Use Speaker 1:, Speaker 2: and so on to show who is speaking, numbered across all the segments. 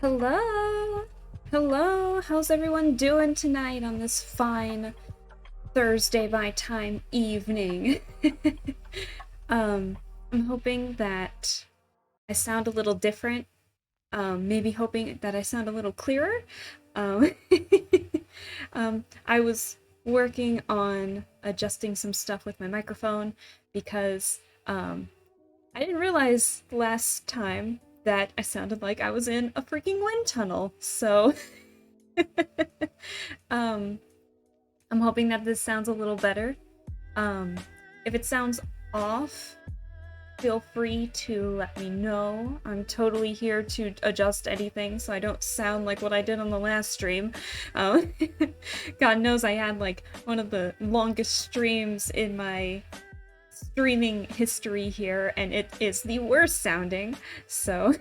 Speaker 1: Hello! Hello! How's everyone doing tonight on this fine Thursday my time evening? I'm hoping that I sound a little different. maybe hoping that I sound a little clearer. Um, I was working on adjusting some stuff with my microphone because I didn't realize last time that I sounded like I was in a freaking wind tunnel. So um, I'm hoping that this sounds a little better. If it sounds off, feel free to let me know. I'm totally here to adjust anything so I don't sound like what I did on the last stream. Um, God knows I had like one of the longest streams in my streaming history here, and it is the worst sounding. So,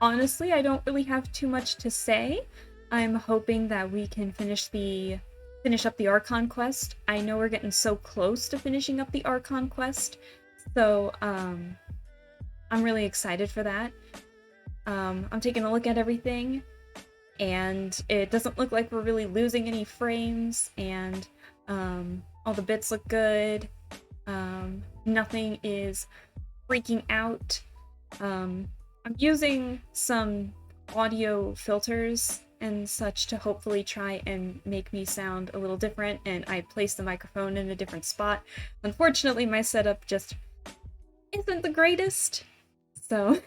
Speaker 1: honestly, I don't really have too much to say. I'm hoping that we can finish up the Archon quest. I know we're getting so close to finishing up the Archon quest, so I'm really excited for that. I'm taking a look at everything, and it doesn't look like we're really losing any frames, and all the bits look good. Nothing is freaking out. I'm using some audio filters and such to hopefully try and make me sound a little different, and I placed the microphone in a different spot. Unfortunately, my setup just isn't the greatest, so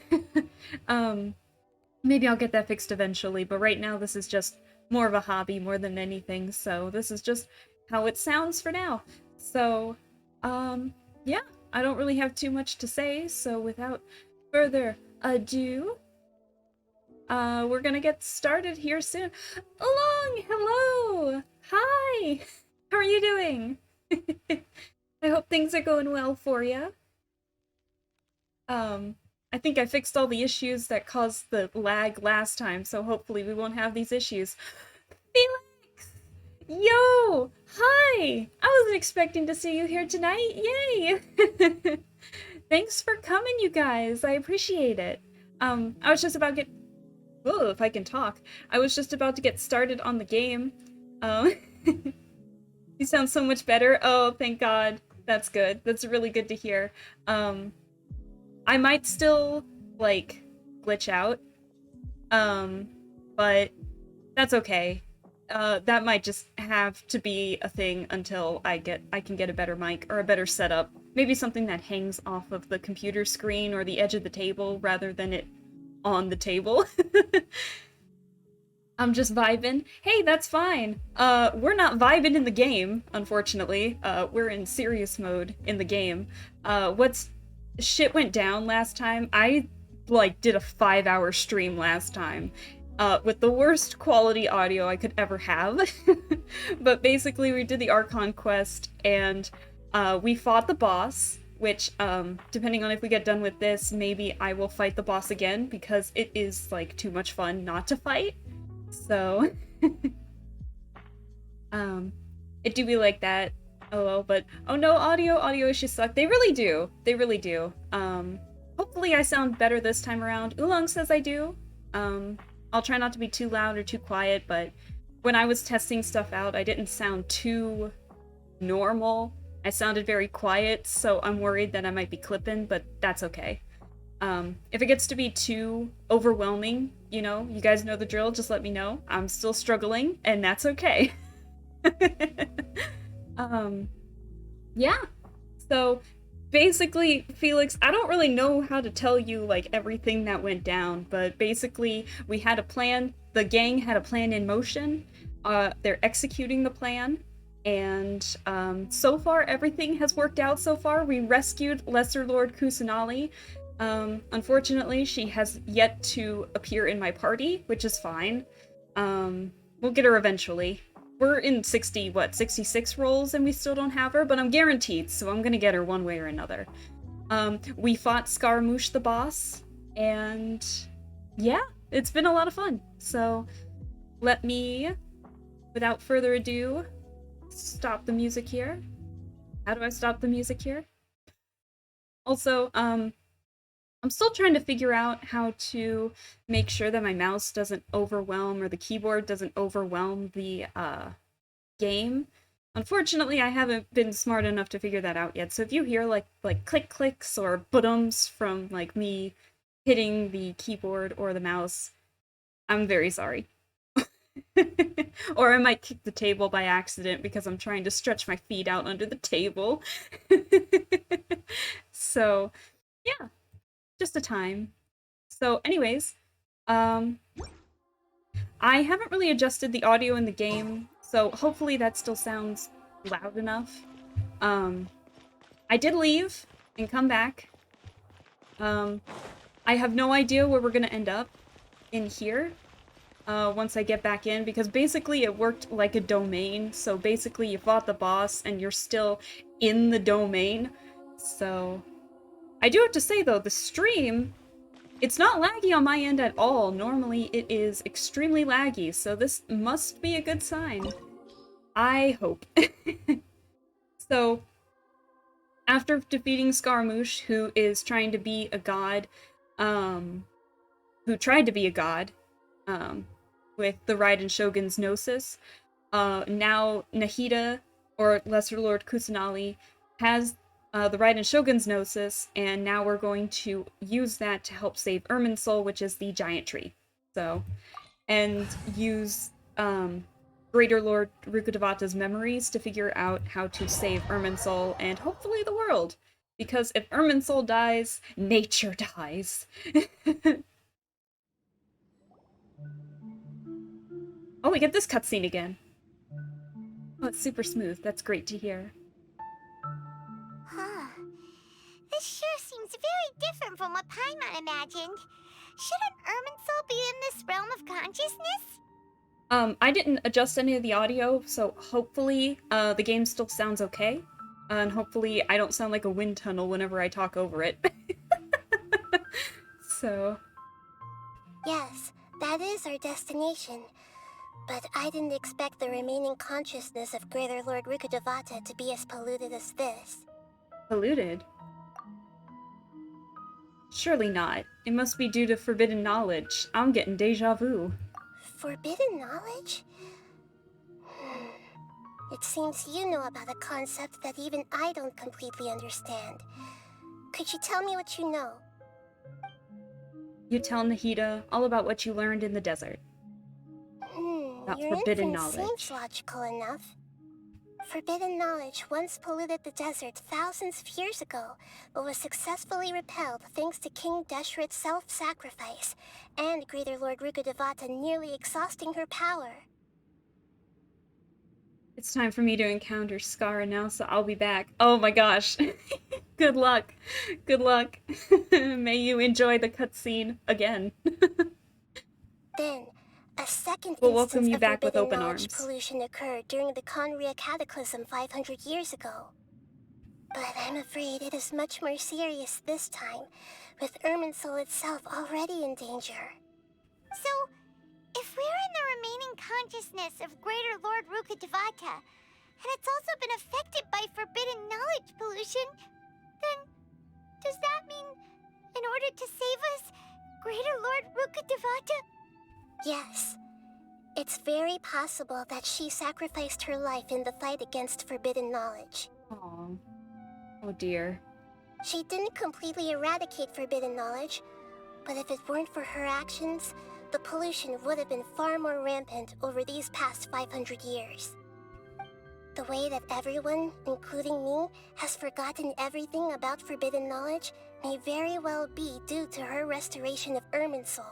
Speaker 1: maybe I'll get that fixed eventually, but right now this is just more of a hobby more than anything, so this is just how it sounds for now. So, yeah, I don't really have too much to say, so without further ado, we're gonna get started here soon. Oolong, hello! Hi! How are you doing? I hope things are going well for you. I think I fixed all the issues that caused the lag last time, so hopefully we won't have these issues. Felix! Yo! Hi! I wasn't expecting to see you here tonight. Yay! Thanks for coming, you guys. I appreciate it. I was just about to get... Oh, if I can talk. I was just about to get started on the game. You sound so much better. Oh, thank God. That's good. That's really good to hear. I might still, like, glitch out. But that's okay. That might just have to be a thing until I can get a better mic or a better setup. Maybe something that hangs off of the computer screen or the edge of the table rather than it on the table. I'm just vibing. Hey, that's fine. We're not vibing in the game, unfortunately. We're in serious mode in the game. Shit went down last time. I, like, did a 5-hour stream last time. With the worst quality audio I could ever have. But basically, we did the Archon quest, and we fought the boss, which, depending on if we get done with this, maybe I will fight the boss again, because it is, like, too much fun not to fight. So, it do be like that. Oh well, but oh no, audio issues suck. They really do. They really do. Hopefully I sound better this time around. Oolong says I do. I'll try not to be too loud or too quiet, but when I was testing stuff out, I didn't sound too normal. I sounded very quiet, so I'm worried that I might be clipping, but that's okay. If it gets to be too overwhelming, you know, you guys know the drill, just let me know. I'm still struggling, and that's okay. Yeah. So, basically, Felix, I don't really know how to tell you, like, everything that went down, but basically, we had a plan. The gang had a plan in motion. They're executing the plan. And, so far, everything has worked out so far. We rescued Lesser Lord Kusanali. Unfortunately, she has yet to appear in my party, which is fine. We'll get her eventually. We're in 66 rolls and we still don't have her, but I'm guaranteed, so I'm gonna get her one way or another. We fought Scaramouche the boss, and yeah, it's been a lot of fun. So let me, without further ado, stop the music here. How do I stop the music here? Also, I'm still trying to figure out how to make sure that my mouse doesn't overwhelm or the keyboard doesn't overwhelm the game. Unfortunately, I haven't been smart enough to figure that out yet. So if you hear like click clicks or buttums from like me hitting the keyboard or the mouse, I'm very sorry. Or I might kick the table by accident because I'm trying to stretch my feet out under the table. So, yeah, just a time. So, anyways, um, I haven't really adjusted the audio in the game, so hopefully that still sounds loud enough. Um, I did leave and come back. Um, I have no idea where we're gonna end up in here once I get back in, because basically it worked like a domain, so basically you fought the boss and you're still in the domain. So, I do have to say though, the stream, it's not laggy on my end at all. Normally it is extremely laggy, so this must be a good sign. I hope. So, after defeating Scaramouche, who is trying to be a god, um, who tried to be a god, um, with the Raiden Shogun's Gnosis, now Nahida, or Lesser Lord Kusanali, has the Raiden Shogun's Gnosis, and now we're going to use that to help save Irminsul, which is the giant tree. So, and use Greater Lord Rukkhadevata's memories to figure out how to save Irminsul and hopefully the world. Because if Irminsul dies, nature dies. Oh, we get this cutscene again. Oh, it's super smooth. That's great to hear.
Speaker 2: Huh. This sure seems very different from what Paimon imagined. Shouldn't Irminsul be in this realm of consciousness?
Speaker 1: I didn't adjust any of the audio, so hopefully the game still sounds okay. And hopefully I don't sound like a wind tunnel whenever I talk over it. So,
Speaker 2: Yes, that is our destination. But I didn't expect the remaining consciousness of Greater Lord Rukkhadevata to be as polluted as this.
Speaker 1: polluted? Surely not. It must be due to forbidden knowledge. I'm getting deja vu.
Speaker 2: Forbidden knowledge? It seems you know about a concept that even I don't completely understand. Could you tell me what you know?
Speaker 1: You tell Nahida all about what you learned in the desert. About
Speaker 2: Your
Speaker 1: forbidden
Speaker 2: inference
Speaker 1: knowledge.
Speaker 2: seems logical enough. Forbidden knowledge once polluted the desert thousands of years ago, but was successfully repelled thanks to King Deshret's self-sacrifice, and Greater Lord Rukkhadevata nearly exhausting her power.
Speaker 1: It's time for me to encounter Skara now, so I'll be back. Oh my gosh. Good luck. Good luck. May you enjoy the cutscene again.
Speaker 2: Then, a second
Speaker 1: We'll welcome
Speaker 2: instance
Speaker 1: you
Speaker 2: of
Speaker 1: back with
Speaker 2: forbidden
Speaker 1: open
Speaker 2: knowledge
Speaker 1: arms.
Speaker 2: pollution occurred during the Conria Cataclysm 500 years ago. But I'm afraid it is much more serious this time, with Irminsul itself already in danger. So, if we're in the remaining consciousness of Greater Lord Rukkhadevata, and it's also been affected by forbidden knowledge pollution, then does that mean, in order to save us, Greater Lord Rukkhadevata? Yes. It's very possible that she sacrificed her life in the fight against forbidden knowledge.
Speaker 1: Aw. Oh dear.
Speaker 2: She didn't completely eradicate forbidden knowledge, but if it weren't for her actions, the pollution would have been far more rampant over these past 500 years. The way that everyone, including me, has forgotten everything about forbidden knowledge may very well be due to her restoration of Irminsul.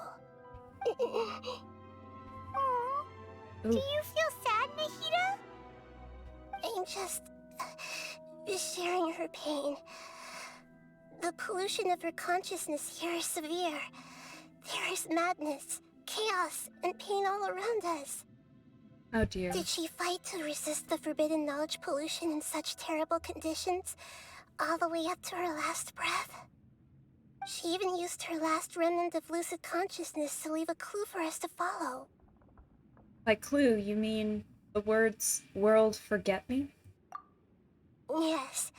Speaker 2: Do you feel sad, Nahida? I'm just sharing her pain. The pollution of her consciousness here is severe. There is madness, chaos, and pain all around us.
Speaker 1: Oh dear.
Speaker 2: Did she fight to resist the forbidden knowledge pollution in such terrible conditions, all the way up to her last breath? She even used her last remnant of lucid consciousness to leave a clue for us to follow.
Speaker 1: By clue, you mean the words world forget me?
Speaker 2: Yes.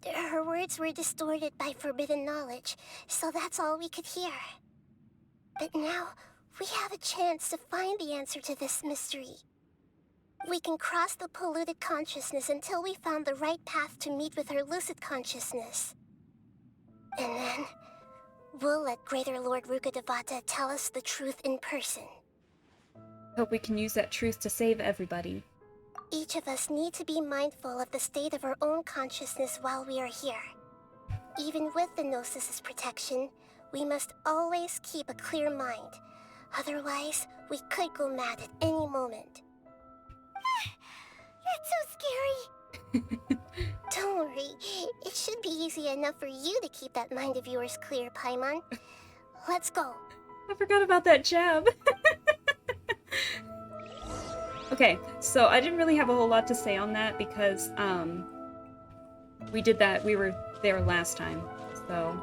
Speaker 2: Her words were distorted by forbidden knowledge, so that's all we could hear. But now, we have a chance to find the answer to this mystery. We can cross the polluted consciousness until we found the right path to meet with her lucid consciousness. And then, we'll let Greater Lord Rukkhadevata tell us the truth in person.
Speaker 1: Hope we can use that truth to save everybody.
Speaker 2: Each of us need to be mindful of the state of our own consciousness while we are here. Even with the Gnosis' protection, we must always keep a clear mind. Otherwise, we could go mad at any moment. That's so scary. Don't worry. It should be easy enough for you to keep that mind of yours clear, Paimon. Let's go.
Speaker 1: I forgot about that jab. Okay, so I didn't really have a whole lot to say on that because, we were there last time, so...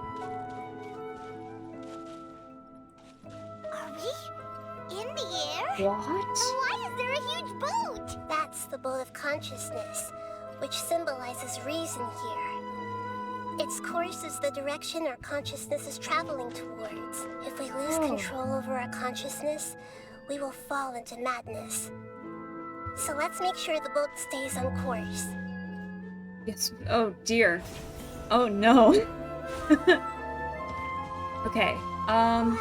Speaker 2: Are we in the air?
Speaker 1: What?
Speaker 2: Why is there a huge boat? That's the boat of consciousness, which symbolizes reason here. Its course is the direction our consciousness is traveling towards. If we lose control over our consciousness, we will fall into madness. So let's make sure the boat stays on course.
Speaker 1: Yes. Oh dear. Oh no. Okay.
Speaker 2: Wow.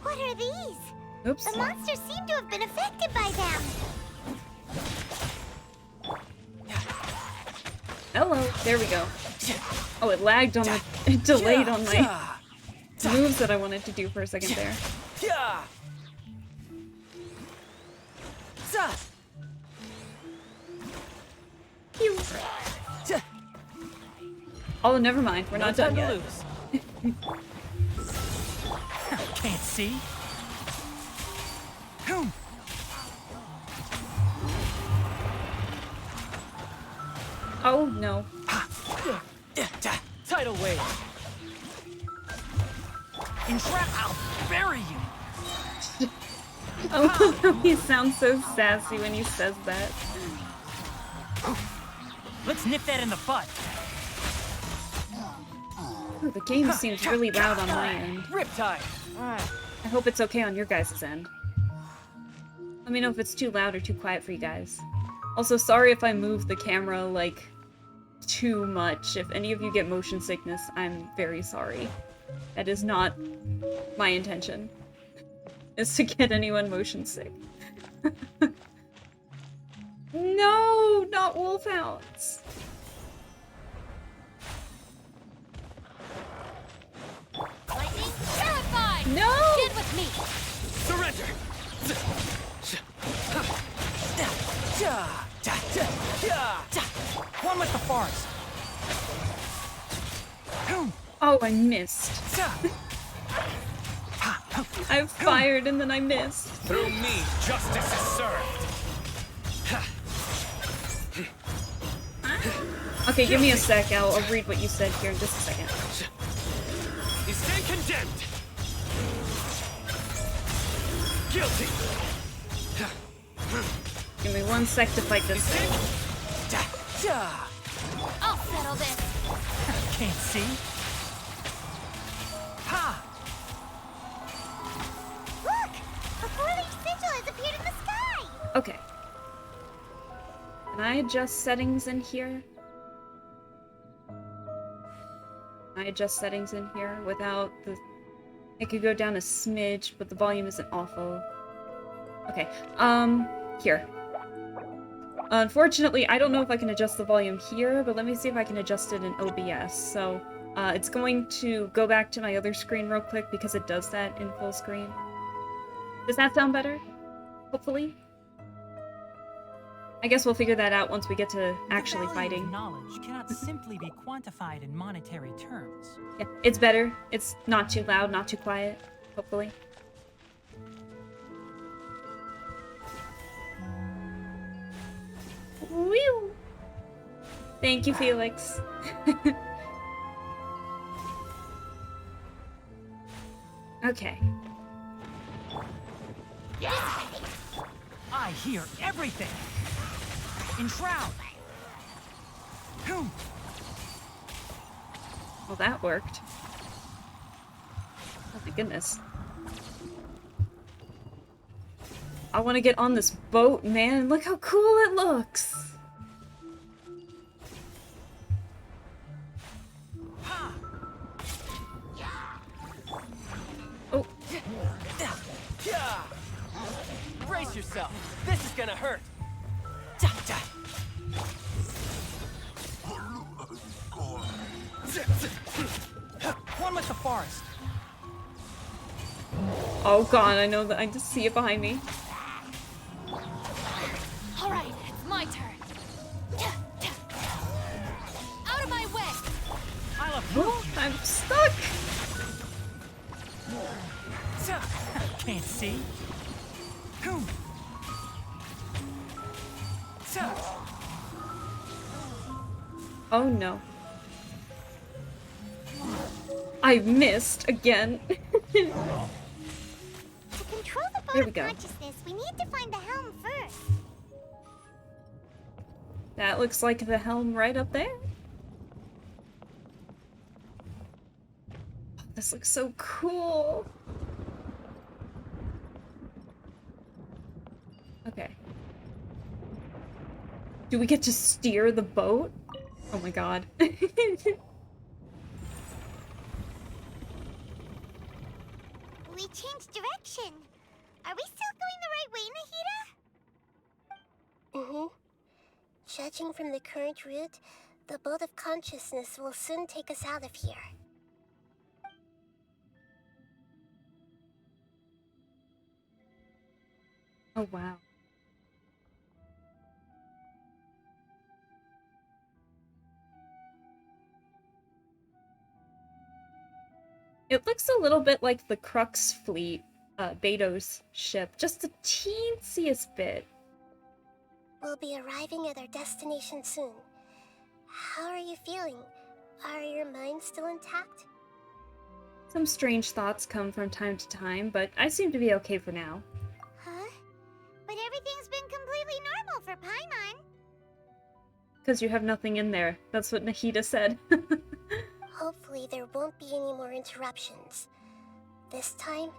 Speaker 2: What are these?
Speaker 1: Oops.
Speaker 2: The monsters seem to have been affected by them.
Speaker 1: Hello. There we go. Oh, it lagged on the... It delayed on my moves that I wanted to do for a second there. Pew. Oh, never mind. We're not done yet.
Speaker 3: Can't see.
Speaker 1: Oh, no.
Speaker 3: Tidal wave. Entrap! I'll bury you.
Speaker 1: Oh, he sounds so sassy when he says that.
Speaker 3: Let's nip that in the bud.
Speaker 1: Ooh, the game seems really loud on my end.
Speaker 3: Riptide.
Speaker 1: I hope it's okay on your guys' end. Let me know if it's too loud or too quiet for you guys. Also, sorry if I move the camera, like, too much. If any of you get motion sickness, I'm very sorry. That is not my intention, is to get anyone motion sick. No, not wolfhounds.
Speaker 2: Lightning terrified!
Speaker 1: No!
Speaker 2: Get with me!
Speaker 3: Surrender. One with the forest.
Speaker 1: Oh, I missed. I fired and then I missed.
Speaker 3: Through me, justice is served.
Speaker 1: Okay, give me a sec. I'll read what you said here in just a second.
Speaker 3: You stand condemned. Guilty.
Speaker 1: Give me 1 sec to fight this thing.
Speaker 2: I'll settle this.
Speaker 3: Can't see. Ha!
Speaker 2: Look! A four-leaf sigil has appeared in the sky!
Speaker 1: Okay. Can I adjust settings in here? Can I adjust settings in here without the... It could go down a smidge, but the volume isn't awful. Okay, here. Unfortunately, I don't know if I can adjust the volume here, but let me see if I can adjust it in OBS. So, it's going to go back to my other screen real quick because it does that in full screen. Does that sound better? Hopefully? I guess we'll figure that out once we get to actually fighting.
Speaker 4: Knowledge cannot simply be quantified in monetary terms.
Speaker 1: Yeah, it's better. It's not too loud, not too quiet, hopefully. Whew. Thank you, Felix. Okay.
Speaker 4: I hear everything. Enshroud.
Speaker 1: Well, that worked. Oh my goodness. I want to get on this boat, man. Look how cool it looks. Oh.
Speaker 3: Brace yourself. This is gonna hurt.
Speaker 4: One with the forest.
Speaker 1: Oh god, I know that. I just see it behind me.
Speaker 5: All right, it's my turn. Out of my way!
Speaker 4: I'll
Speaker 1: Oh,
Speaker 4: approve you.
Speaker 1: I'm stuck.
Speaker 4: Can't see. Who?
Speaker 1: Oh no. I missed again.
Speaker 2: To control the
Speaker 1: Here
Speaker 2: boat
Speaker 1: we
Speaker 2: of
Speaker 1: go.
Speaker 2: consciousness, we need to find the helm first.
Speaker 1: That looks like the helm right up there. Oh, this looks so cool. Okay. Do we get to steer the boat? Oh my god.
Speaker 2: We changed direction. Are we still going the right way, Nahida? Mm-hmm. Judging from the current route, the boat of consciousness will soon take us out of here.
Speaker 1: Oh wow. It looks a little bit like the Crux fleet, Beto's ship, just the teensiest bit.
Speaker 2: We'll be arriving at our destination soon. How are you feeling? Are your minds still intact?
Speaker 1: Some strange thoughts come from time to time, but I seem to be okay for now.
Speaker 2: Huh? But everything's been completely normal for Paimon.
Speaker 1: Because you have nothing in there. That's what Nahida said.
Speaker 2: Hopefully there won't be any more interruptions. This time,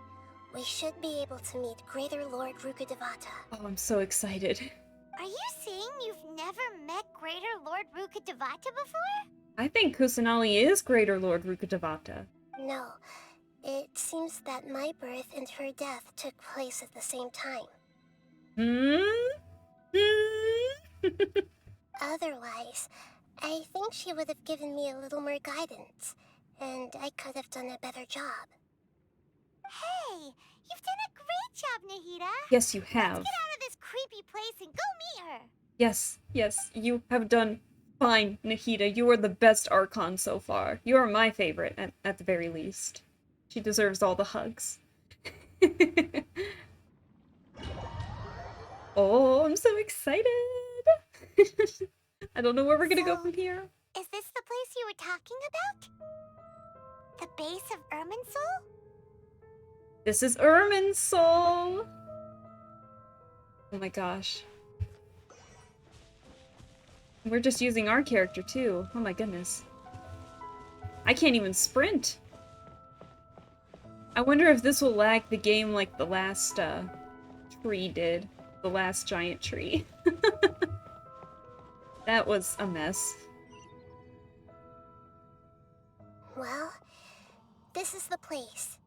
Speaker 2: we should be able to meet Greater Lord Rukkhadevata.
Speaker 1: Oh, I'm so excited.
Speaker 2: Are you saying you've never met Greater Lord Rukkhadevata before?
Speaker 1: I think Kusanali is Greater Lord Rukkhadevata.
Speaker 2: No. It seems that my birth and her death took place at the same time. Otherwise, I think she would have given me a little more guidance, and I could have done a better job. Hey, you've done a great job, Nahida.
Speaker 1: Yes, you have.
Speaker 2: Let's get out of this creepy place and go meet her.
Speaker 1: Yes, you have done fine, Nahida. You are the best Archon so far. You are my favorite, at the very least. She deserves all the hugs. Oh, I'm so excited! I don't know where we're gonna go from here.
Speaker 2: Is this the place you were talking about? The base of Irminsul?
Speaker 1: This is Irminsul! Oh my gosh. We're just using our character too. Oh my goodness. I can't even sprint! I wonder if this will lag the game like the last tree did. The last giant tree. That was a mess.
Speaker 2: Well, this is the place.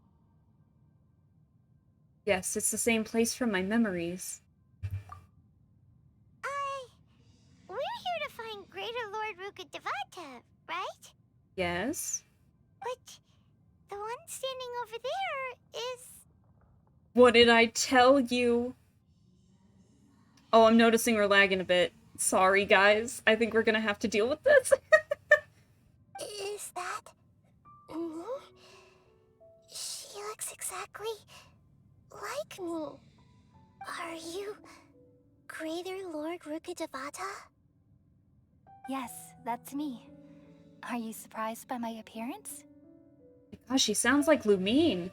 Speaker 1: Yes, it's the same place from my memories.
Speaker 2: We're here to find Greater Lord Rukkhadevata, right?
Speaker 1: Yes?
Speaker 2: But the one standing over there is...
Speaker 1: What did I tell you? Oh, I'm noticing we're lagging a bit. Sorry, guys. I think we're gonna have to deal with this.
Speaker 2: Is that... me? She looks exactly like me. Are you Greater Lord Rukkhadevata?
Speaker 5: Yes, that's me. Are you surprised by my appearance?
Speaker 1: Gosh, she sounds like Lumine.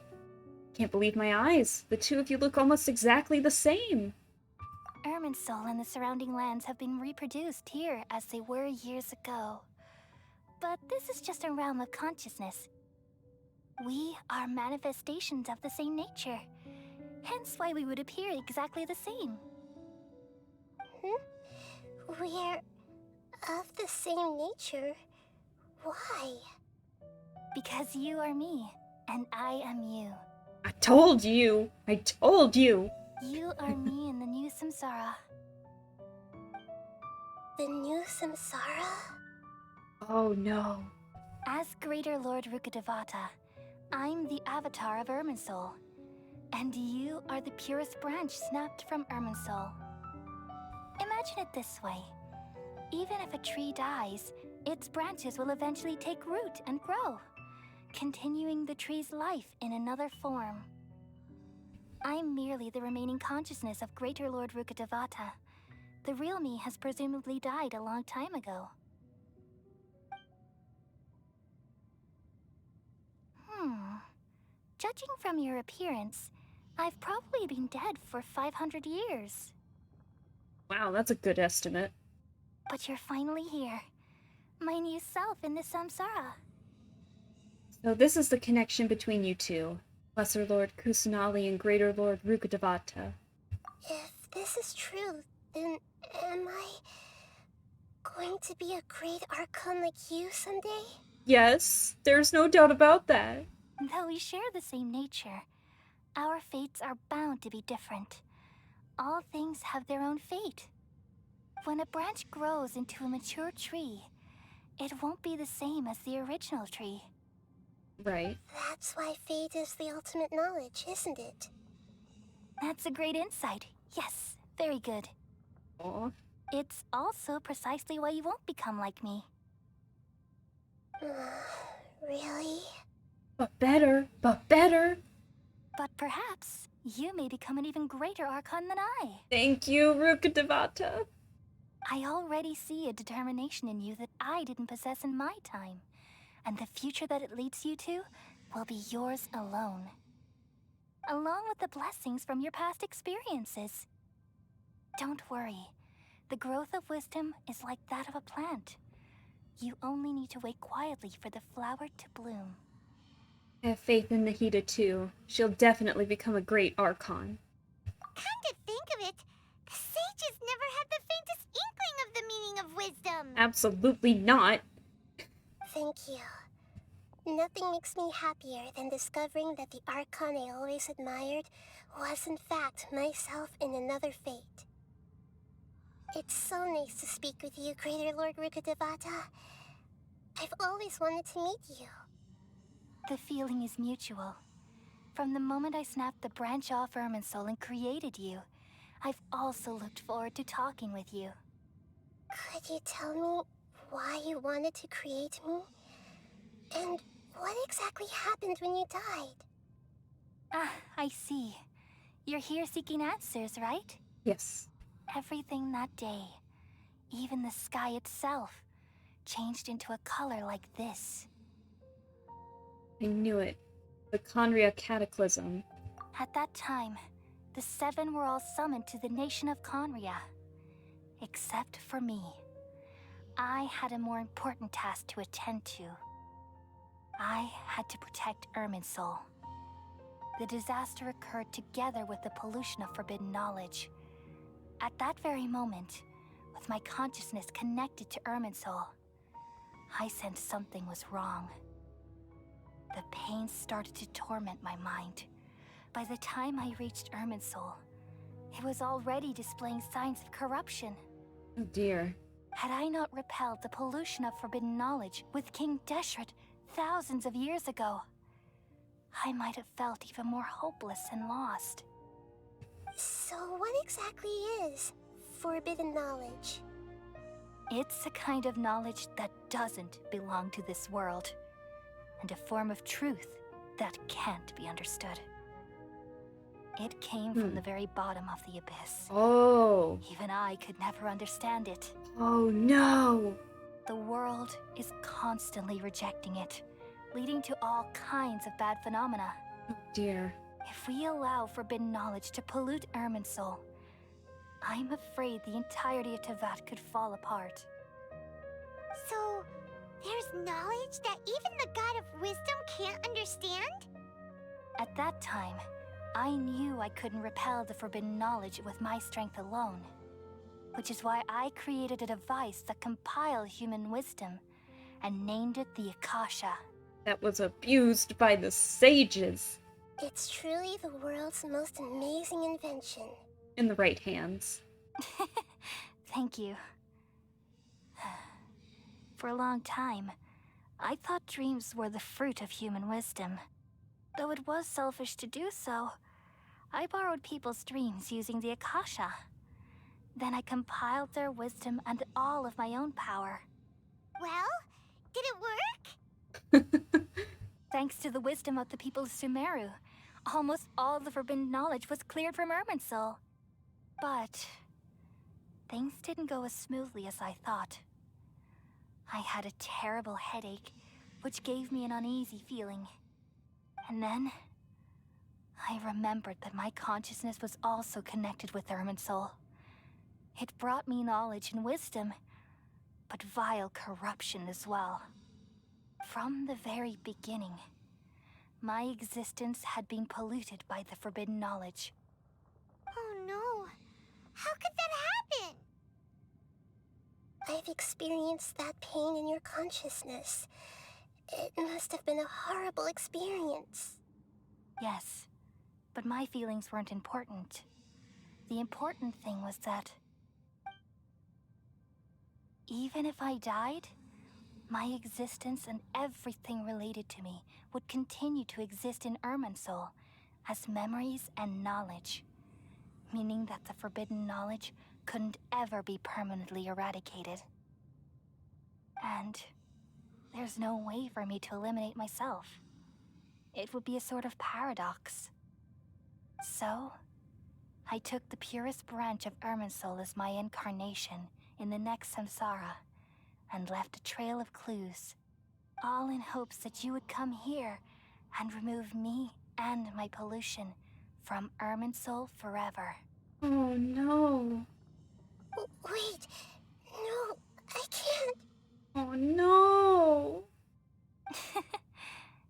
Speaker 1: Can't believe my eyes. The two of you look almost exactly the same.
Speaker 5: Irminsul and the surrounding lands have been reproduced here as they were years ago. But this is just a realm of consciousness. We are manifestations of the same nature. Hence why we would appear exactly the same.
Speaker 2: We're of the same nature. Why?
Speaker 5: Because you are me, and I am you.
Speaker 1: I told you! I told you!
Speaker 5: You are me in the new samsara.
Speaker 2: The new samsara?
Speaker 1: Oh no.
Speaker 5: As Greater Lord Rukkhadevata, I'm the avatar of Irminsul. And you are the purest branch snapped from Irminsul. Imagine it this way. Even if a tree dies, its branches will eventually take root and grow, continuing the tree's life in another form. I'm merely the remaining consciousness of Greater Lord Rukkhadevata. The real me has presumably died a long time ago. Judging from your appearance, I've probably been dead for 500 years.
Speaker 1: Wow, that's a good estimate.
Speaker 5: But you're finally here. My new self in the samsara.
Speaker 1: So this is the connection between you two. Lesser Lord Kusanali and Greater Lord Rukkhadevata.
Speaker 2: If this is true, then am I going to be a great Archon like you someday?
Speaker 1: Yes, there's no doubt about that.
Speaker 5: Though we share the same nature, our fates are bound to be different. All things have their own fate. When a branch grows into a mature tree, it won't be the same as the original tree.
Speaker 1: Right.
Speaker 2: That's why fate is the ultimate knowledge, isn't it?
Speaker 5: That's a great insight. Yes, very good.
Speaker 1: Aw.
Speaker 5: It's also precisely why you won't become like me.
Speaker 2: Really?
Speaker 1: But better, but better.
Speaker 5: But perhaps you may become an even greater Archon than I.
Speaker 1: Thank you, Rukkhadevata.
Speaker 5: I already see a determination in you that I didn't possess in my time. And the future that it leads you to will be yours alone. Along with the blessings from your past experiences. Don't worry. The growth of wisdom is like that of a plant. You only need to wait quietly for the flower to bloom.
Speaker 1: I have faith in Nahida too. She'll definitely become a great Archon.
Speaker 2: Come to think of it, the sages never had the faintest inkling of the meaning of wisdom.
Speaker 1: Absolutely not.
Speaker 2: Thank you. Nothing makes me happier than discovering that the Archon I always admired was in fact myself in another fate. It's so nice to speak with you, Greater Lord Rukkhadevata. I've always wanted to meet you.
Speaker 5: The feeling is mutual. From the moment I snapped the branch off Irminsul and created you, I've also looked forward to talking with you.
Speaker 2: Could you tell me why you wanted to create me? And what exactly happened when you died?
Speaker 5: Ah, I see. You're here seeking answers, right?
Speaker 1: Yes.
Speaker 5: Everything that day, even the sky itself, changed into a color like this.
Speaker 1: I knew it. The Conria Cataclysm.
Speaker 5: At that time, the seven were all summoned to the nation of Conria. Except for me. I had a more important task to attend to. I had to protect Irminsul. The disaster occurred together with the pollution of forbidden knowledge. At that very moment, with my consciousness connected to Irminsul, I sensed something was wrong. The pain started to torment my mind. By the time I reached Irminsul, it was already displaying signs of corruption.
Speaker 1: Oh dear.
Speaker 5: Had I not repelled the pollution of forbidden knowledge with King Deshret thousands of years ago, I might have felt even more hopeless and lost.
Speaker 2: So what exactly is forbidden knowledge?
Speaker 5: It's a kind of knowledge that doesn't belong to this world, and a form of truth that can't be understood. It came from the very bottom of the abyss.
Speaker 1: Oh.
Speaker 5: Even I could never understand it.
Speaker 1: Oh no.
Speaker 5: The world is constantly rejecting it, leading to all kinds of bad phenomena.
Speaker 1: Oh dear.
Speaker 5: If we allow forbidden knowledge to pollute Irminsul, I'm afraid the entirety of Tevat could fall apart.
Speaker 2: So, there's knowledge that even the God of Wisdom can't understand?
Speaker 5: At that time, I knew I couldn't repel the forbidden knowledge with my strength alone, which is why I created a device that compiled human wisdom and named it the Akasha.
Speaker 1: That was abused by the sages
Speaker 2: It's truly the world's most amazing invention.
Speaker 1: in the right hands.
Speaker 5: Thank you. For a long time, I thought dreams were the fruit of human wisdom. Though it was selfish to do so, I borrowed people's dreams using the Akasha. Then I compiled their wisdom and all of my own power.
Speaker 2: Well, did it work?
Speaker 5: Thanks to the wisdom of the people of Sumeru, almost all the forbidden knowledge was cleared from Irminsul. But things didn't go as smoothly as I thought. I had a terrible headache, which gave me an uneasy feeling. And then I remembered that my consciousness was also connected with Irminsul. It brought me knowledge and wisdom, but vile corruption as well. From the very beginning, my existence had been polluted by the forbidden knowledge.
Speaker 2: Oh no. How could that happen? I've experienced that pain in your consciousness. It must have been a horrible experience.
Speaker 5: Yes, but my feelings weren't important. The important thing was that even if I died, my existence and everything related to me would continue to exist in Irminsul as memories and knowledge, meaning that the forbidden knowledge couldn't ever be permanently eradicated. And there's no way for me to eliminate myself. It would be a sort of paradox. So, I took the purest branch of Irminsul as my incarnation in the next samsara, and left a trail of clues, all in hopes that you would come here and remove me and my pollution from Irminsul forever.
Speaker 1: Oh no.
Speaker 2: Wait. No, I can't.
Speaker 1: Oh no.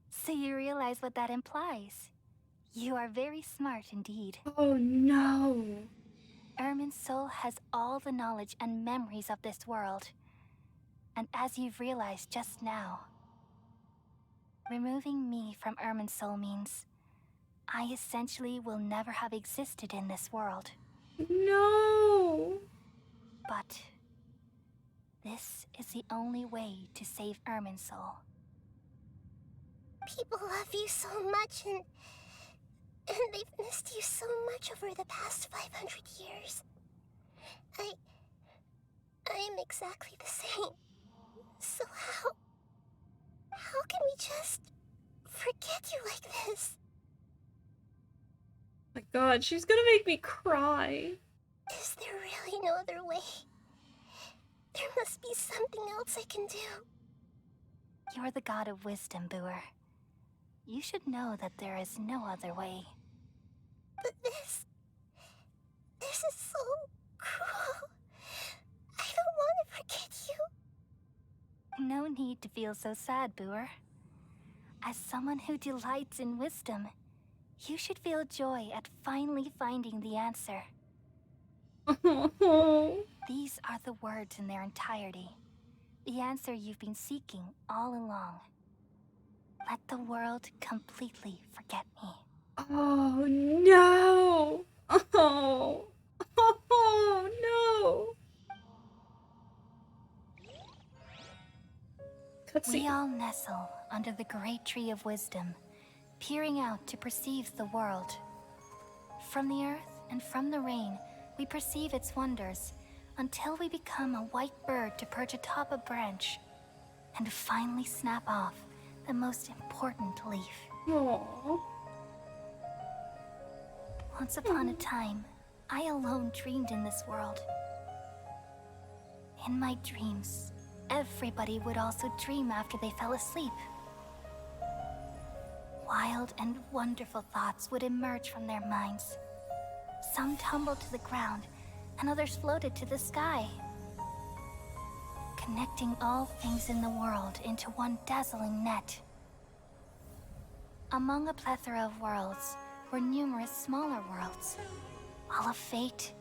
Speaker 5: So you realize what that implies. You are very smart indeed.
Speaker 1: Oh no.
Speaker 5: Irminsul has all the knowledge and memories of this world. And as you've realized just now, removing me from Irminsul means I essentially will never have existed in this world.
Speaker 1: No.
Speaker 5: But this is the only way to save Irminsul.
Speaker 2: People love you so much and they've missed you so much over the past 500 years. I am exactly the same. So how can we just forget you like this?
Speaker 1: My god, she's gonna make me cry.
Speaker 2: Is there really no other way? There must be something else I can do.
Speaker 5: You're the god of wisdom, Booer. You should know that there is no other way.
Speaker 2: But this is so cruel. I don't want to forget you.
Speaker 5: No need to feel so sad, Booer. As someone who delights in wisdom, you should feel joy at finally finding the answer. These are the words in their entirety. The answer you've been seeking all along. Let the world completely forget me.
Speaker 1: Oh no. Oh. Oh no.
Speaker 5: We
Speaker 1: Cutscene.
Speaker 5: all nestle under the great tree of wisdom, peering out to perceive the world. From the earth and from the rain, we perceive its wonders, until we become a white bird to perch atop a branch, and finally snap off the most important leaf.
Speaker 1: Aww.
Speaker 5: Once upon a time, I alone dreamed in this world. In my dreams, everybody would also dream after they fell asleep. Wild and wonderful thoughts would emerge from their minds. Some tumbled to the ground, and others floated to the sky, connecting all things in the world into one dazzling net. Among a plethora of worlds, were numerous smaller worlds, all of fate,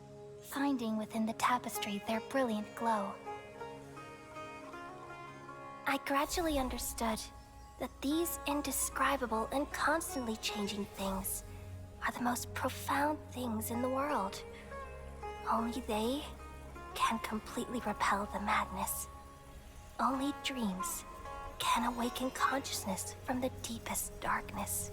Speaker 5: finding within the tapestry their brilliant glow. I gradually understood that these indescribable and constantly changing things are the most profound things in the world. Only they can completely repel the madness. Only dreams can awaken consciousness from the deepest darkness.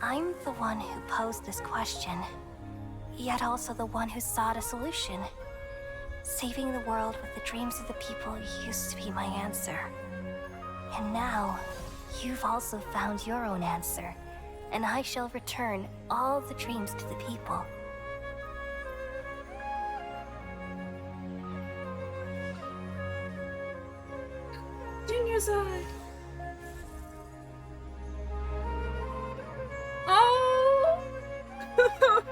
Speaker 5: I'm the one who posed this question, yet also the one who sought a solution. Saving the world with the dreams of the people used to be my answer. And now, you've also found your own answer, and I shall return all the dreams to the people.
Speaker 1: Junior's eye. Oh!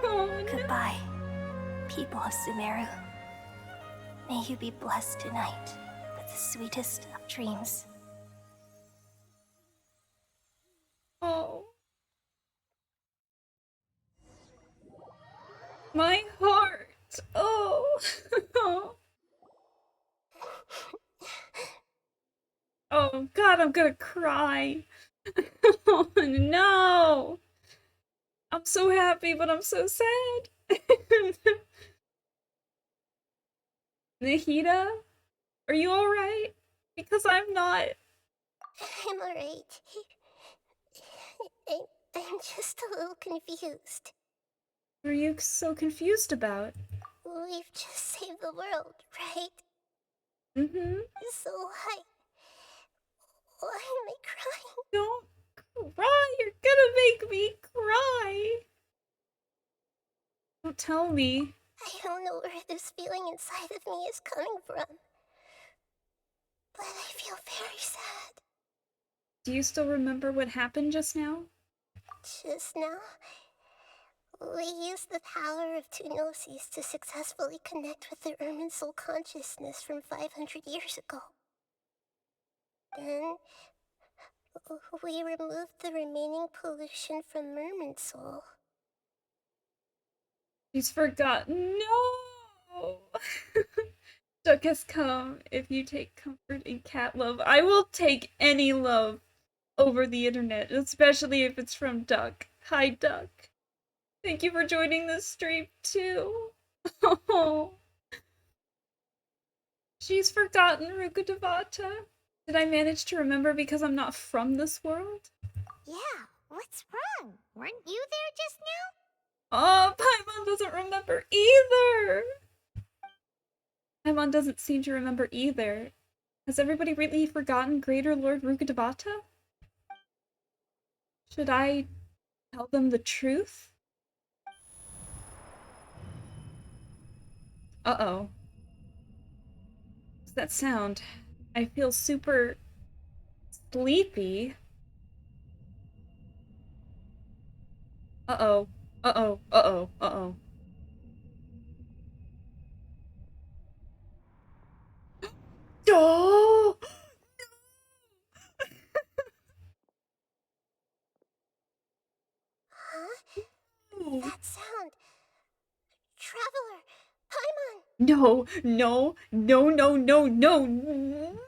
Speaker 1: No.
Speaker 5: Goodbye, people of Sumeru. May you be blessed tonight with the sweetest of dreams.
Speaker 1: Oh. My heart. Oh. Oh god, I'm gonna cry. Oh no. I'm so happy, but I'm so sad. Nahida? Are you alright? Because I'm not.
Speaker 2: I'm alright. I'm just a little confused.
Speaker 1: What are you so confused about?
Speaker 2: We've just saved the world, right?
Speaker 1: Mm-hmm.
Speaker 2: So why am I crying?
Speaker 1: Don't cry. You're gonna make me cry. Don't tell me.
Speaker 2: I don't know where this feeling inside of me is coming from, but I feel very sad.
Speaker 1: Do you still remember what happened just now?
Speaker 2: Just now, we used the power of two gnosis to successfully connect with the Ermin soul consciousness from 500 years ago. Then, we removed the remaining pollution from Merman soul.
Speaker 1: She's forgotten. No! Duck has come. If you take comfort in cat love, I will take any love over the internet, especially if it's from Duck. Hi, Duck. Thank you for joining this stream, too. Oh. She's forgotten Rukkhadevata. Did I manage to remember because I'm not from this world?
Speaker 2: Yeah, what's wrong? Weren't you there just now?
Speaker 1: Oh, Paimon doesn't remember either! Paimon doesn't seem to remember either. Has everybody really forgotten Greater Lord Rukkhadevata? Should I tell them the truth? Uh-oh. What's that sound? I feel super sleepy. Uh-oh. Uh-oh. Uh-oh. Uh-oh. Oh!
Speaker 2: Huh?
Speaker 1: No!
Speaker 2: That sound. Traveler! Paimon!
Speaker 1: No, no, no, no, no, no, no.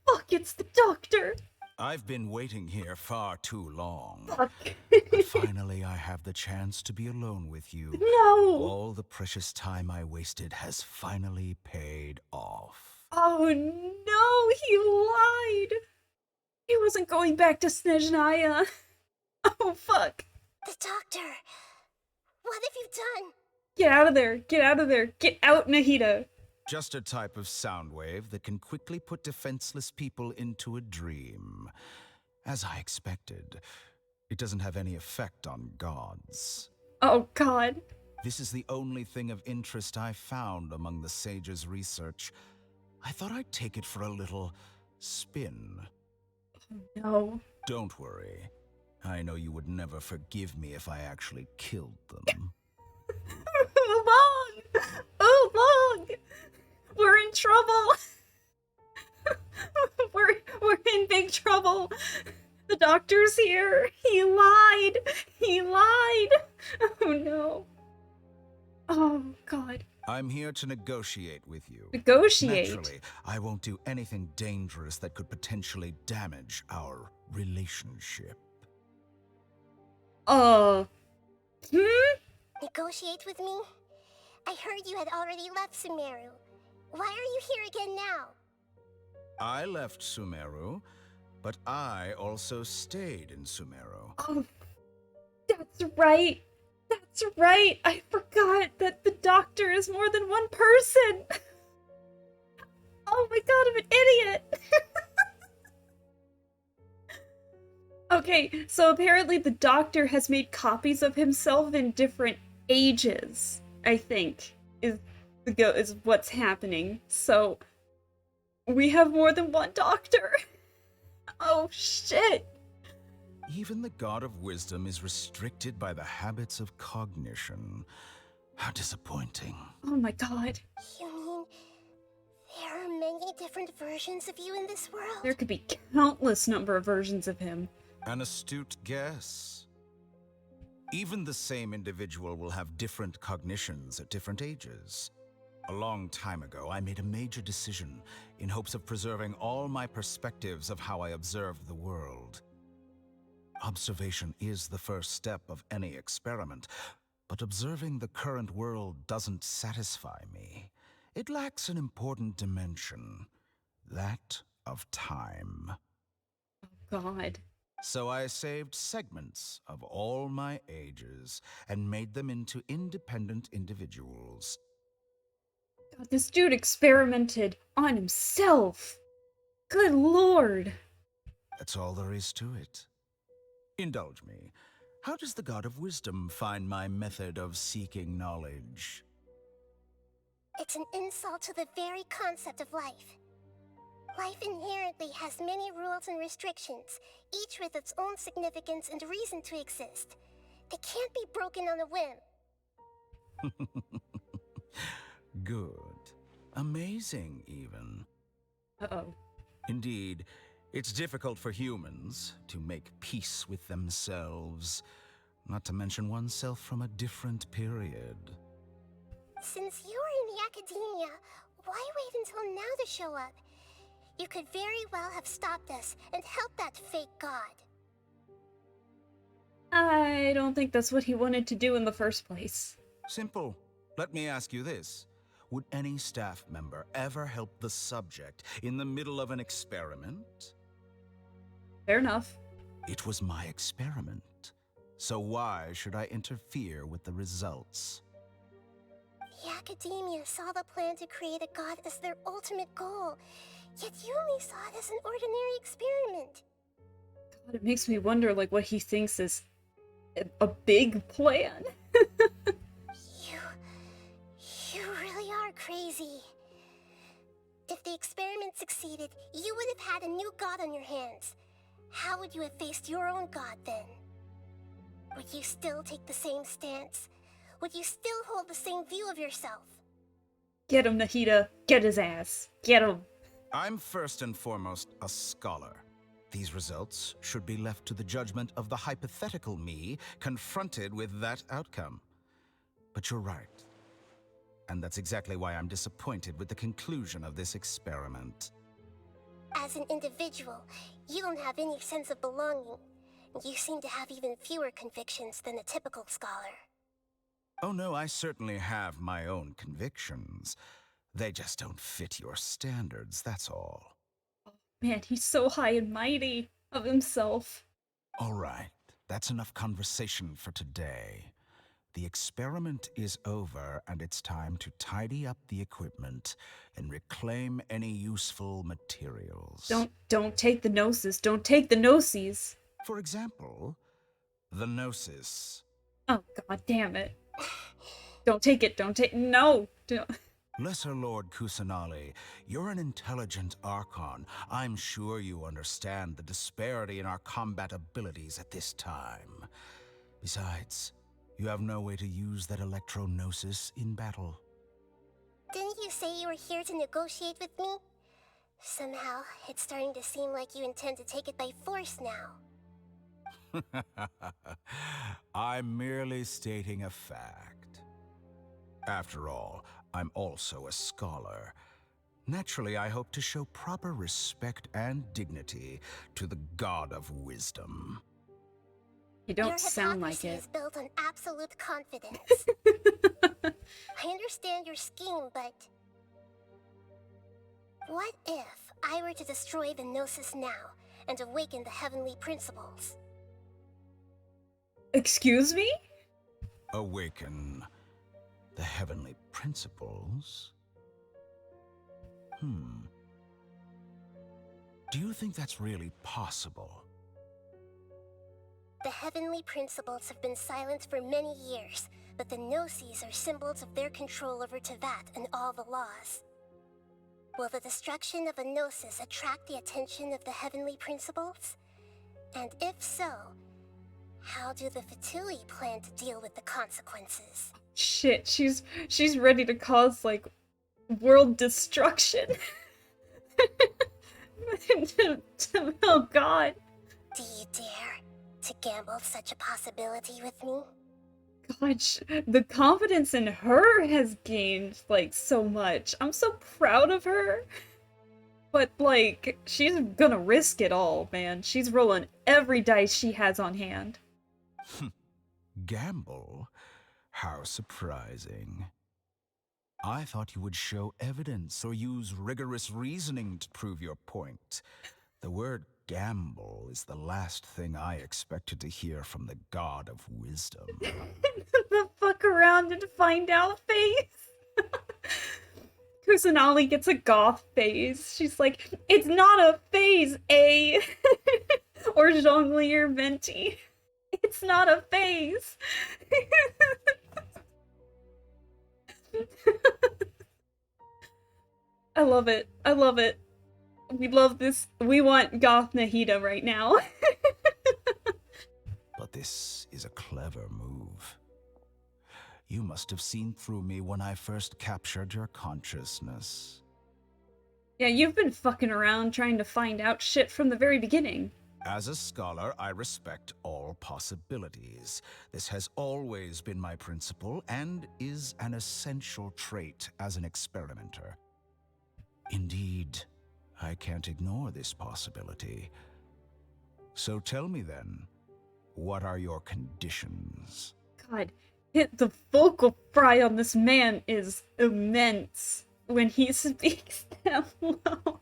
Speaker 1: Fuck, it's the doctor.
Speaker 6: I've been waiting here far too long.
Speaker 1: Fuck.
Speaker 6: But finally, I have the chance to be alone with you.
Speaker 1: No.
Speaker 6: All the precious time I wasted has finally paid off.
Speaker 1: Oh no, he lied. He wasn't going back to Snezhnaya. Oh fuck.
Speaker 2: The doctor! What have you done?
Speaker 1: Get out of there. Get out of there. Get out, Nahida.
Speaker 6: Just a type of sound wave that can quickly put defenseless people into a dream. As I expected, it doesn't have any effect on gods.
Speaker 1: Oh god.
Speaker 6: This is the only thing of interest I found among the sage's research. I thought I'd take it for a little spin.
Speaker 1: No.
Speaker 6: Don't worry. I know you would never forgive me if I actually killed them.
Speaker 1: Oolong! Oolong! We're in trouble! we're in big trouble! The doctor's here! He lied! He lied! Oh no. Oh god.
Speaker 6: I'm here to negotiate with you.
Speaker 1: Negotiate?
Speaker 6: Naturally, I won't do anything dangerous that could potentially damage our relationship.
Speaker 1: Hmm?
Speaker 2: Negotiate with me? I heard you had already left Sumeru. Why are you here again now?
Speaker 6: I left Sumeru, but I also stayed in Sumeru.
Speaker 1: Oh, that's right. That's right. I forgot that the doctor is more than one person. Oh my god, I'm an idiot. Okay, so apparently the doctor has made copies of himself in different ages, I think, is what's happening. So we have more than one doctor. Oh shit.
Speaker 6: Even the god of wisdom is restricted by the habits of cognition. How disappointing.
Speaker 1: Oh my god.
Speaker 2: You mean there are many different versions of you in this world?
Speaker 1: There could be countless number of versions of him.
Speaker 6: An astute guess. Even the same individual will have different cognitions at different ages. A long time ago, I made a major decision in hopes of preserving all my perspectives of how I observed the world. Observation is the first step of any experiment, but observing the current world doesn't satisfy me. It lacks an important dimension, that of time.
Speaker 1: God.
Speaker 6: So I saved segments of all my ages and made them into independent individuals.
Speaker 1: God, this dude experimented on himself. Good lord.
Speaker 6: That's all there is to it. Indulge me. How does the god of wisdom find my method of seeking knowledge?
Speaker 2: It's an insult to the very concept of life. Life inherently has many rules and restrictions, each with its own significance and reason to exist. They can't be broken on a whim.
Speaker 6: Good. Amazing, even.
Speaker 1: Uh-oh.
Speaker 6: Indeed, it's difficult for humans to make peace with themselves, not to mention oneself from a different period.
Speaker 2: Since you're in the academia, why wait until now to show up? You could very well have stopped us and helped that fake god.
Speaker 1: I don't think that's what he wanted to do in the first place.
Speaker 6: Simple. Let me ask you this. Would any staff member ever help the subject in the middle of an experiment?
Speaker 1: Fair enough.
Speaker 6: It was my experiment. So why should I interfere with the results?
Speaker 2: The academia saw the plan to create a god as their ultimate goal, yet you only saw it as an ordinary experiment.
Speaker 1: God, it makes me wonder, like, what he thinks is a big plan.
Speaker 2: You really are crazy. If the experiment succeeded, you would have had a new god on your hands. How would you have faced your own god then? Would you still take the same stance? Would you still hold the same view of yourself?
Speaker 1: Get him, Nahida. Get his ass. Get him.
Speaker 6: I'm first and foremost a scholar. These results should be left to the judgment of the hypothetical me confronted with that outcome. But you're right. And that's exactly why I'm disappointed with the conclusion of this experiment.
Speaker 2: As an individual, you don't have any sense of belonging. You seem to have even fewer convictions than a typical scholar.
Speaker 6: Oh no, I certainly have my own convictions. They just don't fit your standards, that's all.
Speaker 1: Man, he's so high and mighty of himself.
Speaker 6: All right, that's enough conversation for today. The experiment is over, and it's time to tidy up the equipment and reclaim any useful materials.
Speaker 1: Don't take the gnosis. Don't take the gnoses.
Speaker 6: For example, the Gnosis.
Speaker 1: Oh, god damn it. Don't take it. Don't take. No. Don't.
Speaker 6: Lesser Lord Kusanali, you're an intelligent Archon. I'm sure you understand the disparity in our combat abilities at this time. Besides, you have no way to use that electro-gnosis in battle.
Speaker 2: Didn't you say you were here to negotiate with me? Somehow, it's starting to seem like you intend to take it by force now.
Speaker 6: I'm merely stating a fact. After all, I'm also a scholar. Naturally, I hope to show proper respect and dignity to the God of Wisdom.
Speaker 1: You don't
Speaker 2: Your
Speaker 1: sound like
Speaker 2: hypocrisy
Speaker 1: it.
Speaker 2: is built on absolute confidence. I understand your scheme, but... what if I were to destroy the Gnosis now and awaken the heavenly principles?
Speaker 1: Excuse me?
Speaker 6: Awaken the heavenly principles? Do you think that's really possible?
Speaker 2: The heavenly principles have been silent for many years, but the Gnosis are symbols of their control over Tevat and all the laws. Will the destruction of a Gnosis attract the attention of the heavenly principles? And if so, how do the Fatui plan to deal with the consequences?
Speaker 1: Shit, she's ready to cause, like, world destruction. Oh god.
Speaker 2: Do you dare to gamble such a possibility with me?
Speaker 1: God, the confidence in her has gained, like, so much. I'm so proud of her. But, like, she's gonna risk it all, man. She's rolling every dice she has on hand.
Speaker 6: Gamble? How surprising. I thought you would show evidence or use rigorous reasoning to prove your point. The word gamble is the last thing I expected to hear from the God of Wisdom.
Speaker 1: The fuck around and find out face. Kusanali gets a goth phase. She's like, it's not a phase, A. Or Jonglier Venti. It's not a phase. I love it. I love it. We love this. We want goth Nahida right now.
Speaker 6: But this is a clever move. You must have seen through me when I first captured your consciousness.
Speaker 1: Yeah, you've been fucking around trying to find out shit from the very beginning.
Speaker 6: As a scholar, I respect all possibilities. This has always been my principle and is an essential trait as an experimenter. Indeed, I can't ignore this possibility. So tell me then, what are your conditions?
Speaker 1: God, the vocal fry on this man is immense when he speaks that low.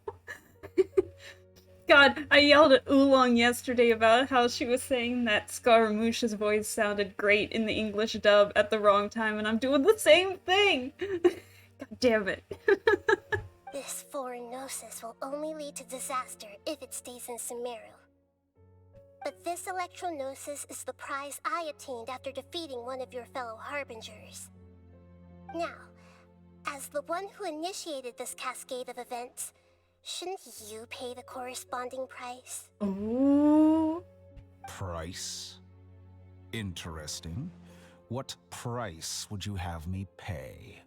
Speaker 1: God, I yelled at Oolong yesterday about how she was saying that Scaramouche's voice sounded great in the English dub at the wrong time, and I'm doing the same thing! God damn it.
Speaker 2: This foreign Gnosis will only lead to disaster if it stays in Sumeru. But this electro-gnosis is the prize I obtained after defeating one of your fellow Harbingers. Now, as the one who initiated this cascade of events, shouldn't you pay the corresponding price?
Speaker 1: Ooh.
Speaker 6: Price? Interesting. What price would you have me pay?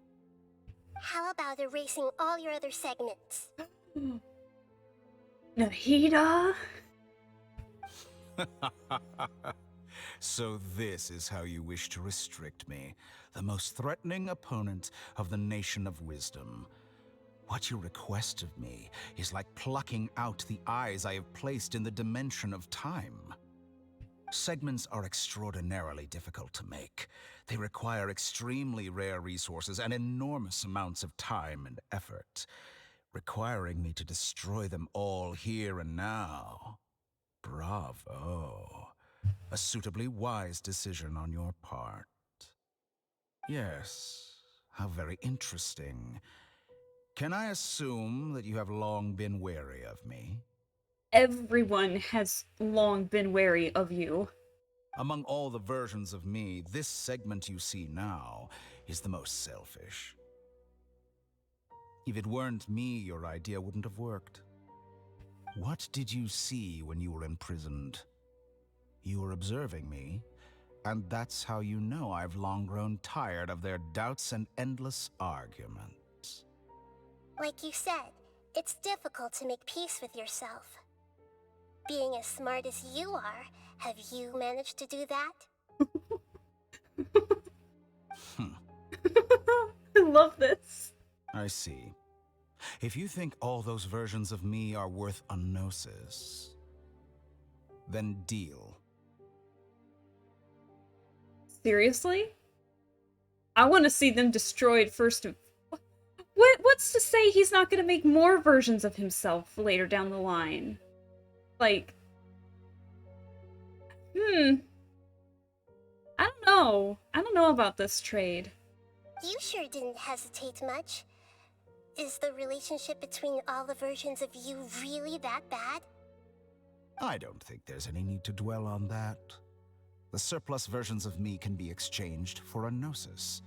Speaker 2: How about erasing all your other segments?
Speaker 1: Nahida?
Speaker 6: So this is how you wish to restrict me, the most threatening opponent of the Nation of Wisdom. What you request of me is like plucking out the eyes I have placed in the dimension of time. Segments are extraordinarily difficult to make. They require extremely rare resources and enormous amounts of time and effort, requiring me to destroy them all here and now. Bravo. A suitably wise decision on your part. Yes, how very interesting. Can I assume that you have long been wary of me?
Speaker 1: Everyone has long been wary of you.
Speaker 6: Among all the versions of me, this segment you see now is the most selfish. If it weren't me, your idea wouldn't have worked. What did you see when you were imprisoned? You were observing me, and that's how you know I've long grown tired of their doubts and endless arguments.
Speaker 2: Like you said, it's difficult to make peace with yourself. Being as smart as you are, have you managed to do that?
Speaker 1: I love this.
Speaker 6: I see. If you think all those versions of me are worth a gnosis, then deal.
Speaker 1: Seriously? I want to see them destroyed first. What's to say he's not going to make more versions of himself later down the line? Like, I don't know. I don't know about this trade.
Speaker 2: You sure didn't hesitate much. Is the relationship between all the versions of you really that bad?
Speaker 6: I don't think there's any need to dwell on that. The surplus versions of me can be exchanged for a gnosis.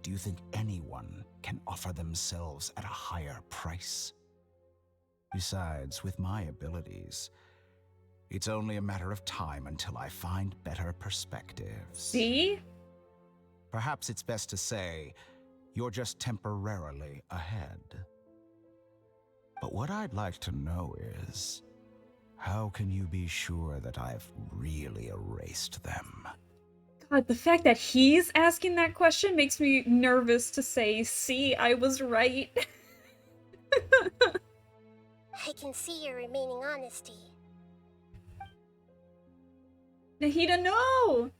Speaker 6: Do you think anyone can offer themselves at a higher price? Besides, with my abilities, it's only a matter of time until I find better perspectives.
Speaker 1: See?
Speaker 6: Perhaps it's best to say, you're just temporarily ahead. But what I'd like to know is, how can you be sure that I've really erased them?
Speaker 1: God, the fact that he's asking that question makes me nervous to say, see, I was right.
Speaker 2: I can see your remaining honesty.
Speaker 1: Nahida, no!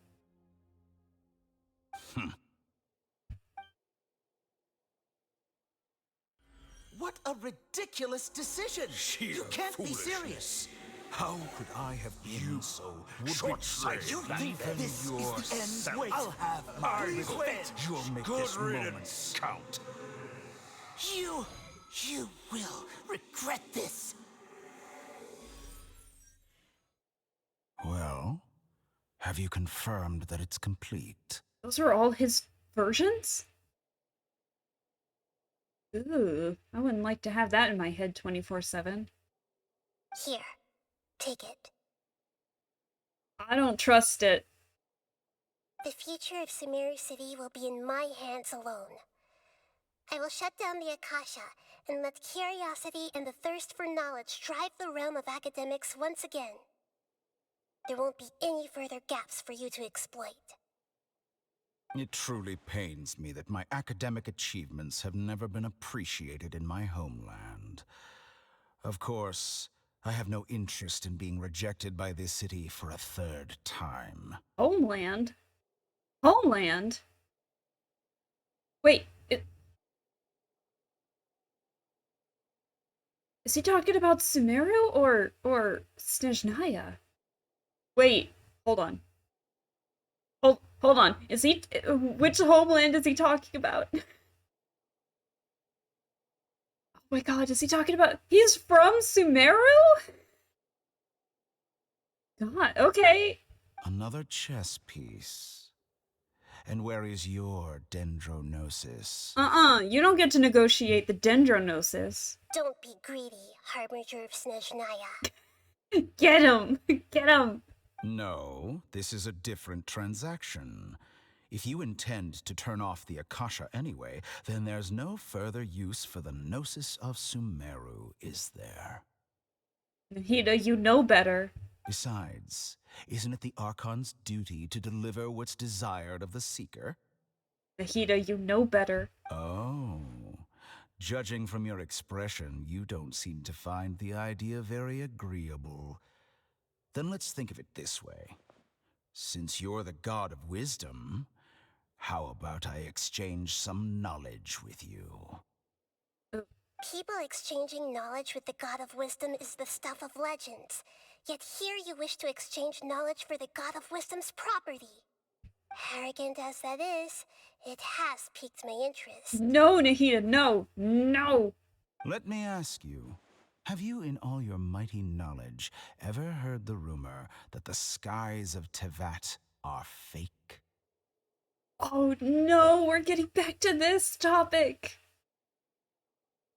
Speaker 7: What a ridiculous decision! You can't be serious!
Speaker 6: How could I have been so short-sighted?
Speaker 7: You think this is the end? Wait, I'll have my revenge!
Speaker 6: You'll make this moment count.
Speaker 7: You will regret this!
Speaker 6: Well, have you confirmed that it's complete?
Speaker 1: Those are all his versions? Ooh, I wouldn't like to have that in my head 24/7.
Speaker 2: Here, take it.
Speaker 1: I don't trust it.
Speaker 2: The future of Sumeru City will be in my hands alone. I will shut down the Akasha and let curiosity and the thirst for knowledge drive the realm of academics once again. There won't be any further gaps for you to exploit.
Speaker 6: It truly pains me that my academic achievements have never been appreciated in my homeland. Of course, I have no interest in being rejected by this city for a third time.
Speaker 1: Homeland? Homeland? Wait, is he talking about Sumeru or Snezhnaya? Wait, hold on. Hold on. Is he... which homeland is he talking about? Oh my god, is he talking about... He's from Sumeru? God, okay.
Speaker 6: Another chess piece. And where is your dendronosis?
Speaker 1: You don't get to negotiate the dendronosis.
Speaker 2: Don't be greedy, Harbinger of Snezhnaya.
Speaker 1: Get him! Get him!
Speaker 6: No, this is a different transaction. If you intend to turn off the Akasha anyway, then there's no further use for the Gnosis of Sumeru, is there?
Speaker 1: Nahida, you know better.
Speaker 6: Besides, isn't it the Archon's duty to deliver what's desired of the Seeker?
Speaker 1: Nahida, you know better.
Speaker 6: Oh. Judging from your expression, you don't seem to find the idea very agreeable. Then let's think of it this way. Since you're the god of wisdom, how about I exchange some knowledge with you?
Speaker 2: People exchanging knowledge with the God of Wisdom is the stuff of legends. Yet here you wish to exchange knowledge for the God of Wisdom's property. Arrogant as that is, it has piqued my interest.
Speaker 1: No, Nahida, no! No!
Speaker 6: Let me ask you, have you in all your mighty knowledge ever heard the rumor that the skies of Tevat are fake?
Speaker 1: Oh no, we're getting back to this topic!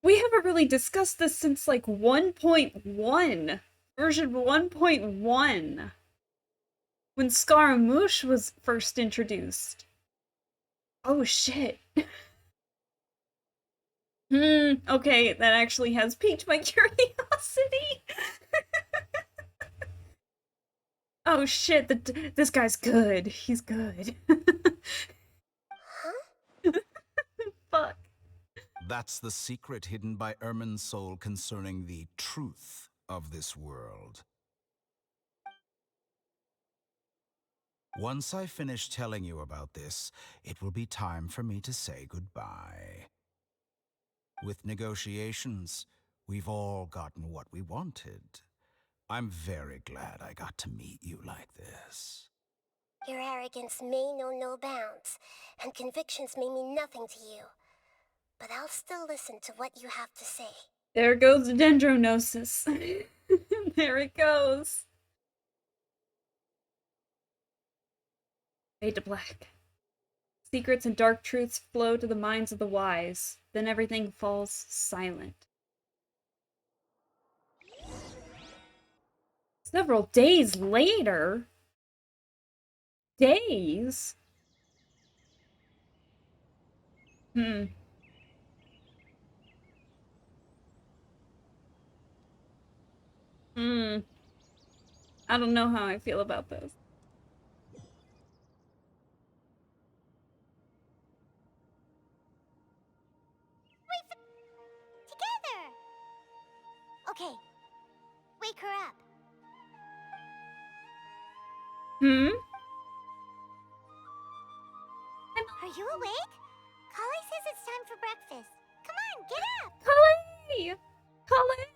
Speaker 1: We haven't really discussed this since like 1.1. Version 1.1. When Scaramouche was first introduced. Oh shit. Okay, that actually has piqued my curiosity. Oh shit, this guy's good. He's good. Fuck.
Speaker 6: That's the secret hidden by Ermin's soul concerning the truth of this world. Once I finish telling you about this, it will be time for me to say goodbye. With negotiations, we've all gotten what we wanted. I'm very glad I got to meet you like this.
Speaker 2: Your arrogance may know no bounds, and convictions may mean nothing to you. But I'll still listen to what you have to say.
Speaker 1: There goes the dendronosis. There it goes. Fade to black. Secrets and dark truths flow to the minds of the wise. Then everything falls silent. Several days later? Days? I don't know how I feel about this.
Speaker 2: Together! Okay, wake her up. Are you awake? Kali says it's time for breakfast. Come on, get up!
Speaker 1: Kali! Kali!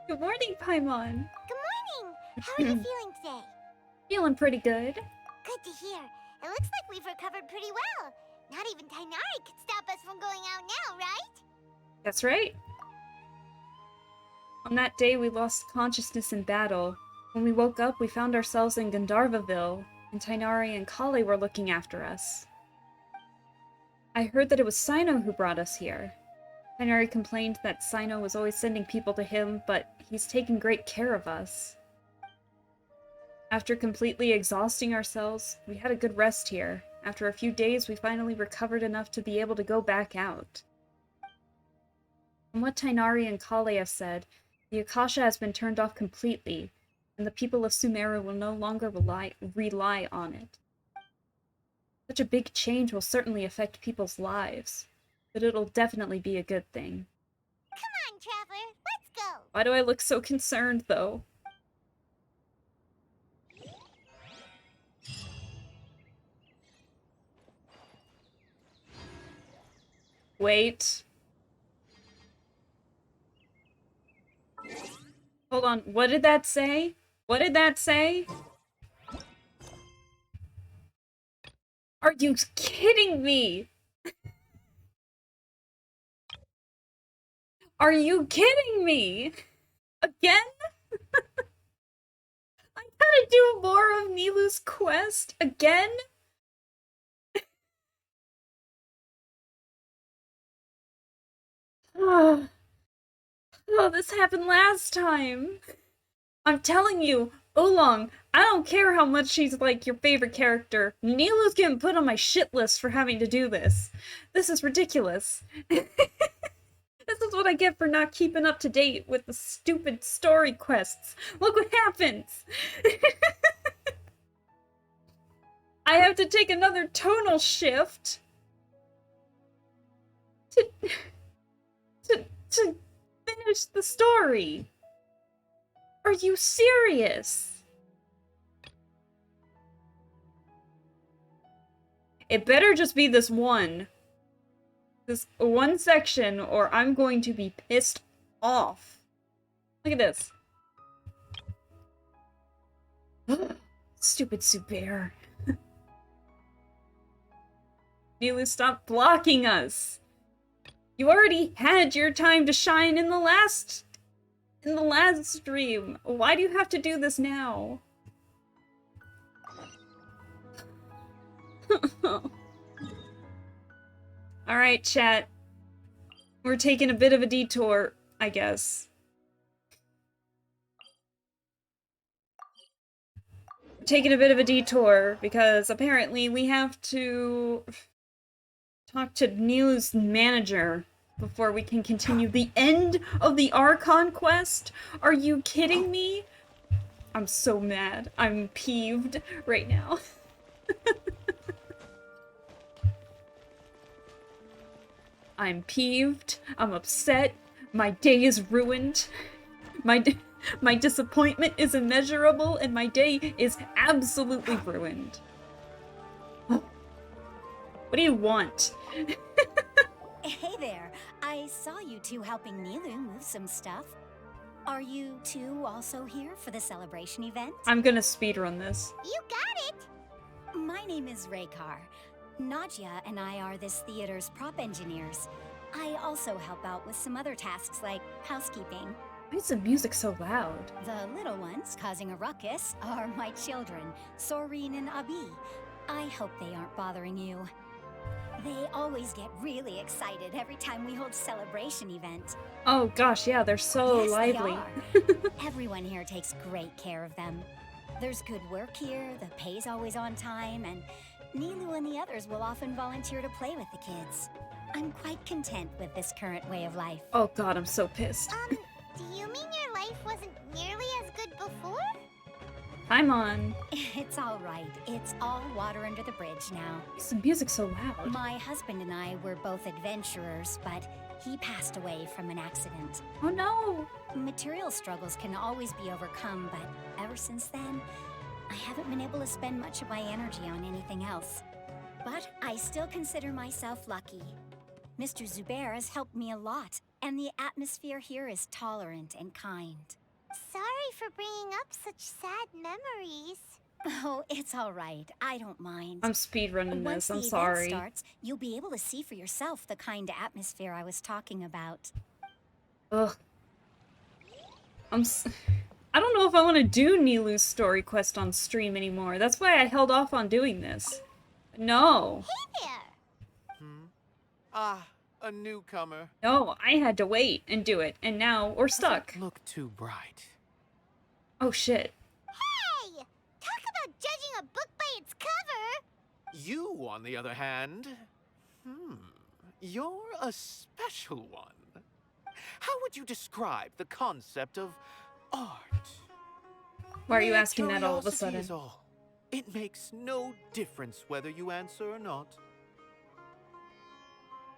Speaker 1: Good morning, Paimon.
Speaker 2: Good morning! How are you feeling today?
Speaker 1: Feeling pretty good.
Speaker 2: Good to hear. It looks like we've recovered pretty well. Not even Tainari could stop us from going out now, right?
Speaker 1: That's right. On that day, we lost consciousness in battle. When we woke up, we found ourselves in Gandharvaville, and Tainari and Kali were looking after us. I heard that it was Sino who brought us here. Tainari complained that Sino was always sending people to him, but he's taken great care of us. After completely exhausting ourselves, we had a good rest here. After a few days, we finally recovered enough to be able to go back out. From what Tainari and Kali have said, the Akasha has been turned off completely, and the people of Sumeru will no longer rely on it. Such a big change will certainly affect people's lives, but it'll definitely be a good thing.
Speaker 2: Come on, Traveler, let's go!
Speaker 1: Why do I look so concerned, though? Wait. Hold on, what did that say? What did that say? Are you kidding me? Are you kidding me? Again? I gotta do more of Nilou's quest again? Oh, this happened last time. I'm telling you, Oolong, I don't care how much she's like your favorite character. Nilou's getting put on my shit list for having to do this. This is ridiculous. This is what I get for not keeping up to date with the stupid story quests. Look what happens! I have to take another tonal shift to finish the story. Are you serious? It better just be this one section, or I'm going to be pissed off. Look at this. Stupid Sumeru. Nilou, stop blocking us. You already had your time to shine in the last stream. Why do you have to do this now? Alright, chat. We're taking a bit of a detour, I guess. We're taking a bit of a detour because apparently we have to talk to Nilou's manager before we can continue the end of the Archon quest. Are you kidding me? I'm so mad. I'm peeved right now. I'm peeved. I'm upset. My day is ruined. My disappointment is immeasurable, and my day is absolutely ruined. What do you want?
Speaker 8: Hey there. I saw you two helping Nilou move some stuff. Are you two also here for the celebration event?
Speaker 1: I'm gonna speedrun this.
Speaker 2: You got it!
Speaker 8: My name is Raykar. Nadia and I are this theater's prop engineers. I also help out with some other tasks like housekeeping.
Speaker 1: Why is the music so loud?
Speaker 8: The little ones causing a ruckus are my children, Soreen and Abi. I hope they aren't bothering you. They always get really excited every time we hold celebration event.
Speaker 1: Oh gosh, yeah, they're so
Speaker 8: Yes,
Speaker 1: lively.
Speaker 8: They are. Everyone here takes great care of them. There's good work here, the pay's always on time, and Nilou and the others will often volunteer to play with the kids. I'm quite content with this current way of life.
Speaker 1: Oh god, I'm so pissed.
Speaker 2: Do you mean your life wasn't nearly as good before?
Speaker 1: I'm on.
Speaker 8: It's all right. It's all water under the bridge now.
Speaker 1: Why is the music so loud?
Speaker 8: My husband and I were both adventurers, but he passed away from an accident.
Speaker 1: Oh no!
Speaker 8: Material struggles can always be overcome, but ever since then, I haven't been able to spend much of my energy on anything else. But I still consider myself lucky. Mr. Zubair has helped me a lot, and the atmosphere here is tolerant and kind.
Speaker 2: Sorry for bringing up such sad memories.
Speaker 8: Oh, it's all right. I don't mind.
Speaker 1: I'm speedrunning
Speaker 8: Once
Speaker 1: this, I'm
Speaker 8: the
Speaker 1: sorry.
Speaker 8: event starts, you'll be able to see for yourself the kind of atmosphere I was talking about.
Speaker 1: Ugh. I don't know if I want to do Nilou's story quest on stream anymore. That's why I held off on doing this. No.
Speaker 2: Hey there!
Speaker 3: Ah, a newcomer.
Speaker 1: No, I had to wait and do it, and now we're stuck.
Speaker 3: Doesn't look too bright.
Speaker 1: Oh shit.
Speaker 2: Hey! Talk about judging a book by its cover!
Speaker 3: You, on the other hand, you're a special one. How would you describe the concept of art?
Speaker 1: Why are you
Speaker 3: Mere
Speaker 1: asking that all of a
Speaker 3: curiosity
Speaker 1: sudden?
Speaker 3: is all. It makes no difference whether you answer or not.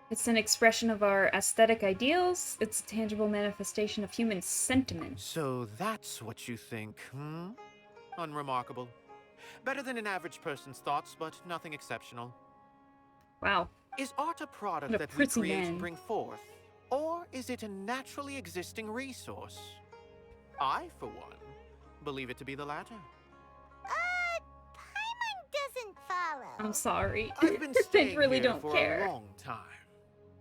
Speaker 1: It's an expression of our aesthetic ideals. It's a tangible manifestation of human sentiment.
Speaker 3: So that's what you think, Unremarkable. Better than an average person's thoughts, but nothing exceptional.
Speaker 1: Wow.
Speaker 3: Is art a product
Speaker 1: What a
Speaker 3: that we
Speaker 1: pretty
Speaker 3: create
Speaker 1: man.
Speaker 3: and bring forth? Or is it a naturally existing resource? I, for one, believe it to be the latter.
Speaker 2: Paimon doesn't follow.
Speaker 1: I'm sorry.
Speaker 3: I've been
Speaker 1: They
Speaker 3: staying
Speaker 1: really
Speaker 3: here
Speaker 1: don't
Speaker 3: for
Speaker 1: care.
Speaker 3: a long time.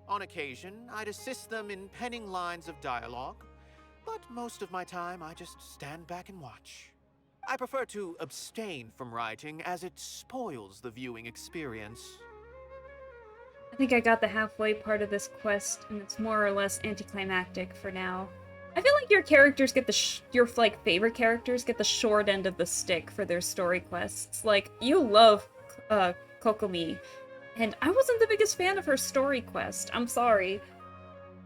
Speaker 3: On occasion, I'd assist them in penning lines of dialogue, but most of my time I just stand back and watch. I prefer to abstain from writing as it spoils the viewing experience.
Speaker 1: I think I got the halfway part of this quest, and it's more or less anticlimactic for now. I feel like your characters get your like favorite characters get the short end of the stick for their story quests. Like you love Kokomi, and I wasn't the biggest fan of her story quest. I'm sorry.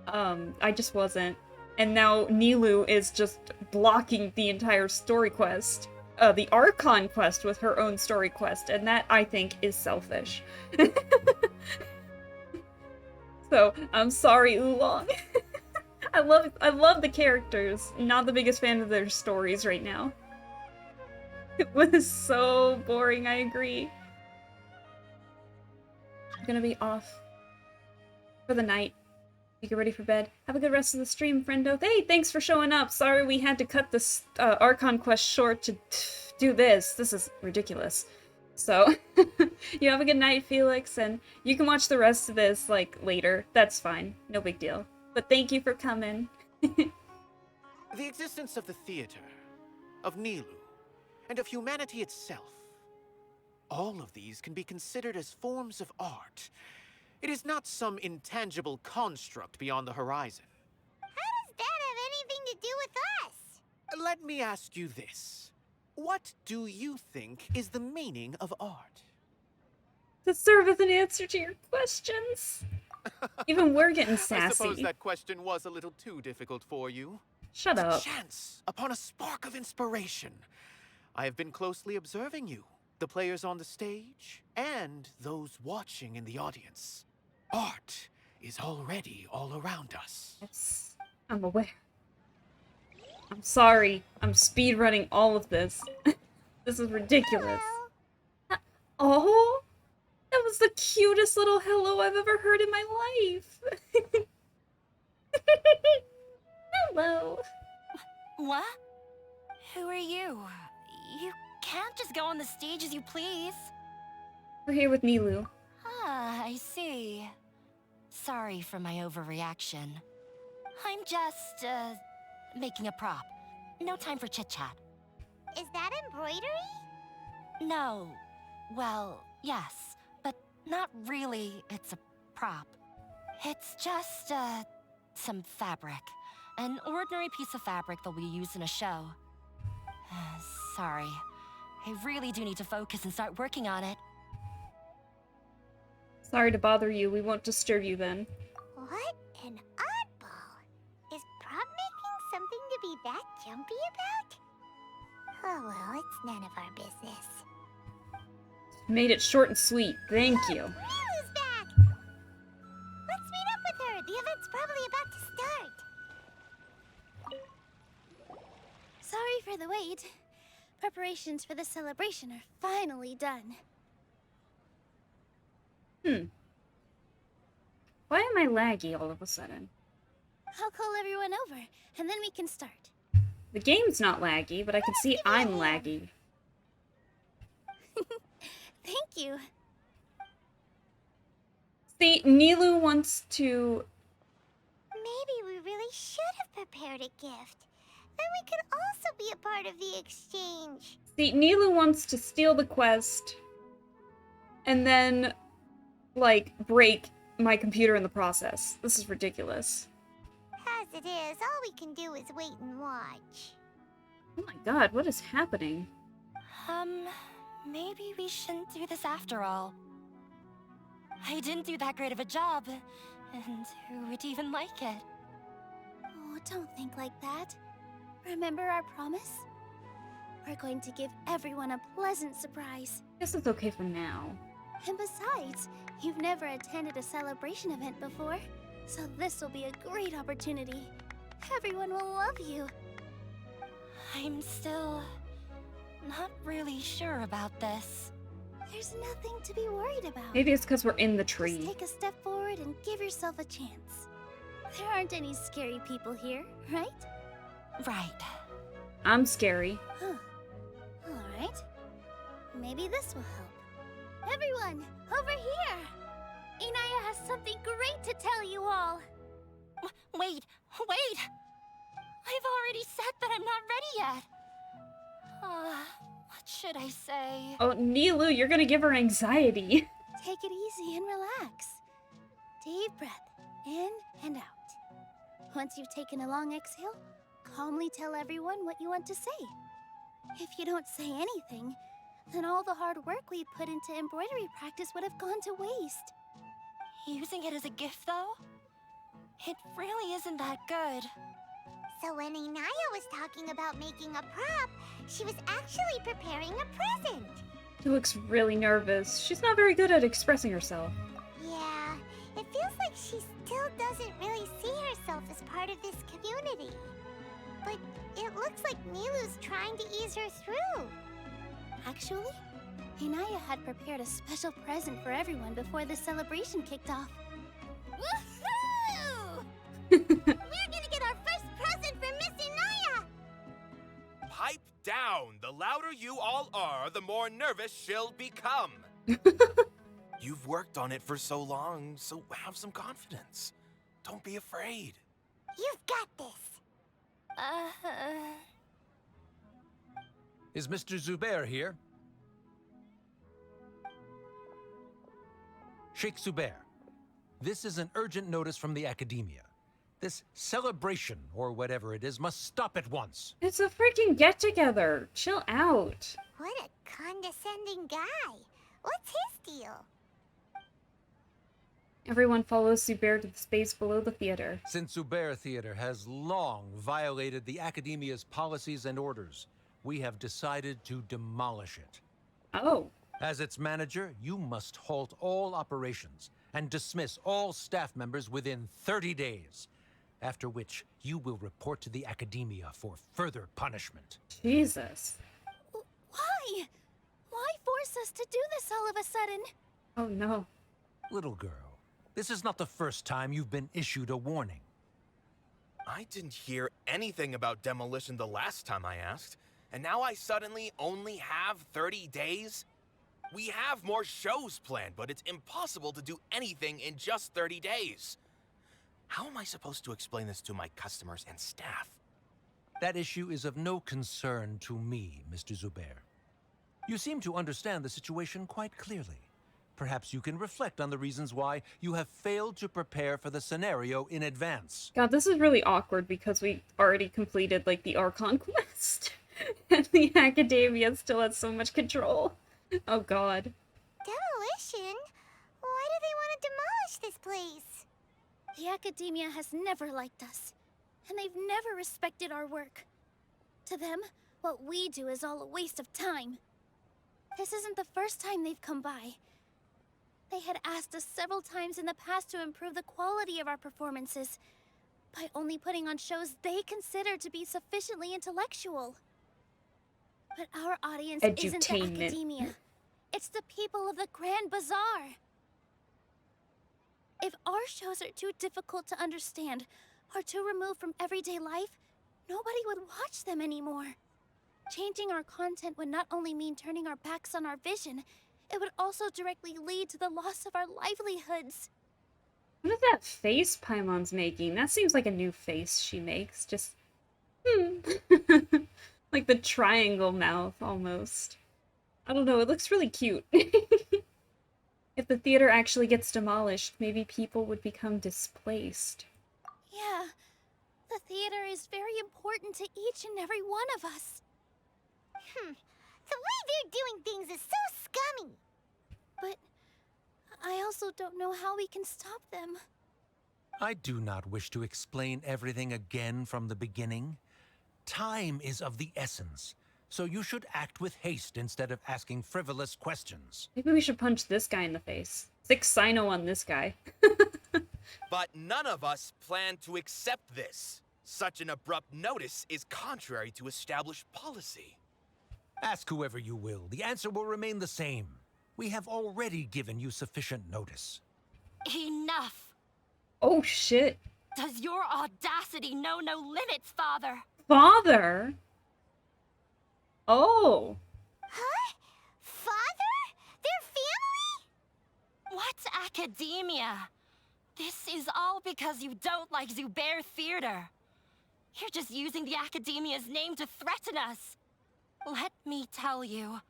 Speaker 1: I just wasn't. And now Nilou is just blocking the entire story quest. The Archon quest with her own story quest, and that I think is selfish. So, I'm sorry, Oolong. I love the characters. Not the biggest fan of their stories right now. It was so boring, I agree. I'm gonna be off for the night. You get ready for bed. Have a good rest of the stream, friendo. Hey, thanks for showing up. Sorry we had to cut this Archon quest short to do this. This is ridiculous. So, you have a good night, Felix, and you can watch the rest of this, like, later. That's fine. No big deal. But thank you for coming.
Speaker 3: The existence of the theater, of Nilou, and of humanity itself. All of these can be considered as forms of art, It is not some intangible construct beyond the horizon.
Speaker 2: How does that have anything to do with us?
Speaker 3: Let me ask you this. What do you think is the meaning of art?
Speaker 1: To serve as an answer to your questions. Even we're getting sassy.
Speaker 3: I suppose that question was a little too difficult for you.
Speaker 1: Shut up.
Speaker 3: Chance upon a spark of inspiration. I have been closely observing you, the players on the stage, and those watching in the audience. Art is already all around us.
Speaker 1: Yes, I'm aware. I'm sorry. I'm speedrunning all of this. This is ridiculous. Oh, that was the cutest little hello I've ever heard in my life. Hello.
Speaker 5: What? Who are you? You can't just go on the stage as you please.
Speaker 1: We're here with Nilou.
Speaker 5: Ah, I see. Sorry for my overreaction. I'm just, making a prop. No time for chit-chat.
Speaker 2: Is that embroidery?
Speaker 5: No. Well, yes, but not really. It's a prop. It's just, some fabric. An ordinary piece of fabric that'll be used in a show. Sorry. I really do need to focus and start working on it.
Speaker 1: Sorry to bother you. We won't disturb you then.
Speaker 2: What an oddball. Is prop making something to be that jumpy about? Oh well, it's none of our business.
Speaker 1: Made it short and sweet. Thank you.
Speaker 2: Nilou's back! Let's meet up with her. The event's probably about to start.
Speaker 9: Sorry for the wait. Preparations for the celebration are finally done.
Speaker 1: Why am I laggy all of a sudden?
Speaker 9: I'll call everyone over, and then we can start.
Speaker 1: The game's not laggy, but I can see I'm laggy.
Speaker 9: Thank you.
Speaker 1: See, Nilou wants to...
Speaker 2: Maybe we really should have prepared a gift. Then we could also be a part of the exchange.
Speaker 1: See, Nilou wants to steal the quest and then, like, break my computer in the process. This is ridiculous.
Speaker 2: As it is, all we can do is wait and watch.
Speaker 1: Oh my god, what is happening?
Speaker 5: Maybe we shouldn't do this after all. I didn't do that great of a job, and who would even like it?
Speaker 9: Oh, don't think like that. Remember our promise? We're going to give everyone a pleasant surprise.
Speaker 1: Guess it's okay for now.
Speaker 9: And besides, you've never attended a celebration event before, so this will be a great opportunity. Everyone will love you.
Speaker 5: I'm still not really sure about this.
Speaker 9: There's nothing to be worried about.
Speaker 1: Maybe it's because we're in the
Speaker 9: Just
Speaker 1: tree.
Speaker 9: take a step forward and give yourself a chance. There aren't any scary people here, right?
Speaker 5: Right.
Speaker 1: I'm scary.
Speaker 9: Huh. Alright. Maybe this will help. Everyone, over here! Inaya has something great to tell you all.
Speaker 5: Wait! I've already said that I'm not ready yet. What should I say?
Speaker 1: Oh, Nilou, you're gonna give her anxiety.
Speaker 9: Take it easy and relax. Deep breath, in and out. Once you've taken a long exhale, calmly tell everyone what you want to say. If you don't say anything, then all the hard work we put into embroidery practice would have gone to waste.
Speaker 5: Using it as a gift, though? It really isn't that good.
Speaker 2: So when Inaya was talking about making a prop, she was actually preparing a present.
Speaker 1: She looks really nervous. She's not very good at expressing herself.
Speaker 2: Yeah, it feels like she still doesn't really see herself as part of this community. But it looks like Nilou's trying to ease her through.
Speaker 9: Actually, Inaya had prepared a special present for everyone before the celebration kicked off.
Speaker 2: Woohoo! We're gonna get our first present for Miss Inaya!
Speaker 10: Pipe down! The louder you all are, the more nervous she'll become. You've worked on it for so long, so have some confidence. Don't be afraid.
Speaker 2: You've got this.
Speaker 11: Is Mr. Zubair here? Sheikh Zubair, This is an urgent notice from the Academia. This celebration, or whatever it is, must stop at once.
Speaker 1: It's a freaking get-together. Chill out.
Speaker 2: What a condescending guy. What's his deal?
Speaker 1: Everyone follows Sumeru to the space below the theater.
Speaker 11: Since Sumeru Theater has long violated the Academia's policies and orders, we have decided to demolish it.
Speaker 1: Oh.
Speaker 11: As its manager, you must halt all operations and dismiss all staff members within 30 days, after which you will report to the Academia for further punishment.
Speaker 1: Jesus.
Speaker 9: Why? Why force us to do this all of a sudden?
Speaker 1: Oh no.
Speaker 11: Little girl, this is not the first time you've been issued a warning.
Speaker 10: I didn't hear anything about demolition the last time I asked, and now I suddenly only have 30 days? We have more shows planned, but it's impossible to do anything in just 30 days. How am I supposed to explain this to my customers and staff?
Speaker 11: That issue is of no concern to me, Mr. Sumeru. You seem to understand the situation quite clearly. Perhaps you can reflect on the reasons why you have failed to prepare for the scenario in advance.
Speaker 1: God, this is really awkward because we already completed, like, the Archon quest. And the Academia still has so much control. Oh god.
Speaker 2: Demolition? Why do they want to demolish this place?
Speaker 9: The Academia has never liked us, and they've never respected our work. To them, what we do is all a waste of time. This isn't the first time they've come by. They had asked us several times in the past to improve the quality of our performances by only putting on shows they consider to be sufficiently intellectual. But our audience isn't the Academia. It's the people of the Grand Bazaar. If our shows are too difficult to understand or too removed from everyday life, nobody would watch them anymore. Changing our content would not only mean turning our backs on our vision, it would also directly lead to the loss of our livelihoods.
Speaker 1: What is that face Paimon's making? That seems like a new face she makes. Just, like the triangle mouth, almost. I don't know, it looks really cute. If the theater actually gets demolished, maybe people would become displaced.
Speaker 9: Yeah, the theater is very important to each and every one of us.
Speaker 2: The way they're doing things is so scummy.
Speaker 9: But I also don't know how we can stop them.
Speaker 11: I do not wish to explain everything again from the beginning. Time is of the essence, so you should act with haste instead of asking frivolous questions.
Speaker 1: Maybe we should punch this guy in the face. 6 Sino on this guy.
Speaker 10: But none of us plan to accept this. Such an abrupt notice is contrary to established policy.
Speaker 11: Ask whoever you will. The answer will remain the same. We have already given you sufficient notice.
Speaker 5: Enough!
Speaker 1: Oh shit.
Speaker 5: Does your audacity know no limits, Father?
Speaker 1: Father? Oh.
Speaker 2: Huh? Father? Their family?
Speaker 5: What Academia? This is all because you don't like Sumeru Theater. You're just using the Academia's name to threaten us. Let me tell you,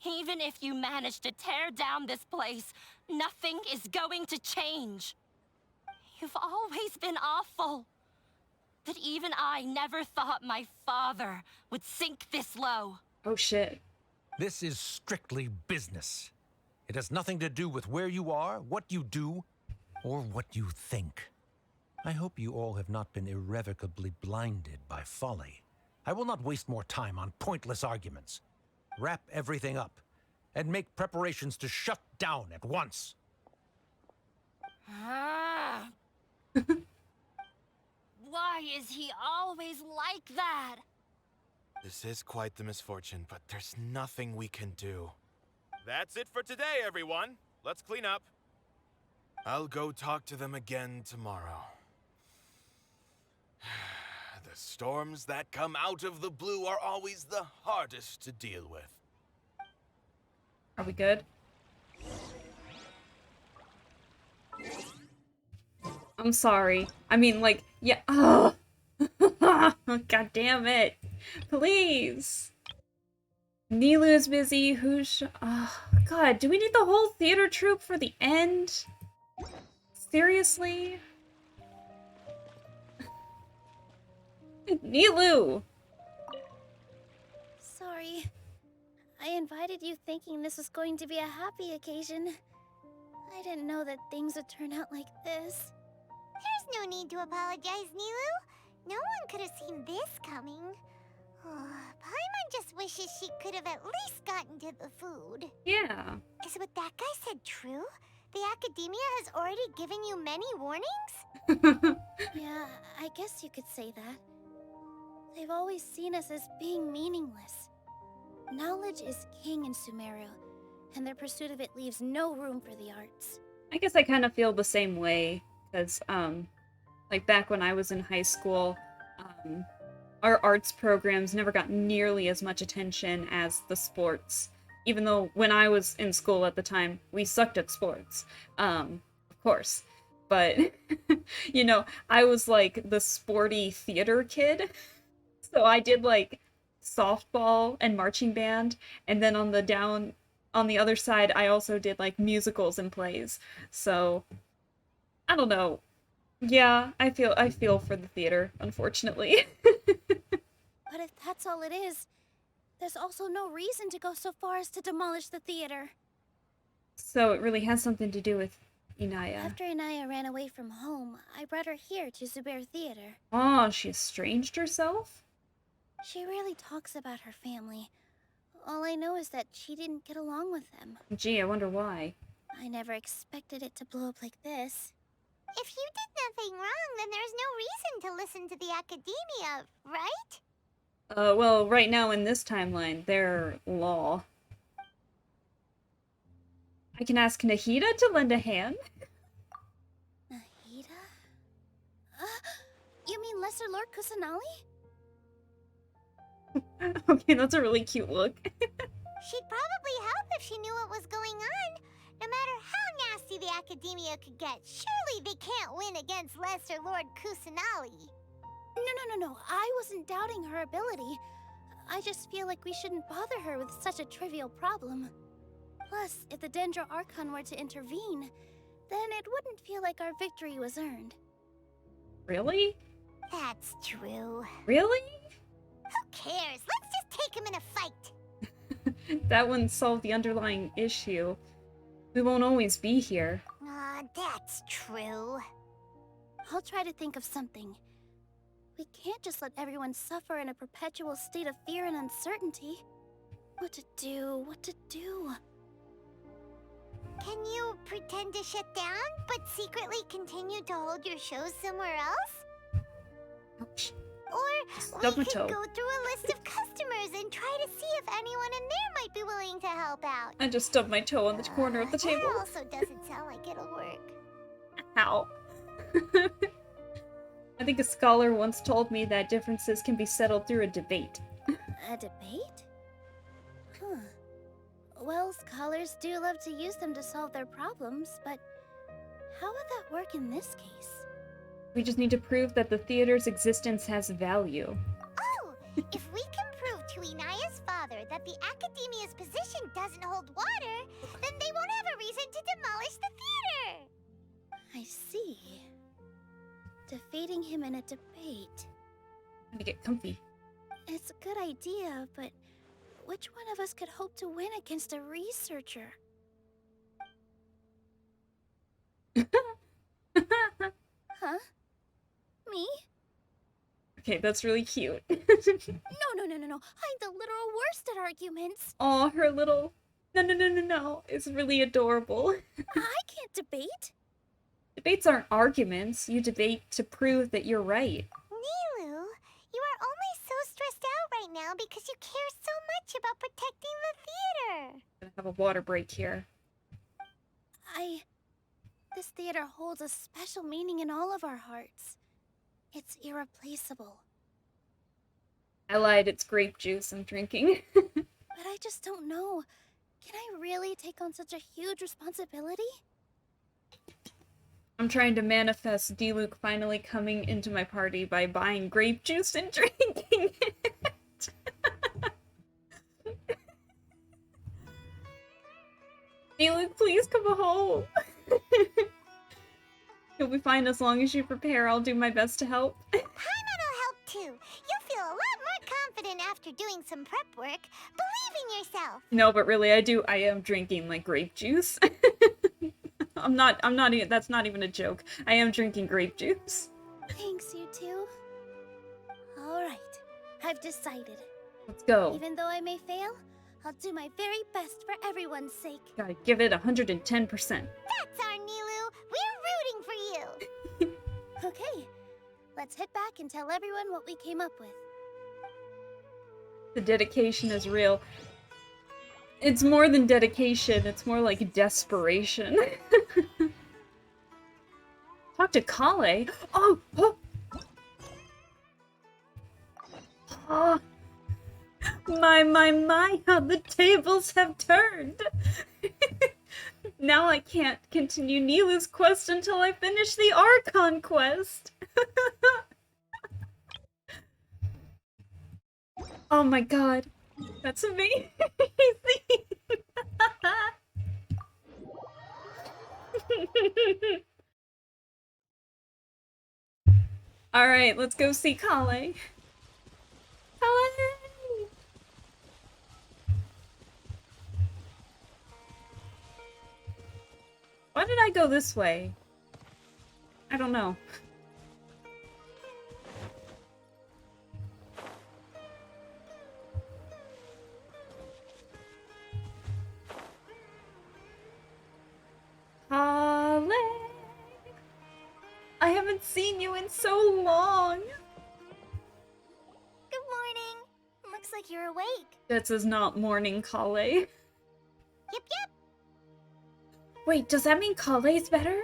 Speaker 5: even if you manage to tear down this place, nothing is going to change. You've always been awful. But even I never thought my father would sink this low.
Speaker 1: Oh shit.
Speaker 11: This is strictly business. It has nothing to do with where you are, what you do, or what you think. I hope you all have not been irrevocably blinded by folly. I will not waste more time on pointless arguments. Wrap everything up, and make preparations to shut down at once.
Speaker 5: Ah. Why is he always like that?
Speaker 10: This is quite the misfortune, but there's nothing we can do. That's it for today, everyone. Let's clean up. I'll go talk to them again tomorrow. The storms that come out of the blue are always the hardest to deal with.
Speaker 1: Are we good? I'm sorry. I mean, like, yeah. Oh. God damn it. Please. Nilou is busy. Who's... Oh, God, do we need the whole theater troupe for the end? Seriously? Nilou!
Speaker 9: Sorry. I invited you thinking this was going to be a happy occasion. I didn't know that things would turn out like this.
Speaker 2: There's no need to apologize, Nilou. No one could have seen this coming. Paimon just wishes she could have at least gotten to the food.
Speaker 1: Yeah.
Speaker 2: Is what that guy said true? The Academia has already given you many warnings?
Speaker 9: Yeah, I guess you could say that. They've always seen us as being meaningless. Knowledge is king in Sumeru, and their pursuit of it leaves no room for the arts.
Speaker 1: I guess I kind of feel the same way, because, like, back when I was in high school, our arts programs never got nearly as much attention as the sports. Even though when I was in school at the time, we sucked at sports. Of course. But, you know, I was like the sporty theater kid. So I did like softball and marching band. And then on the other side, I also did like musicals and plays. So, I don't know. Yeah, I feel for the theater, unfortunately.
Speaker 9: But if that's all it is, there's also no reason to go so far as to demolish the theater.
Speaker 1: So it really has something to do with Inaya.
Speaker 9: After Inaya ran away from home, I brought her here to Zubair Theater.
Speaker 1: Oh, she estranged herself?
Speaker 9: She rarely talks about her family. All I know is that she didn't get along with them.
Speaker 1: Gee, I wonder why.
Speaker 9: I never expected it to blow up like this.
Speaker 2: If you did nothing wrong, then there's no reason to listen to the Academia, right?
Speaker 1: Well, right now in this timeline, they're law. I can ask Nahida to lend a hand?
Speaker 9: Nahida? You mean Lesser Lord Kusanali?
Speaker 1: Okay, that's a really cute look.
Speaker 2: She'd probably help if she knew what was going on. No matter how nasty the Academia could get, surely they can't win against Lesser Lord Kusanali.
Speaker 9: No. I wasn't doubting her ability. I just feel like we shouldn't bother her with such a trivial problem. Plus, if the Dendro Archon were to intervene, then it wouldn't feel like our victory was earned.
Speaker 1: Really?
Speaker 2: That's true.
Speaker 1: Really?
Speaker 2: Who cares? Let's just take him in a fight.
Speaker 1: That wouldn't solve the underlying issue. We won't always be here.
Speaker 2: That's true.
Speaker 9: I'll try to think of something. We can't just let everyone suffer in a perpetual state of fear and uncertainty. What to do?
Speaker 2: Can you pretend to shut down, but secretly continue to hold your shows somewhere else?
Speaker 1: Ouch.
Speaker 2: Or
Speaker 1: Stub my
Speaker 2: we
Speaker 1: toe.
Speaker 2: could go through a list of customers and try to see if anyone in there might be willing to help out.
Speaker 1: I just stubbed my toe on the corner of the table.
Speaker 2: That also doesn't sound like it'll work.
Speaker 1: Ow. I think a scholar once told me that differences can be settled through a debate.
Speaker 9: A debate? Huh. Well, scholars do love to use them to solve their problems, but how would that work in this case?
Speaker 1: We just need to prove that the theater's existence has value.
Speaker 2: Oh! If we can prove to Inaya's father that the Academia's position doesn't hold water, then they won't have a reason to demolish the theater!
Speaker 9: I see. Defeating him in a debate.
Speaker 1: Let me get comfy.
Speaker 9: It's a good idea, but which one of us could hope to win against a researcher? Huh? Me?
Speaker 1: Okay, that's really cute.
Speaker 9: No. I'm the literal worst at arguments.
Speaker 1: Aw, her little... No. It's really adorable.
Speaker 9: I can't debate.
Speaker 1: Debates aren't arguments. You debate to prove that you're right.
Speaker 2: Nilou, you are only so stressed out right now because you care so much about protecting the theater.
Speaker 1: I'm gonna have a water break here.
Speaker 9: This theater holds a special meaning in all of our hearts. It's irreplaceable.
Speaker 1: I lied, it's grape juice I'm drinking.
Speaker 9: But I just don't know. Can I really take on such a huge responsibility?
Speaker 1: I'm trying to manifest D-Luke finally coming into my party by buying grape juice and drinking it. D-Luke, please come home. You'll be fine as long as you prepare. I'll do my best to help.
Speaker 2: Paimon'll help too. You'll feel a lot more confident after doing some prep work. Believe in yourself.
Speaker 1: No, but really, I am drinking, like, grape juice. I'm not even, that's not even a joke. I am drinking grape juice.
Speaker 9: Thanks, you two. Alright, I've decided.
Speaker 1: Let's go.
Speaker 9: Even though I may fail, I'll do my very best for everyone's sake.
Speaker 1: Gotta give it 110%.
Speaker 2: That's our Nilou. We're rooting for you.
Speaker 9: Okay, let's head back and tell everyone what we came up with.
Speaker 1: The dedication is real. It's more than dedication, it's more like desperation. Talk to Kale. Oh! Oh! My, how the tables have turned! Now I can't continue Nilou's quest until I finish the Archon quest! Oh my god. That's amazing! Alright, let's go see Kale. Kale! Why did I go this way? I don't know. Kale! I haven't seen you in so long!
Speaker 2: Good morning. Looks like you're awake.
Speaker 1: This is not morning, Kale.
Speaker 2: Yep.
Speaker 1: Wait, does that mean Kale's better?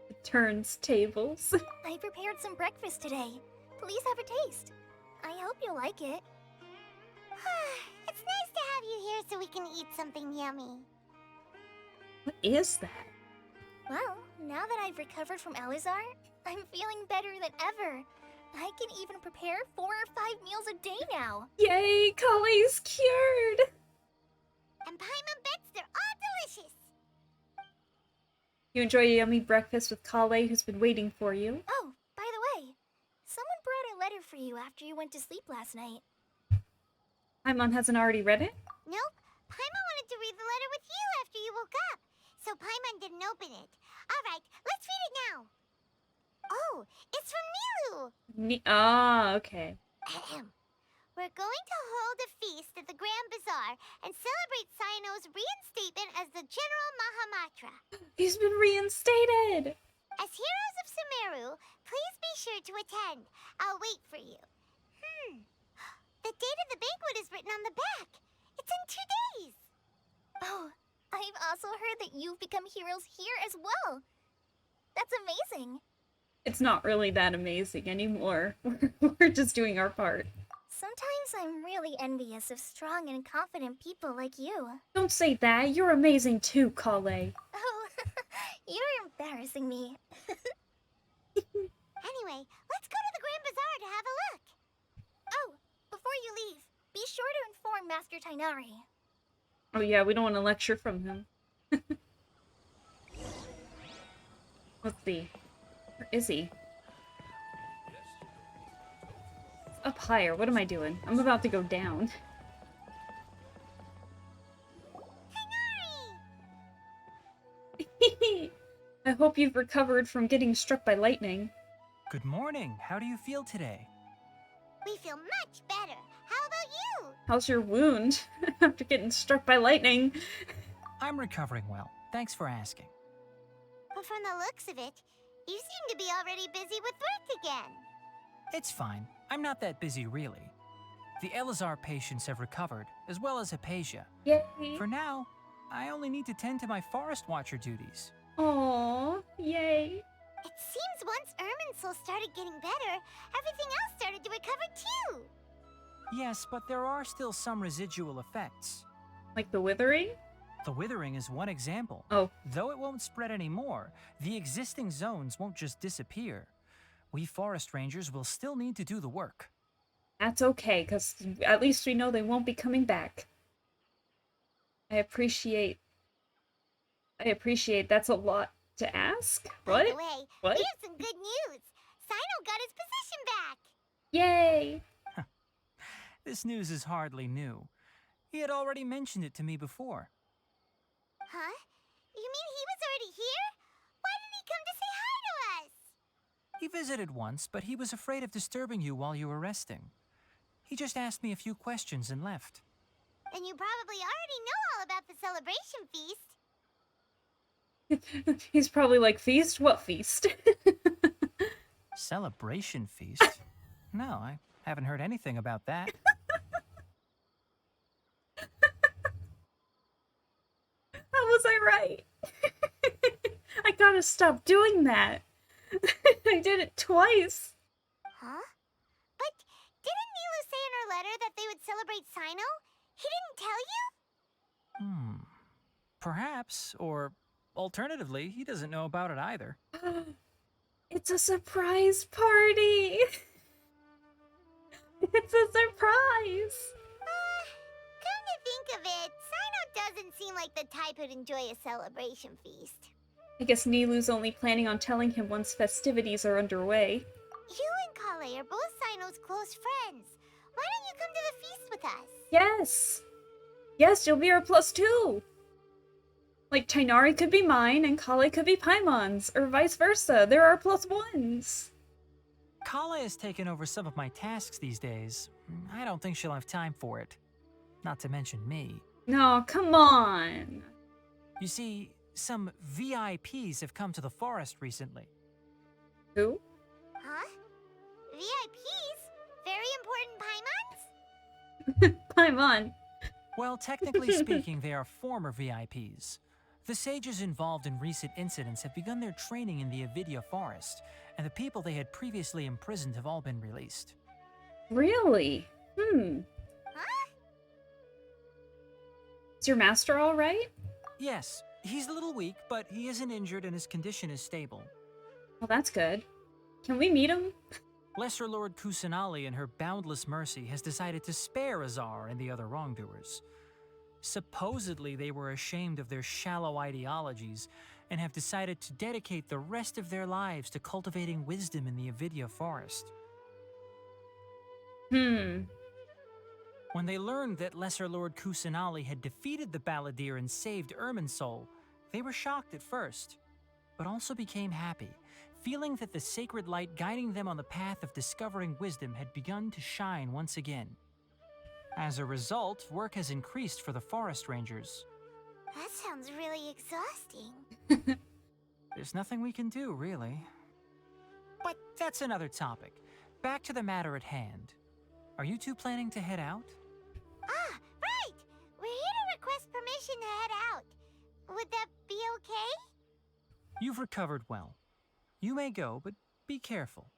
Speaker 1: It turns tables.
Speaker 2: I prepared some breakfast today. Please have a taste. I hope you like it. It's nice to have you here so we can eat something yummy.
Speaker 1: What is that?
Speaker 2: Well, now that I've recovered from Elazar, I'm feeling better than ever. I can even prepare 4 or 5 meals a day now.
Speaker 1: Yay, Kale's cured!
Speaker 2: And Paimon bets they're all delicious.
Speaker 1: You enjoy a yummy breakfast with Kale, who's been waiting for you.
Speaker 2: Oh, by the way, someone brought a letter for you after you went to sleep last night.
Speaker 1: Paimon hasn't already read it?
Speaker 2: Nope. Paimon wanted to read the letter with you after you woke up, so Paimon didn't open it. Alright, let's read it now. Oh, it's from Nilou.
Speaker 1: Okay.
Speaker 2: We're going to hold a feast at the Grand Bazaar and celebrate Cyano's reinstatement as the General Mahamatra.
Speaker 1: He's been reinstated!
Speaker 2: As heroes of Sumeru, please be sure to attend. I'll wait for you. The date of the banquet is written on the back. It's in 2 days.
Speaker 9: Oh, I've also heard that you've become heroes here as well. That's amazing.
Speaker 1: It's not really that amazing anymore. We're just doing our part.
Speaker 2: Sometimes I'm really envious of strong and confident people like you.
Speaker 1: Don't say that. You're amazing too, Kale.
Speaker 2: Oh, you're embarrassing me. Anyway, let's go to the Grand Bazaar to have a look. Oh, before you leave, be sure to inform Master Tainari.
Speaker 1: Oh yeah, we don't want to lecture from him. Let's see. Where is he? Up higher. What am I doing? I'm about to go down. I hope you've recovered from getting struck by lightning.
Speaker 4: Good morning. How do you feel today?
Speaker 2: We feel much better. How about you?
Speaker 1: How's your wound after getting struck by lightning?
Speaker 4: I'm recovering well. Thanks for asking.
Speaker 2: But from the looks of it, you seem to be already busy with work again.
Speaker 4: It's fine. I'm not that busy, really. The Elazar patients have recovered, as well as Hypatia.
Speaker 1: Yay!
Speaker 4: For now, I only need to tend to my Forest Watcher duties.
Speaker 1: Aww, yay.
Speaker 2: It seems once Irminsul started getting better, everything else started to recover too.
Speaker 4: Yes, but there are still some residual effects.
Speaker 1: Like the withering?
Speaker 4: The withering is one example.
Speaker 1: Oh.
Speaker 4: Though it won't spread anymore, the existing zones won't just disappear. We forest rangers will still need to do the work.
Speaker 1: That's okay, because at least we know they won't be coming back. I appreciate that's a lot. To ask?
Speaker 2: By
Speaker 1: What?
Speaker 2: the way,
Speaker 1: What?
Speaker 2: we have some good news. Sino got his position back.
Speaker 1: Yay!
Speaker 4: This news is hardly new. He had already mentioned it to me before.
Speaker 2: Huh? You mean he was already here? Why didn't he come to say hi to us?
Speaker 4: He visited once, but he was afraid of disturbing you while you were resting. He just asked me a few questions and left.
Speaker 2: Then you probably already know all about the celebration feast.
Speaker 1: He's probably like, feast? What feast?
Speaker 4: Celebration feast? No, I haven't heard anything about that.
Speaker 1: How was I right? I gotta stop doing that. I did it twice.
Speaker 2: Huh? But didn't Nilou say in her letter that they would celebrate Sino? He didn't tell you?
Speaker 4: Perhaps, or alternatively, he doesn't know about it either.
Speaker 1: It's a surprise party. It's a surprise.
Speaker 2: Come to think of it, Sino doesn't seem like the type who'd enjoy a celebration feast.
Speaker 1: I guess Nilou's only planning on telling him once festivities are underway.
Speaker 2: You and Kale are both Sino's close friends. Why don't you come to the feast with us?
Speaker 1: Yes! Yes, you'll be our +2! Like, Tighnari could be mine, and Kale could be Paimon's, or vice versa. There are +1s.
Speaker 4: Kala has taken over some of my tasks these days. I don't think she'll have time for it. Not to mention me.
Speaker 1: No, come on!
Speaker 4: You see, some VIPs have come to the forest recently.
Speaker 1: Who?
Speaker 2: Huh? VIPs? Very important Paimons?
Speaker 1: Paimon.
Speaker 4: Well, technically speaking, they are former VIPs. The sages involved in recent incidents have begun their training in the Avidya forest, and the people they had previously imprisoned have all been released.
Speaker 1: Really?
Speaker 2: Huh?
Speaker 1: Is your master alright?
Speaker 4: Yes, he's a little weak, but he isn't injured and his condition is stable.
Speaker 1: Well, that's good. Can we meet him?
Speaker 4: Lesser Lord Kusanali, in her boundless mercy, has decided to spare Azar and the other wrongdoers. Supposedly, they were ashamed of their shallow ideologies and have decided to dedicate the rest of their lives to cultivating wisdom in the Avidya forest. When they learned that Lesser Lord Kusanali had defeated the Balladeer and saved Irminsul, they were shocked at first, but also became happy, feeling that the sacred light guiding them on the path of discovering wisdom had begun to shine once again. As a result, work has increased for the forest rangers.
Speaker 2: That sounds really exhausting.
Speaker 4: There's nothing we can do, really. But that's another topic. Back to the matter at hand. Are you two planning to head out?
Speaker 2: Ah, right! We're here to request permission to head out. Would that be okay?
Speaker 4: You've recovered well. You may go, but be careful.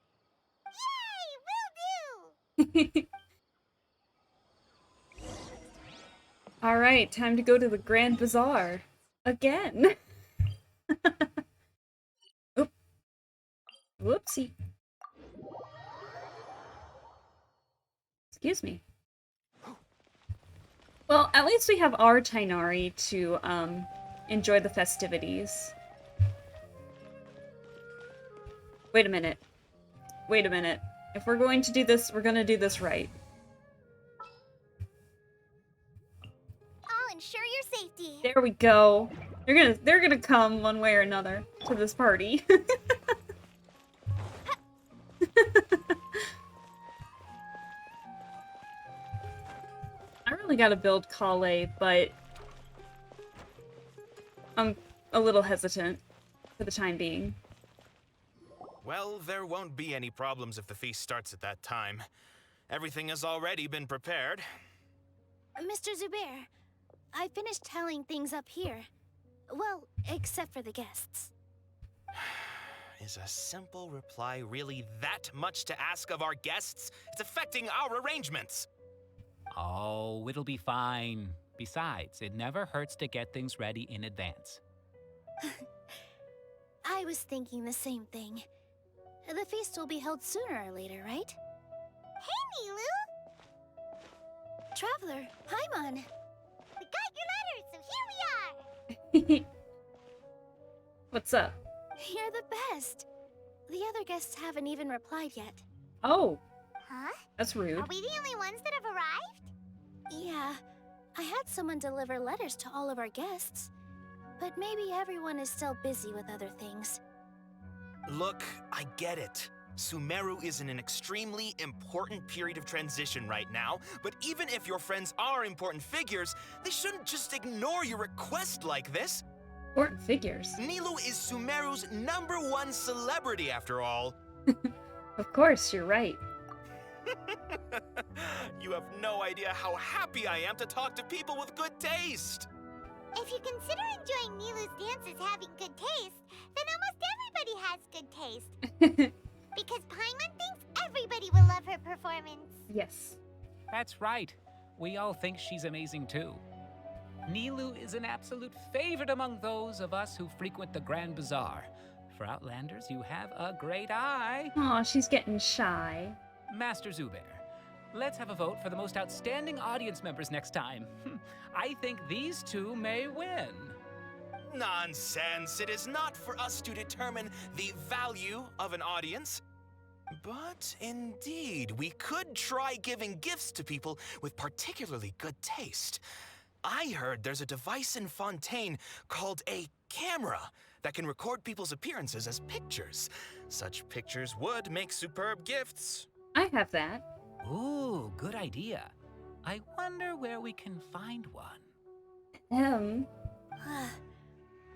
Speaker 2: Yay! Will do!
Speaker 1: Alright, time to go to the Grand Bazaar. Again. Oop. Whoopsie. Excuse me. Well, at least we have our Tighnari to, enjoy the festivities. Wait a minute. Wait a minute. If we're going to do this, we're gonna do this right.
Speaker 2: I'll ensure your safety.
Speaker 1: There we go. They're gonna come one way or another to this party. I really gotta build Kale, but I'm a little hesitant for the time being.
Speaker 10: Well, there won't be any problems if the feast starts at that time. Everything has already been prepared.
Speaker 9: Mr. Zubair, I finished tallying things up here. Well, except for the guests.
Speaker 10: Is a simple reply really that much to ask of our guests? It's affecting our arrangements.
Speaker 12: Oh, it'll be fine. Besides, it never hurts to get things ready in advance.
Speaker 9: I was thinking the same thing. The feast will be held sooner or later, right?
Speaker 2: Hey, Nilou!
Speaker 9: Traveler, Paimon.
Speaker 2: We got your letter, so here we are!
Speaker 1: What's up?
Speaker 9: You're the best. The other guests haven't even replied yet.
Speaker 1: Oh,
Speaker 2: Huh?
Speaker 1: that's rude.
Speaker 2: Are we the only ones that have arrived?
Speaker 9: Yeah, I had someone deliver letters to all of our guests. But maybe everyone is still busy with other things.
Speaker 10: Look, I get it. Sumeru is in an extremely important period of transition right now, but even if your friends are important figures, they shouldn't just ignore your request like this.
Speaker 1: Important figures.
Speaker 10: Nilou is Sumeru's #1 celebrity, after all.
Speaker 1: Of course, you're right.
Speaker 10: You have no idea how happy I am to talk to people with good taste.
Speaker 2: If you consider enjoying Nilou's dances having good taste, then almost everybody has good taste. Because Paimon thinks everybody will love her performance.
Speaker 1: Yes.
Speaker 12: That's right. We all think she's amazing too. Nilou is an absolute favorite among those of us who frequent the Grand Bazaar. For Outlanders, you have a great eye.
Speaker 1: Aw, she's getting shy.
Speaker 12: Master Zubair, let's have a vote for the most outstanding audience members next time. I think these two may win.
Speaker 10: Nonsense! It is not for us to determine the value of an audience. But indeed, we could try giving gifts to people with particularly good taste. I heard there's a device in Fontaine called a camera that can record people's appearances as pictures. Such pictures would make superb gifts.
Speaker 1: I have that.
Speaker 12: Ooh, good idea. I wonder where we can find one.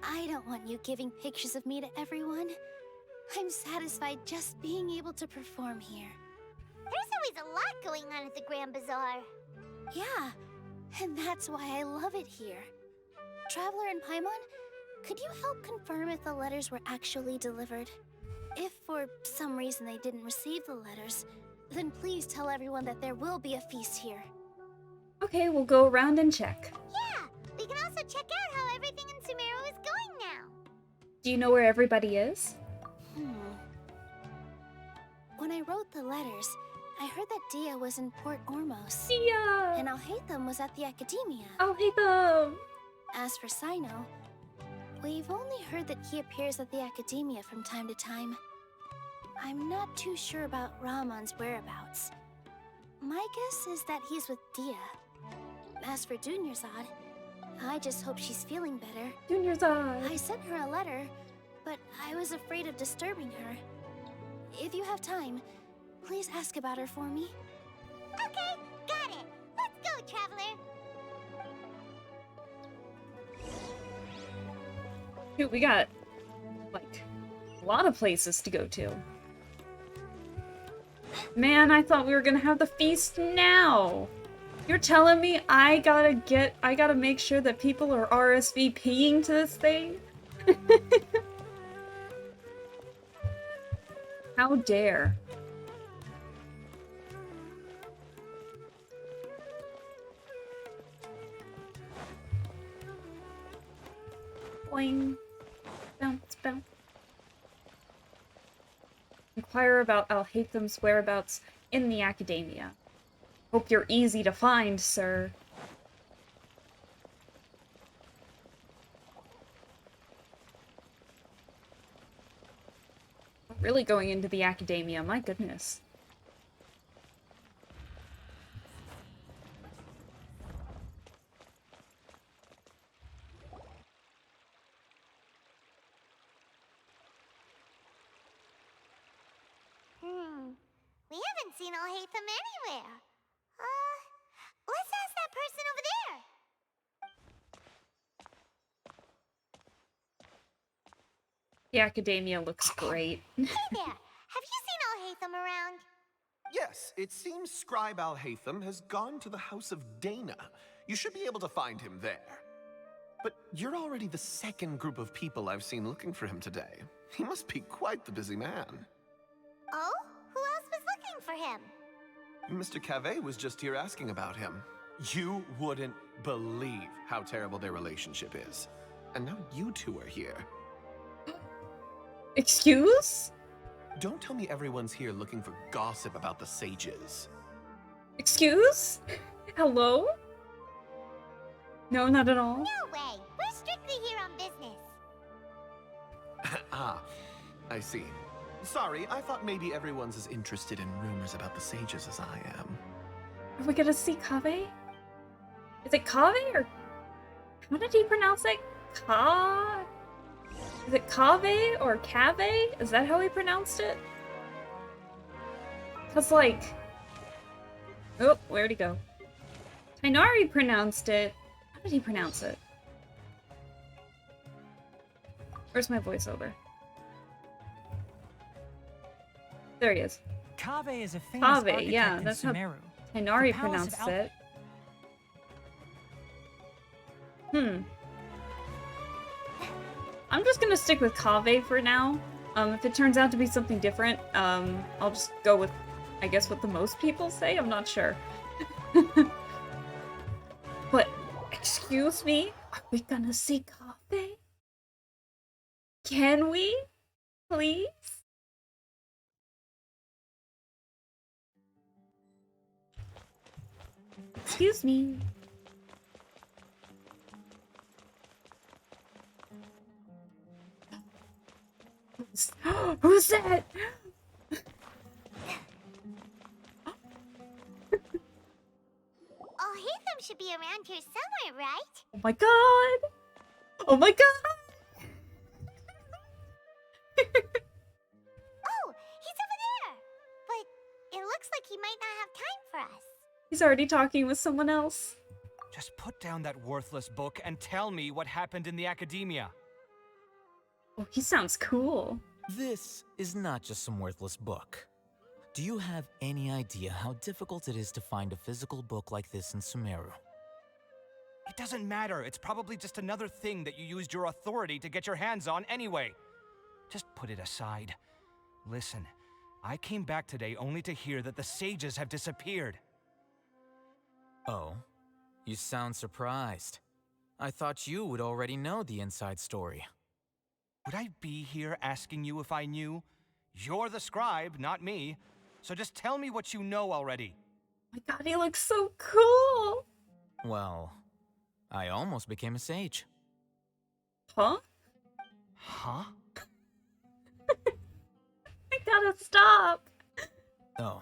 Speaker 9: I don't want you giving pictures of me to everyone. I'm satisfied just being able to perform here.
Speaker 2: There's always a lot going on at the Grand Bazaar.
Speaker 9: Yeah, and that's why I love it here. Traveler and Paimon, could you help confirm if the letters were actually delivered? If for some reason they didn't receive the letters, then please tell everyone that there will be a feast here.
Speaker 1: Okay, we'll go around and check.
Speaker 2: Yeah, we can also check out how everything in Sumeru is going now.
Speaker 1: Do you know where everybody is?
Speaker 9: When I wrote the letters, I heard that Dia was in Port Ormos.
Speaker 1: Dia!
Speaker 9: And Alhaitham was at the Academia.
Speaker 1: Alhaitham!
Speaker 9: As for Sino, we've only heard that he appears at the Academia from time to time. I'm not too sure about Rahman's whereabouts. My guess is that he's with Dia. As for Dunyarzad, I just hope she's feeling better.
Speaker 1: Dunyarzad!
Speaker 9: I sent her a letter, but I was afraid of disturbing her. If you have time, please ask about her for me.
Speaker 2: Okay, got it. Let's go, Traveler.
Speaker 1: Dude, we got, like, a lot of places to go to. Man, I thought we were gonna have the feast now! You're telling me I gotta make sure that people are RSVPing to this thing? How dare. Boing. Bounce, bounce. Inquire about Alhaitham's whereabouts in the Academia. Hope you're easy to find, sir. Really going into the Academia, my goodness.
Speaker 2: We haven't seen Alhaitham anywhere. Let's ask that person over there.
Speaker 1: The Academia looks great.
Speaker 2: Hey there, have you seen Alhaitham around?
Speaker 7: Yes, it seems Scribe Alhaitham has gone to the House of Dana. You should be able to find him there. But you're already the second group of people I've seen looking for him today. He must be quite the busy man.
Speaker 2: Oh? Who else was looking for him?
Speaker 7: Mr. Cave was just here asking about him. You wouldn't believe how terrible their relationship is. And now you two are here.
Speaker 1: Excuse?
Speaker 7: Don't tell me everyone's here looking for gossip about the sages.
Speaker 1: Excuse? Hello? No, not at all.
Speaker 2: No way. We're strictly here on business.
Speaker 7: Ah, I see. Sorry, I thought maybe everyone's as interested in rumors about the sages as I am.
Speaker 1: Are we gonna see Kaveh? Is it Kaveh or... How did he pronounce it? Is it Kaveh or Kaveh? Is that how he pronounced it? Cause like... Oh, where'd he go? Tainari pronounced it. How did he pronounce it? Where's my voiceover? There he is.
Speaker 4: Kaveh is a famous
Speaker 1: Kaveh,
Speaker 4: architect
Speaker 1: yeah,
Speaker 4: in
Speaker 1: that's
Speaker 4: Sumeru.
Speaker 1: how Tainari
Speaker 4: The Palace of
Speaker 1: pronounced it. I'm just gonna stick with Kaveh for now. If it turns out to be something different, I'll just go with, I guess, what the most people say. I'm not sure. But, excuse me? Are we gonna see Kaveh? Can we? Please? Excuse me. Who's that?
Speaker 2: Oh, Hatham should be around here somewhere, right?
Speaker 1: Oh my god! Oh my god!
Speaker 2: Oh, he's over there! But it looks like he might not have time for us.
Speaker 1: He's already talking with someone else.
Speaker 13: Just put down that worthless book and tell me what happened in the academia.
Speaker 1: Oh, he sounds cool.
Speaker 14: This is not just some worthless book. Do you have any idea how difficult it is to find a physical book like this in Sumeru?
Speaker 13: It doesn't matter. It's probably just another thing that you used your authority to get your hands on anyway. Just put it aside. Listen, I came back today only to hear that the sages have disappeared.
Speaker 14: Oh, you sound surprised. I thought you would already know the inside story.
Speaker 13: Would I be here asking you if I knew? You're the scribe, not me. So just tell me what you know already.
Speaker 1: Oh my god, he looks so cool!
Speaker 14: Well, I almost became a sage.
Speaker 1: Huh?
Speaker 13: Huh?
Speaker 1: I gotta stop!
Speaker 14: Oh,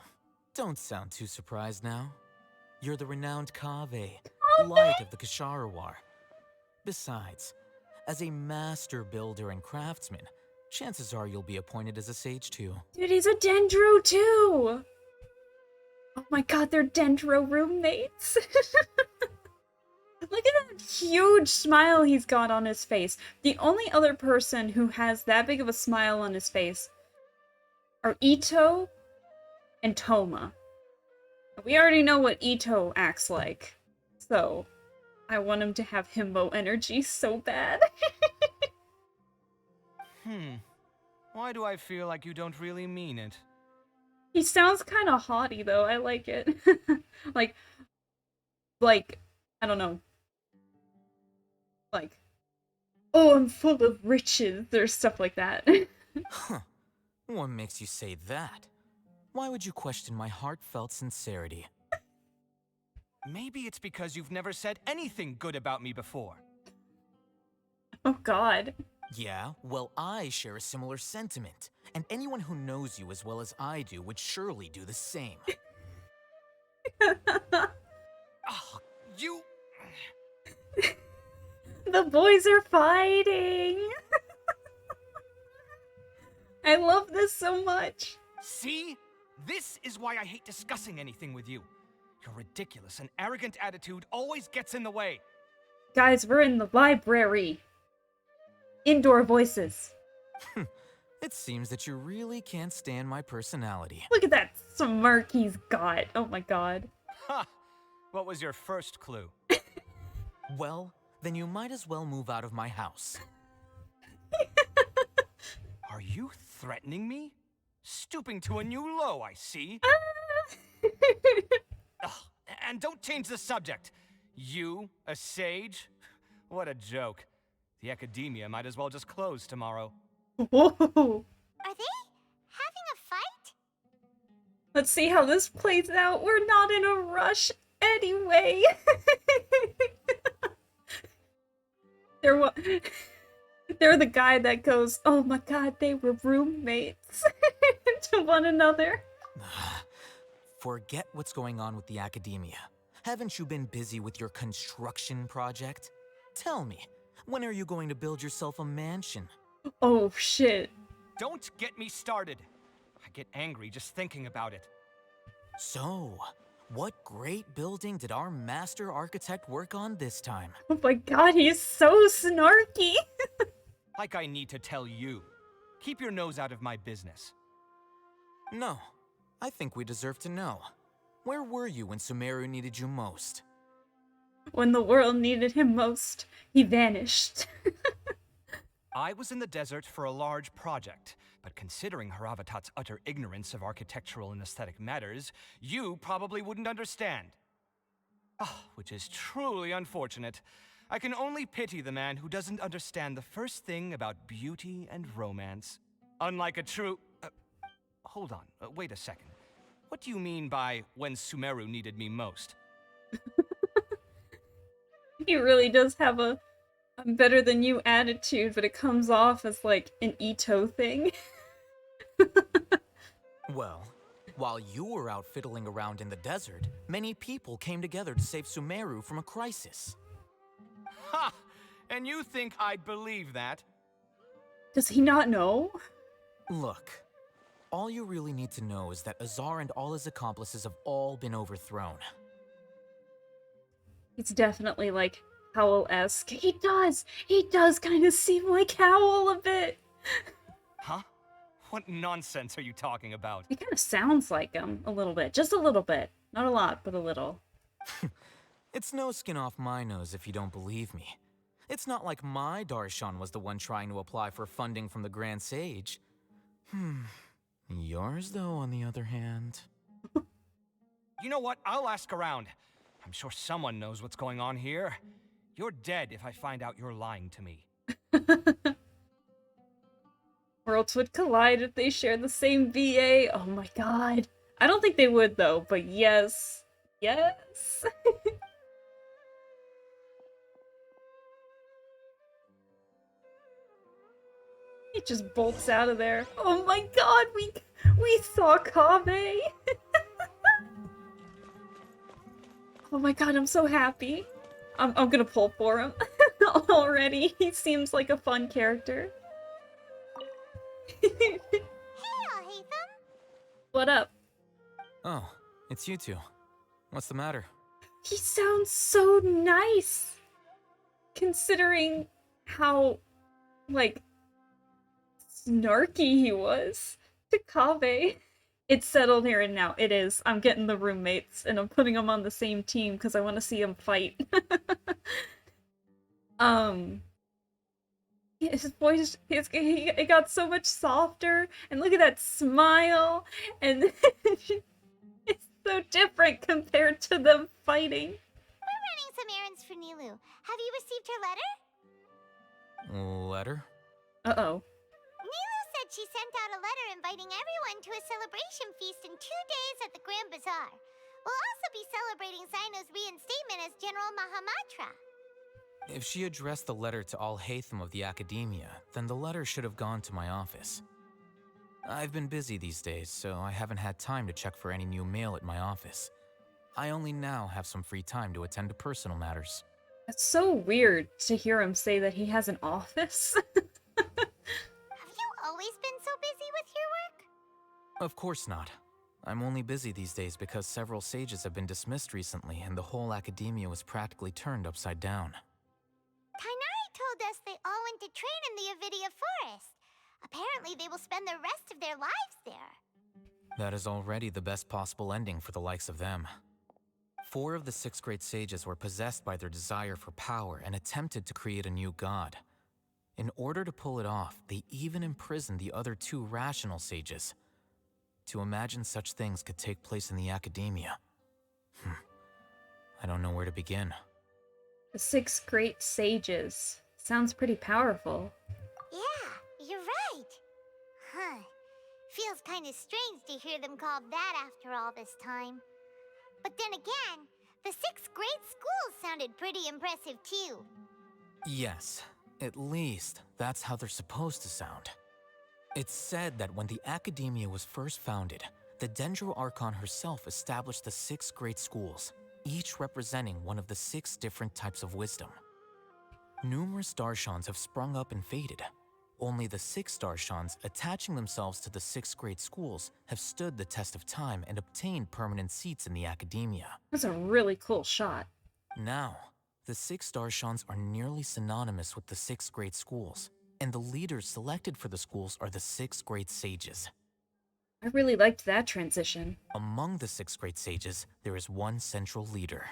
Speaker 14: don't sound too surprised now. You're the renowned Kaveh, light of the Ksharawar. Besides, as a master builder and craftsman, chances are you'll be appointed as a sage too.
Speaker 1: Dude, he's a Dendro too! Oh my god, they're Dendro roommates! Look at that huge smile he's got on his face. The only other person who has that big of a smile on his face are Ito and Toma. We already know what Ito acts like, so I want him to have himbo energy so bad.
Speaker 13: Why do I feel like you don't really mean it?
Speaker 1: He sounds kind of haughty though, I like it. like, I don't know. Like, oh, I'm full of riches, or stuff like that.
Speaker 14: Huh. What makes you say that? Why would you question my heartfelt sincerity?
Speaker 13: Maybe it's because you've never said anything good about me before.
Speaker 1: Oh god.
Speaker 14: Yeah, well, I share a similar sentiment, and anyone who knows you as well as I do would surely do the same.
Speaker 13: Oh, you...
Speaker 1: The boys are fighting! I love this so much.
Speaker 13: See? This is why I hate discussing anything with you. Your ridiculous and arrogant attitude always gets in the way.
Speaker 1: Guys, we're in the library. Indoor voices.
Speaker 14: It seems that you really can't stand my personality.
Speaker 1: Look at that smirk he's got. Oh my god.
Speaker 13: Ha! What was your first clue?
Speaker 14: Well, then you might as well move out of my house.
Speaker 13: Are you threatening me? Stooping to a new low, I see. Ugh, and don't change the subject. You, a sage? What a joke. The academia might as well just close tomorrow.
Speaker 1: Whoa.
Speaker 2: Are they having a fight?
Speaker 1: Let's see how this plays out. We're not in a rush anyway. They're the guy that goes, oh my god, they were roommates to one another.
Speaker 14: Forget what's going on with the academia. Haven't you been busy with your construction project? Tell me, when are you going to build yourself a mansion?
Speaker 1: Oh shit.
Speaker 13: Don't get me started. I get angry just thinking about it.
Speaker 14: So, what great building did our master architect work on this time?
Speaker 1: Oh my god, he's so snarky.
Speaker 13: Like I need to tell you. Keep your nose out of my business.
Speaker 14: No, I think we deserve to know. Where were you when Sumeru needed you most?
Speaker 1: When the world needed him most, he vanished.
Speaker 13: I was in the desert for a large project, but considering Haravatat's utter ignorance of architectural and aesthetic matters, you probably wouldn't understand. Which is truly unfortunate. I can only pity the man who doesn't understand the first thing about beauty and romance. Unlike a true... hold on, wait a second. What do you mean by when Sumeru needed me most?
Speaker 1: He really does have a I'm better than you attitude, but it comes off as like an Ito thing.
Speaker 14: Well, while you were out fiddling around in the desert, many people came together to save Sumeru from a crisis.
Speaker 13: Ha! And you think I'd believe that?
Speaker 1: Does he not know?
Speaker 14: Look, all you really need to know is that Azar and all his accomplices have all been overthrown.
Speaker 1: It's definitely like Howl-esque. He does kind of seem like Howl a bit.
Speaker 13: Huh? What nonsense are you talking about?
Speaker 1: He kind of sounds like him a little bit. Just a little bit. Not a lot, but a little.
Speaker 14: It's no skin off my nose if you don't believe me. It's not like my Darshan was the one trying to apply for funding from the Grand Sage. Yours, though, on the other hand...
Speaker 13: You know what? I'll ask around. I'm sure someone knows what's going on here. You're dead if I find out you're lying to me.
Speaker 1: Worlds would collide if they shared the same VA. Oh my god. I don't think they would, though, but yes. Yes. He just bolts out of there. Oh my god, we saw Kaveh. Oh my god, I'm so happy. I'm gonna pull for him already. He seems like a fun character.
Speaker 2: Hey, Alhaitham.
Speaker 1: What up?
Speaker 14: Oh, it's you two. What's the matter?
Speaker 1: He sounds so nice, considering how, like, snarky he was to Kaveh. It's settled here and now. It is. I'm getting the roommates, and I'm putting them on the same team because I want to see them fight. His voice, it got so much softer, and look at that smile, and it's so different compared to them fighting.
Speaker 2: We're running some errands for Nilou. Have you received her letter?
Speaker 14: Letter?
Speaker 1: Uh-oh.
Speaker 2: Nilou said she sent out a letter inviting everyone to a celebration feast in 2 days at the Grand Bazaar. We'll also be celebrating Zaino's reinstatement as General Mahamatra.
Speaker 14: If she addressed the letter to Alhaitham of the Academia, then the letter should have gone to my office. I've been busy these days, so I haven't had time to check for any new mail at my office. I only now have some free time to attend to personal matters.
Speaker 1: It's so weird to hear him say that he has an office.
Speaker 2: Have you always been so busy with your work?
Speaker 14: Of course not. I'm only busy these days because several sages have been dismissed recently and the whole academia was practically turned upside down.
Speaker 2: Kainari told us they all went to train in the Avidia Forest. Apparently they will spend the rest of their lives there.
Speaker 14: That is already the best possible ending for the likes of them. 4 of the 6 great sages were possessed by their desire for power and attempted to create a new god. In order to pull it off, they even imprisoned the other 2 rational sages. To imagine such things could take place in the academia. I don't know where to begin.
Speaker 1: The 6 great sages. Sounds pretty powerful.
Speaker 2: Yeah, you're right. Huh. Feels kind of strange to hear them called that after all this time. But then again, the 6 great schools sounded pretty impressive too.
Speaker 14: Yes, At least, that's how they're supposed to sound. It's said that when the Academia was first founded, the Dendro Archon herself established the 6 great schools, each representing one of the 6 different types of wisdom. Numerous Darshans have sprung up and faded. Only the 6 Darshans attaching themselves to the 6 great schools have stood the test of time and obtained permanent seats in the Academia.
Speaker 1: That's a really cool shot.
Speaker 14: Now, the 6 Darshans are nearly synonymous with the 6 great schools, and the leaders selected for the schools are the 6 great sages.
Speaker 1: I really liked that transition.
Speaker 14: Among the 6 great sages, there is one central leader,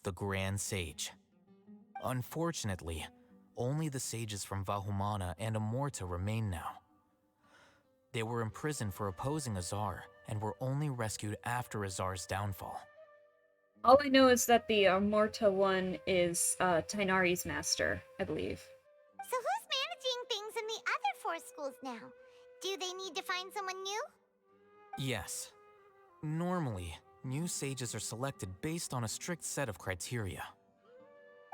Speaker 14: the Grand Sage. Unfortunately, only the sages from Vahumana and Amorta remain now. They were imprisoned for opposing Azar and were only rescued after Azar's downfall.
Speaker 1: All I know is that the Amorta one is Tainari's master, I believe.
Speaker 2: So who's managing things in the other 4 schools now? Do they need to find someone new?
Speaker 14: Yes. Normally, new sages are selected based on a strict set of criteria.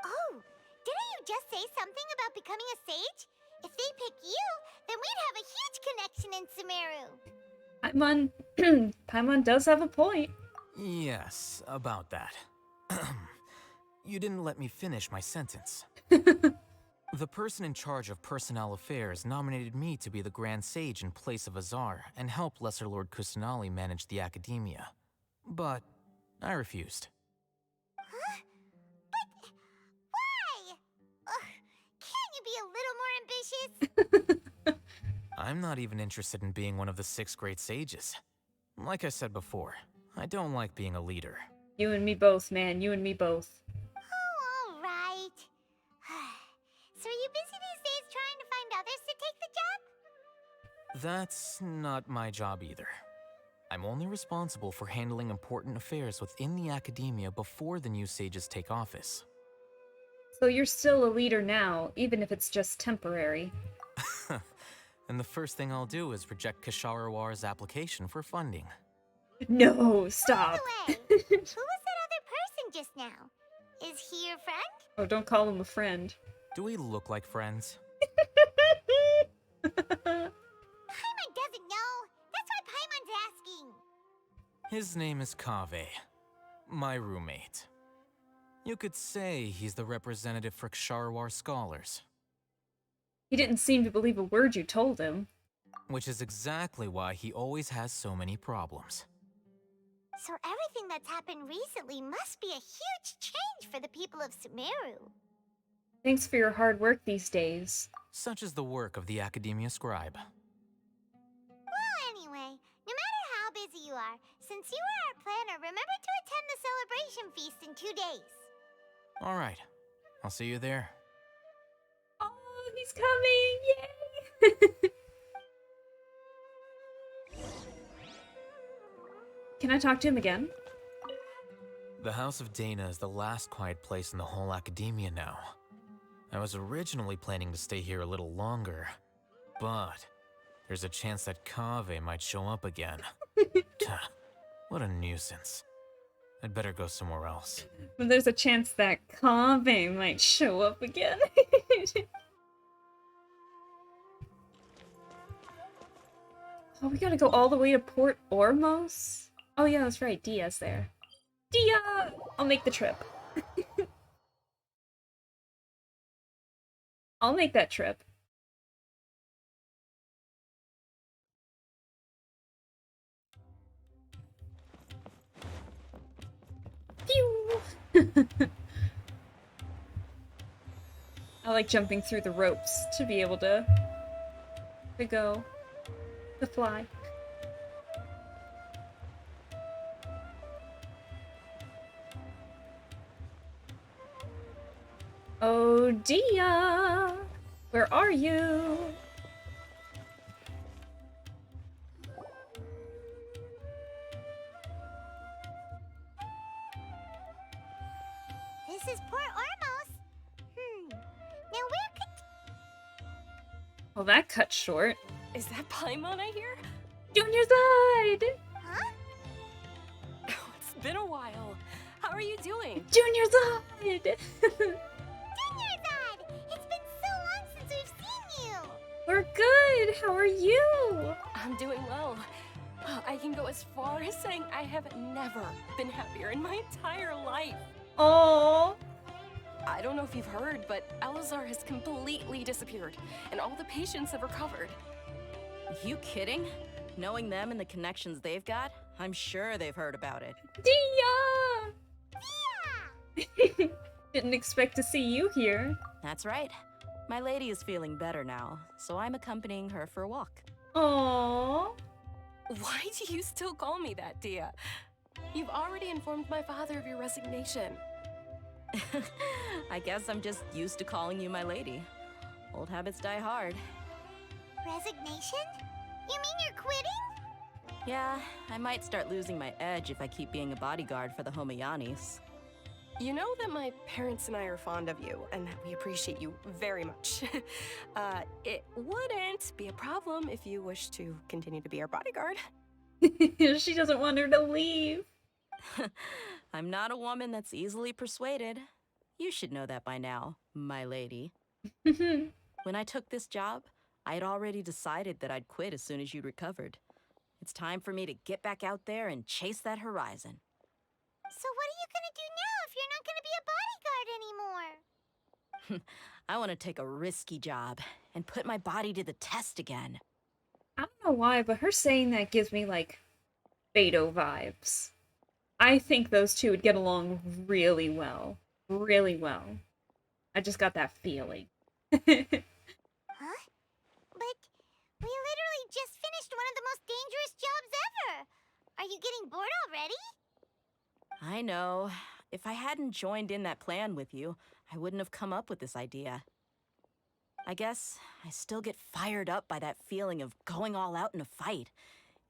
Speaker 2: Oh, didn't you just say something about becoming a sage? If they pick you, then we'd have a huge connection in Sumeru.
Speaker 1: Paimon does have a point.
Speaker 14: Yes, about that. You didn't let me finish my sentence. The person in charge of personnel affairs nominated me to be the Grand Sage in place of Azar and help Lesser Lord Kusanali manage the Academia. But I refused.
Speaker 2: Huh? But why? Can't you be a little more ambitious?
Speaker 14: I'm not even interested in being one of the 6 great sages. Like I said before, I don't like being a leader.
Speaker 1: You and me both, man. You and me both.
Speaker 2: Oh, all right. So are you busy these days trying to find others to take the job?
Speaker 14: That's not my job either. I'm only responsible for handling important affairs within the Academia before the new sages take office.
Speaker 1: So you're still a leader now, even if it's just temporary.
Speaker 14: And the first thing I'll do is reject Kasharawar's application for funding.
Speaker 1: No, stop.
Speaker 2: By the way, who was that other person just now? Is he your friend?
Speaker 1: Oh, don't call him a friend.
Speaker 14: Do we look like friends?
Speaker 2: Paimon doesn't know. That's why Paimon's asking.
Speaker 14: His name is Kaveh, my roommate. You could say he's the representative for Ksharawar scholars.
Speaker 1: He didn't seem to believe a word you told him.
Speaker 14: Which is exactly why he always has so many problems.
Speaker 2: So everything that's happened recently must be a huge change for the people of Sumeru.
Speaker 1: Thanks for your hard work these days.
Speaker 14: Such is the work of the Academia Scribe.
Speaker 2: Well, anyway, no matter how busy you are, since you are our planner, remember to attend the celebration feast in 2 days.
Speaker 14: All right, I'll see you there.
Speaker 1: Oh, he's coming! Yay! Can I talk to him again?
Speaker 14: The House of Dana is the last quiet place in the whole Academia now. I was originally planning to stay here a little longer, but there's a chance that Kaveh might show up again. What a nuisance. I'd better go somewhere else.
Speaker 1: But there's a chance that Kaveh might show up again. Oh, we gotta go all the way to Port Ormos? Oh yeah, that's right, Dia's there. Dia! I'll make the trip. I'll make that trip. Pew! I like jumping through the ropes to be able to go, to fly. Oh, Dia! Where are you?
Speaker 2: This is Port Ormos. Now where could...
Speaker 1: Well, that cut short.
Speaker 15: Is that Paimon I hear?
Speaker 1: Junior side!
Speaker 2: Huh?
Speaker 15: Oh, it's been a while. How are you doing?
Speaker 1: Junior side!
Speaker 2: Junior Zod! It's been so long
Speaker 1: We're good. How are you?
Speaker 15: I'm doing well. I can go as far as saying I have never been happier in my entire life.
Speaker 1: Oh.
Speaker 15: I don't know if you've heard, but Elazar has completely disappeared, and all the patients have recovered.
Speaker 16: You kidding? Knowing them and the connections they've got, I'm sure they've heard about it.
Speaker 1: Dia! Didn't expect to see you here.
Speaker 16: That's right. My lady is feeling better now, so I'm accompanying her for a walk.
Speaker 1: Aww.
Speaker 15: Why do you still call me that, Dia? You've already informed my father of your resignation.
Speaker 16: I guess I'm just used to calling you my lady. Old habits die hard.
Speaker 2: Resignation? You mean you're quitting?
Speaker 16: Yeah, I might start losing my edge if I keep being a bodyguard for the Homayanis.
Speaker 15: You know that my parents and I are fond of you, and that we appreciate you very much. It wouldn't be a problem if you wish to continue to be our bodyguard.
Speaker 1: She doesn't want her to leave.
Speaker 16: I'm not a woman that's easily persuaded. You should know that by now, my lady. When I took this job, I had already decided that I'd quit as soon as you'd recovered. It's time for me to get back out there and chase that horizon.
Speaker 2: So what are you gonna do now if you're not gonna be a bodyguard anymore?
Speaker 16: I want to take a risky job and put my body to the test again.
Speaker 1: I don't know why, but her saying that gives me, like, Beto vibes. I think those two would get along really well. Really well. I just got that feeling.
Speaker 2: Huh? But we literally just finished one of the most dangerous jobs ever! Are you getting bored already?
Speaker 16: I know. If I hadn't joined in that plan with you, I wouldn't have come up with this idea. I guess I still get fired up by that feeling of going all out in a fight.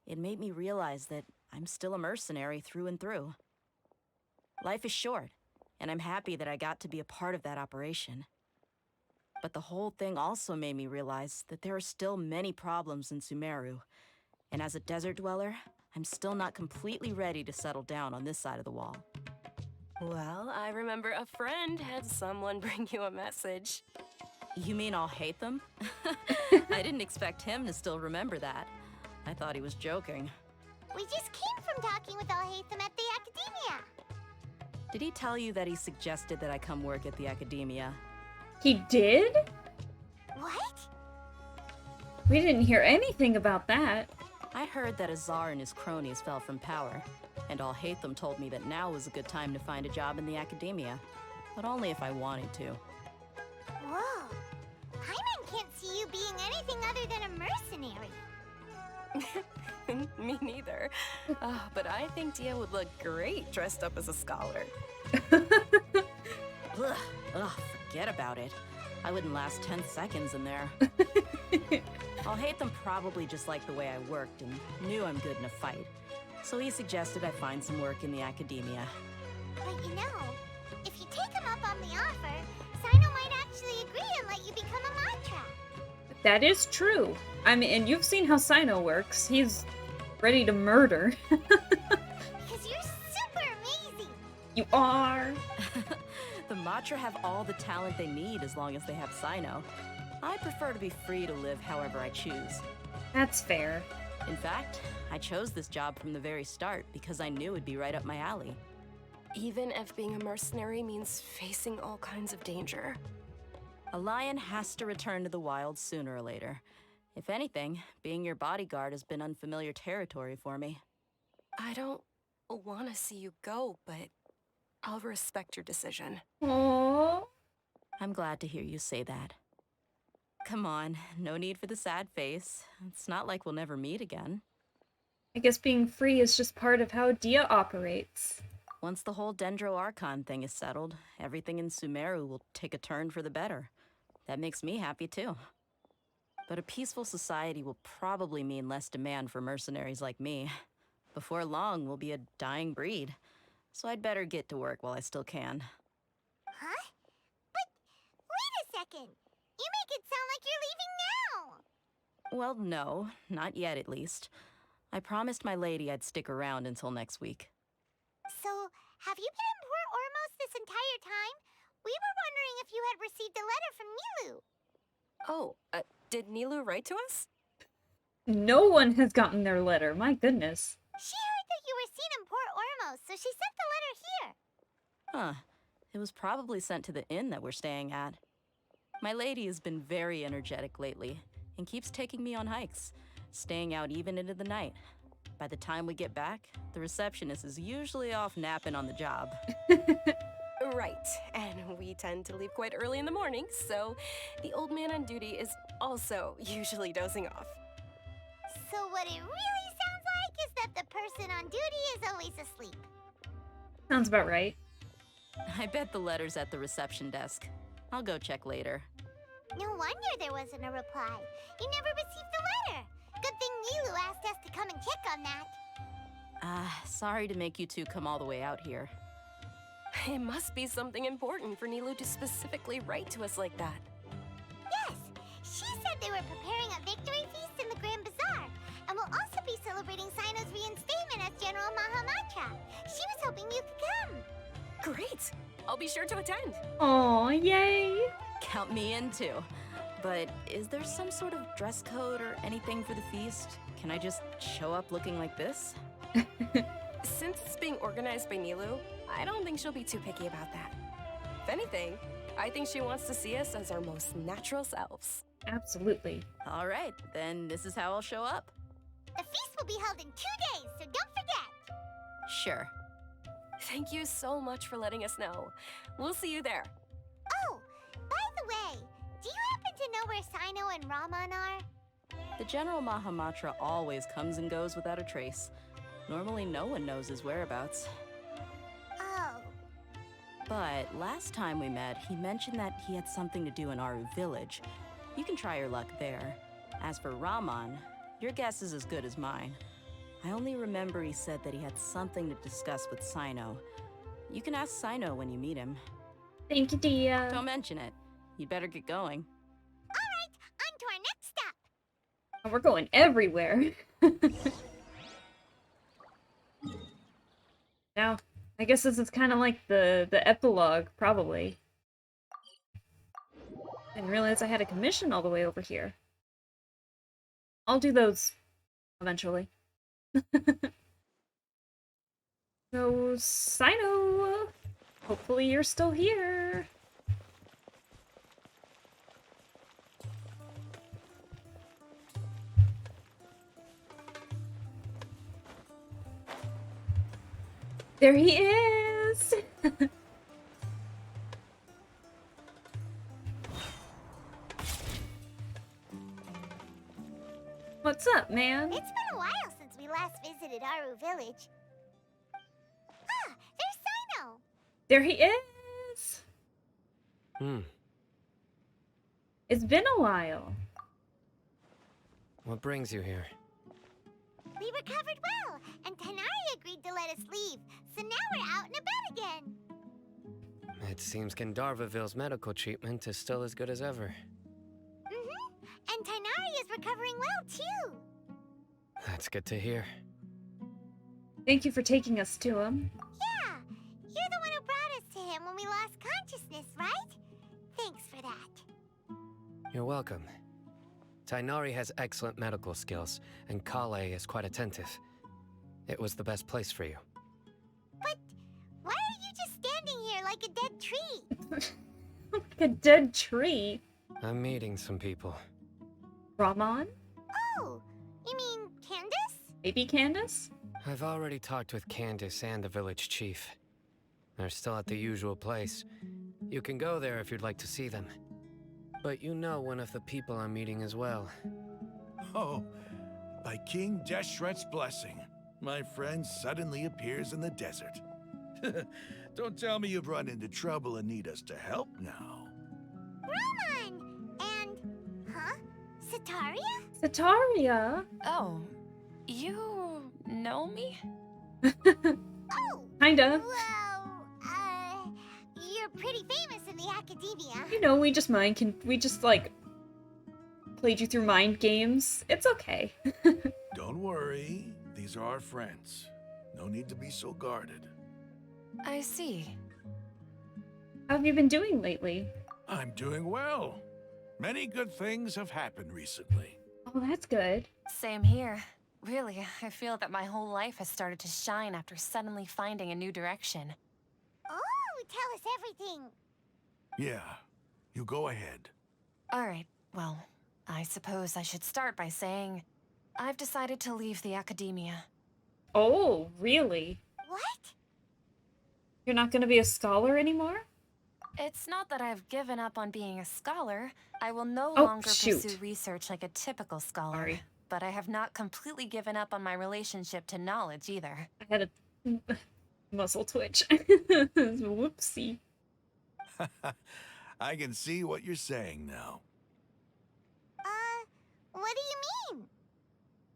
Speaker 16: It made me realize that I'm still a mercenary through and through. Life is short, and I'm happy that I got to be a part of that operation. But the whole thing also made me realize that there are still many problems in Sumeru, and as a desert dweller, I'm still not completely ready to settle down on this side of the wall.
Speaker 15: Well, I remember a friend had someone bring you a message.
Speaker 16: You mean I'll hate them? I didn't expect him to still remember that. I thought he was joking.
Speaker 2: We just came from talking with Alhaitham at the Academia.
Speaker 16: Did he tell you that he suggested that I come work at the Academia?
Speaker 1: He did?
Speaker 2: What?
Speaker 1: We didn't hear anything about that.
Speaker 16: I heard that Azar and his cronies fell from power, and Alhaitham told me that now was a good time to find a job in the Academia, but only if I wanted to.
Speaker 2: Whoa. Hyman can't see you being anything other than a mercenary.
Speaker 15: Me neither. But I think Dia would look great dressed up as a scholar.
Speaker 16: Ugh, forget about it. I wouldn't last 10 seconds in there. Alhaitham probably just liked the way I worked and knew I'm good in a fight. So he suggested I find some work in the Academia.
Speaker 2: But you know, if you take him up on the offer, Sino might actually agree and let you become a mantra.
Speaker 1: That is true. I mean, and you've seen how Sino works. He's ready to murder.
Speaker 2: Because you're super amazing.
Speaker 1: You are.
Speaker 16: The Matra have all the talent they need as long as they have Sino. I prefer to be free to live however I choose.
Speaker 1: That's fair.
Speaker 16: In fact, I chose this job from the very start because I knew it'd be right up my alley.
Speaker 15: Even if being a mercenary means facing all kinds of danger.
Speaker 16: A lion has to return to the wild sooner or later. If anything, being your bodyguard has been unfamiliar territory for me.
Speaker 15: I don't want to see you go, but I'll respect your decision.
Speaker 1: Aww.
Speaker 16: I'm glad to hear you say that. Come on, no need for the sad face. It's not like we'll never meet again.
Speaker 1: I guess being free is just part of how Dia operates.
Speaker 16: Once the whole Dendro Archon thing is settled, everything in Sumeru will take a turn for the better. That makes me happy too. But a peaceful society will probably mean less demand for mercenaries like me. Before long, we'll be a dying breed. So I'd better get to work while I still can.
Speaker 2: Huh? But wait a second. You make it sound like you're leaving now.
Speaker 16: Well, no, not yet at least. I promised my lady I'd stick around until next week.
Speaker 2: So, have you been in Port Ormos this entire time? We were wondering if you had received a letter from Nilou.
Speaker 15: Oh, Did Nilou write to us?
Speaker 1: No one has gotten their letter. My goodness.
Speaker 9: She heard that you were seen in Port Ormos, so she sent the letter here.
Speaker 16: Huh. It was probably sent to the inn that we're staying at. My lady has been very energetic lately and keeps taking me on hikes, staying out even into the night. By the time we get back, the receptionist is usually off napping on the job.
Speaker 15: Right, and we tend to leave quite early in the morning, so the old man on duty is also usually dozing off.
Speaker 9: So what it really sounds like is that the person on duty is always asleep.
Speaker 1: Sounds about right.
Speaker 16: I bet the letter's at the reception desk. I'll go check later.
Speaker 9: No wonder there wasn't a reply. You never received the letter. Good thing Nilou asked us to come and check on that.
Speaker 16: Sorry to make you two come all the way out here.
Speaker 15: It must be something important for Nilou to specifically write to us like that.
Speaker 9: Yes, she said they were preparing a victory feast in the Grand Bazaar, and will also be celebrating Sino's reinstatement as General Mahamatra. She was hoping you could come.
Speaker 15: Great! I'll be sure to attend.
Speaker 1: Aw, yay!
Speaker 16: Count me in too. But is there some sort of dress code or anything for the feast? Can I just show up looking like this?
Speaker 15: Since it's being organized by Nilou, I don't think she'll be too picky about that. If anything, I think she wants to see us as our most natural selves.
Speaker 1: Absolutely.
Speaker 16: All right, then this is how I'll show up.
Speaker 9: The feast will be held in 2 days, so don't forget.
Speaker 16: Sure.
Speaker 15: Thank you so much for letting us know. We'll see you there.
Speaker 9: Oh, by the way, do you happen to know where Sino and Raman are?
Speaker 16: The General Mahamatra always comes and goes without a trace. Normally no one knows his whereabouts.
Speaker 9: Oh.
Speaker 16: But last time we met, he mentioned that he had something to do in Aru village. You can try your luck there. As for Raman, your guess is as good as mine. I only remember he said that he had something to discuss with Sino. You can ask Sino when you meet him.
Speaker 1: Thank you, Dia.
Speaker 16: Don't mention it. You'd better get going.
Speaker 9: All right, on to our next stop.
Speaker 1: We're going everywhere. Now, I guess this is kind of like the epilogue, probably. Didn't realize I had a commission all the way over here. I'll do those eventually. So, Sino, hopefully you're still here. There he is! What's up, man?
Speaker 9: It's been a while since we last visited Aru village. Ah, there's Sino!
Speaker 1: There he is! It's been a while.
Speaker 17: What brings you here?
Speaker 9: We recovered well, and Tanari agreed to let us leave, so now we're out and about again.
Speaker 17: It seems Gandharvaville's medical treatment is still as good as ever.
Speaker 9: And Tanari is recovering well, too.
Speaker 17: That's good to hear.
Speaker 1: Thank you for taking us to him.
Speaker 9: Yeah, you're the one who brought us to him when we lost consciousness, right? Thanks for that.
Speaker 17: You're welcome. Tainari has excellent medical skills, and Kale is quite attentive. It was the best place for you.
Speaker 9: But why are you just standing here like a dead tree?
Speaker 1: Like a dead tree.
Speaker 17: I'm meeting some people.
Speaker 1: Raman?
Speaker 9: Oh, you mean Candace?
Speaker 1: Maybe Candace?
Speaker 17: I've already talked with Candace and the village chief. They're still at the usual place. You can go there if you'd like to see them. But you know one of the people I'm meeting as well.
Speaker 18: Oh, by King Deshret's blessing, my friend suddenly appears in the desert. Don't tell me you've run into trouble and need us to help now.
Speaker 9: Raman! And... huh? Sataria?
Speaker 1: Sataria?
Speaker 15: Oh, you know me?
Speaker 9: Oh!
Speaker 1: Kinda.
Speaker 9: Well, you're pretty famous in the academia.
Speaker 1: You know, we just like played you through mind games. It's okay.
Speaker 18: Don't worry, these are our friends. No need to be so guarded.
Speaker 15: I see.
Speaker 1: How have you been doing lately?
Speaker 18: I'm doing well. Many good things have happened recently.
Speaker 1: Oh, that's good.
Speaker 19: Same here. Really, I feel that my whole life has started to shine after suddenly finding a new direction.
Speaker 2: Oh, tell us everything.
Speaker 18: Yeah, you go ahead.
Speaker 19: Alright, well, I suppose I should start by saying I've decided to leave the academia.
Speaker 1: Oh, really?
Speaker 2: What?
Speaker 1: You're not gonna be a scholar anymore?
Speaker 19: It's not that I've given up on being a scholar. I will no
Speaker 1: Oh,
Speaker 19: longer
Speaker 1: shoot.
Speaker 19: pursue research like a typical scholar.
Speaker 1: Sorry.
Speaker 19: But I have not completely given up on my relationship to knowledge either.
Speaker 1: I had a muscle twitch. Whoopsie.
Speaker 18: I can see what you're saying now.
Speaker 2: What do you mean?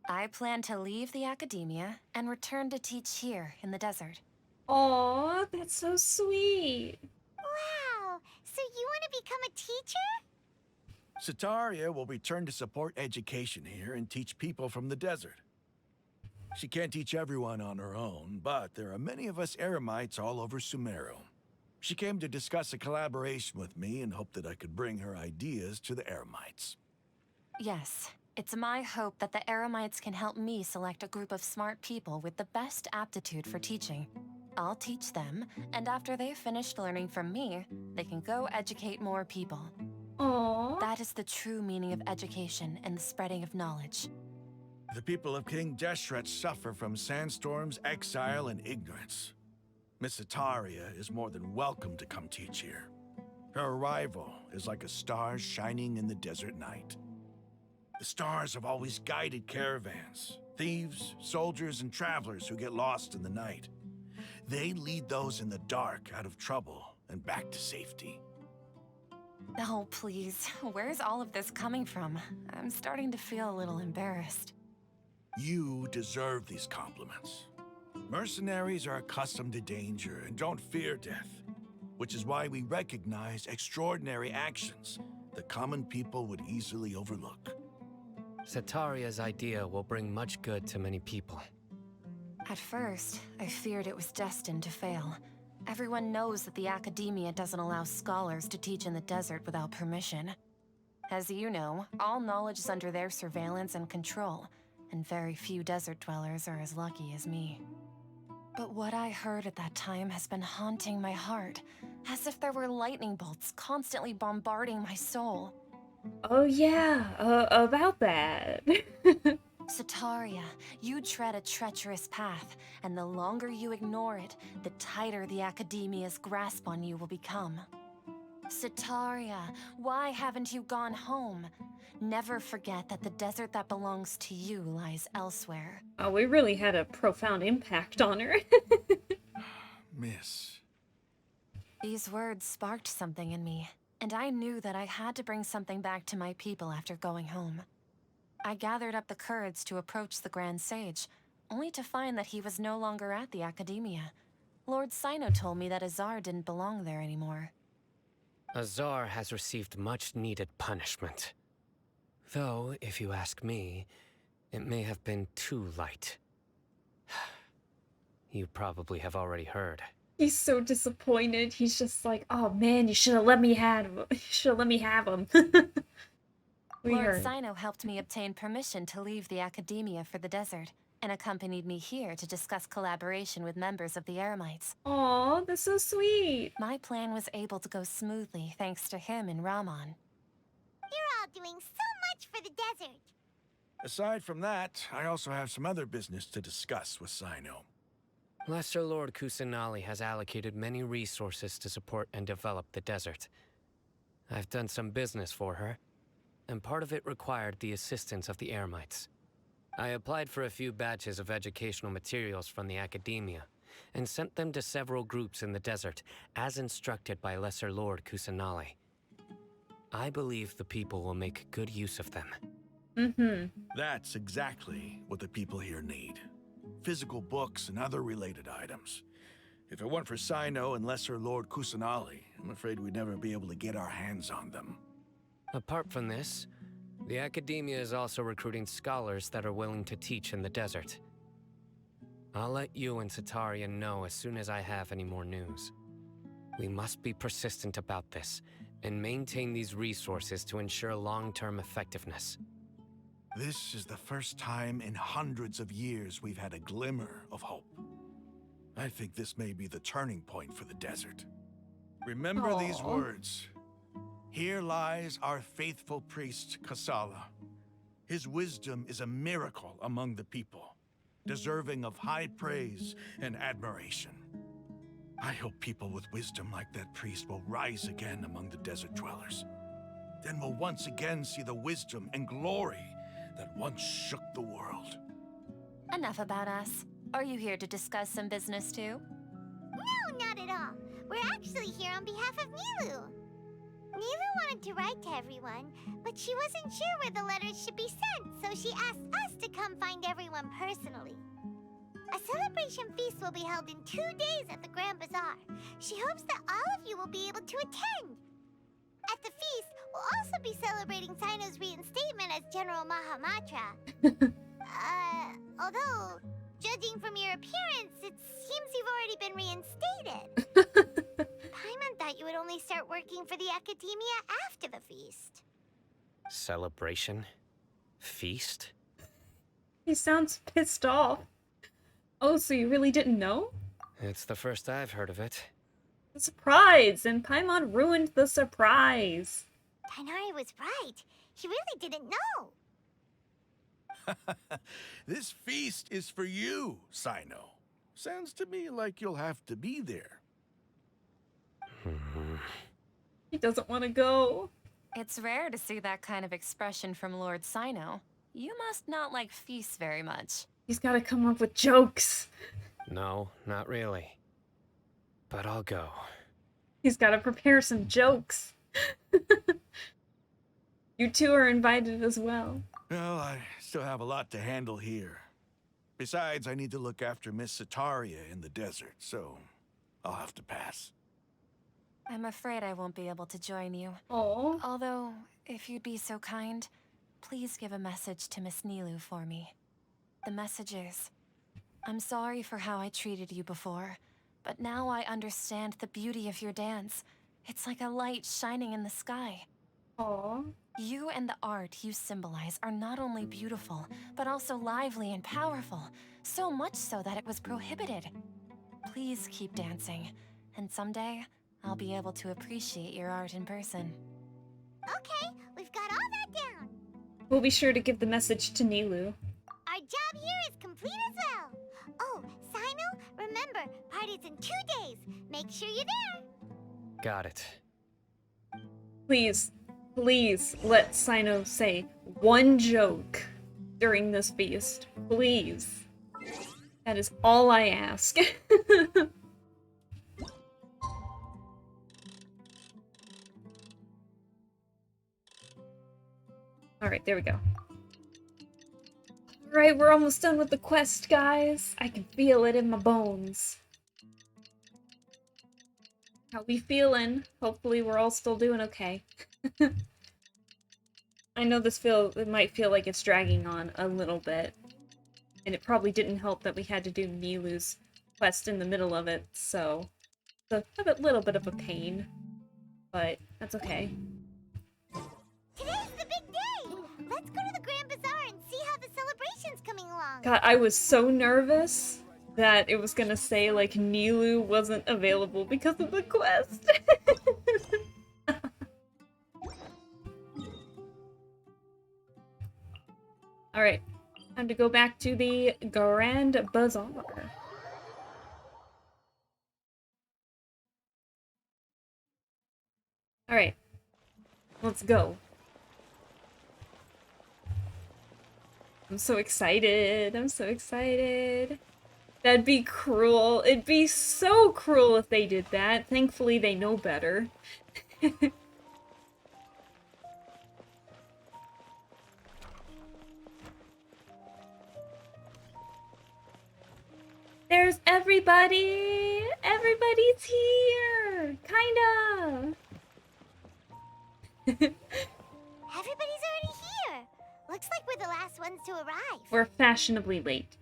Speaker 19: I plan to leave the academia and return to teach here in the desert.
Speaker 1: Aw, that's so sweet.
Speaker 2: Wow, so you want to become a teacher?
Speaker 18: Sataria will return to support education here and teach people from the desert. She can't teach everyone on her own, but there are many of us Eremites all over Sumeru. She came to discuss a collaboration with me and hoped that I could bring her ideas to the Eremites.
Speaker 19: Yes, it's my hope that the Eremites can help me select a group of smart people with the best aptitude for teaching. I'll teach them, and after they've finished learning from me, they can go educate more people.
Speaker 1: Aww.
Speaker 19: That is the true meaning of education and the spreading of knowledge.
Speaker 18: The people of King Deshret suffer from sandstorms, exile, and ignorance. Miss Sataria is more than welcome to come teach here. Her arrival is like a star shining in the desert night. The stars have always guided caravans, thieves, soldiers, and travelers who get lost in the night. They lead those in the dark out of trouble and back to safety.
Speaker 19: Oh, please. Where's all of this coming from? I'm starting to feel a little embarrassed.
Speaker 18: You deserve these compliments. Mercenaries are accustomed to danger and don't fear death, which is why we recognize extraordinary actions that common people would easily overlook.
Speaker 17: Sataria's idea will bring much good to many people.
Speaker 19: At first, I feared it was destined to fail. Everyone knows that the academia doesn't allow scholars to teach in the desert without permission. As you know, all knowledge is under their surveillance and control, and very few desert dwellers are as lucky as me. But what I heard at that time has been haunting my heart, as if there were lightning bolts constantly bombarding my soul.
Speaker 1: Oh yeah, about that.
Speaker 19: Sataria, you tread a treacherous path, and the longer you ignore it, the tighter the academia's grasp on you will become. Sataria, why haven't you gone home? Never forget that the desert that belongs to you lies elsewhere.
Speaker 1: Oh, we really had a profound impact on her.
Speaker 18: Miss.
Speaker 19: These words sparked something in me, and I knew that I had to bring something back to my people after going home. I gathered up the courage to approach the Grand Sage, only to find that he was no longer at the academia. Lord Sino told me that Azar didn't belong there anymore.
Speaker 17: Azar has received much-needed punishment. Though, if you ask me, it may have been too light. You probably have already heard.
Speaker 1: He's so disappointed. He's just like, oh man, you should have let me have him. You should have let me have him.
Speaker 19: Lord Sino helped me obtain permission to leave the academia for the desert, and accompanied me here to discuss collaboration with members of the Eremites.
Speaker 1: Aw, that's so sweet.
Speaker 19: My plan was able to go smoothly thanks to him and Rahman.
Speaker 2: You're all doing so much for the desert.
Speaker 18: Aside from that, I also have some other business to discuss with Sino.
Speaker 17: Lesser Lord Kusanali has allocated many resources to support and develop the desert. I've done some business for her, and part of it required the assistance of the Eremites. I applied for a few batches of educational materials from the academia, and sent them to several groups in the desert, as instructed by Lesser Lord Kusanali. I believe the people will make good use of them.
Speaker 18: That's exactly what the people here need. Physical books and other related items. If it weren't for Sino and Lesser Lord Kusanali, I'm afraid we'd never be able to get our hands on them.
Speaker 17: Apart from this, the academia is also recruiting scholars that are willing to teach in the desert. I'll let you and Sataria know as soon as I have any more news. We must be persistent about this, and maintain these resources to ensure long-term effectiveness.
Speaker 18: This is the first time in hundreds of years we've had a glimmer of hope. I think this may be the turning point for the desert. Remember these words. Here lies our faithful priest, Kasala. His wisdom is a miracle among the people, deserving of high praise and admiration. I hope people with wisdom like that priest will rise again among the desert dwellers. Then we'll once again see the wisdom and glory that once shook the world.
Speaker 19: Enough about us. Are you here to discuss some business too?
Speaker 2: No, not at all. We're actually here on behalf of Nilou. Nilou wanted to write to everyone, but she wasn't sure where the letters should be sent, so she asked us to come find everyone personally. A celebration feast will be held in 2 days at the Grand Bazaar. She hopes that all of you will be able to attend. At the feast, we'll also be celebrating Sino's reinstatement as General Mahamatra. Although, judging from your appearance, it seems you've already been reinstated. Paimon thought you would only start working for the Academia after the feast.
Speaker 17: Celebration? Feast?
Speaker 1: He sounds pissed off. Oh, so you really didn't know?
Speaker 17: It's the first I've heard of it.
Speaker 1: The surprise! And Paimon ruined the surprise.
Speaker 2: Tighnari was right. He really didn't know.
Speaker 18: This feast is for you, Sino. Sounds to me like you'll have to be there.
Speaker 1: He doesn't want to go.
Speaker 19: It's rare to see that kind of expression from Lord Sino. You must not like feasts very much.
Speaker 1: He's got to come up with jokes.
Speaker 17: No, not really. But I'll go.
Speaker 1: He's got to prepare some jokes. You two are invited as well.
Speaker 18: Well, I still have a lot to handle here. Besides, I need to look after Miss Sataria in the desert, so I'll have to pass.
Speaker 19: I'm afraid I won't be able to join you.
Speaker 1: Oh.
Speaker 19: Although, if you'd be so kind, please give a message to Miss Nilou for me. The message is, I'm sorry for how I treated you before, but now I understand the beauty of your dance. It's like a light shining in the sky.
Speaker 1: Aww.
Speaker 19: You and the art you symbolize are not only beautiful, but also lively and powerful, so much so that it was prohibited. Please keep dancing, and someday, I'll be able to appreciate your art in person.
Speaker 2: Okay, we've got all that down.
Speaker 1: We'll be sure to give the message to Nilou.
Speaker 2: Our job here is complete as well. Oh, Sino, remember, party's in 2 days. Make sure you're there.
Speaker 17: Got it.
Speaker 1: Please, please let Sino say one joke during this feast. Please. That is all I ask. Alright, there we go. Alright, we're almost done with the quest, guys. I can feel it in my bones. How we feeling? Hopefully we're all still doing okay. I know it might feel like it's dragging on a little bit. And it probably didn't help that we had to do Nilou's quest in the middle of it, so it's a little bit of a pain. But that's okay.
Speaker 2: Today's the big day! Let's go to the Grand Bazaar and see how the celebration's coming along.
Speaker 1: God, I was so nervous that it was gonna say, like, Nilou wasn't available because of the quest. Alright, time to go back to the Grand Bazaar. Alright, let's go. I'm so excited. I'm so excited. That'd be cruel. It'd be so cruel if they did that. Thankfully, they know better. There's everybody! Everybody's here! Kinda!
Speaker 2: Everybody's already here. Looks like we're the last ones to arrive.
Speaker 1: We're fashionably late.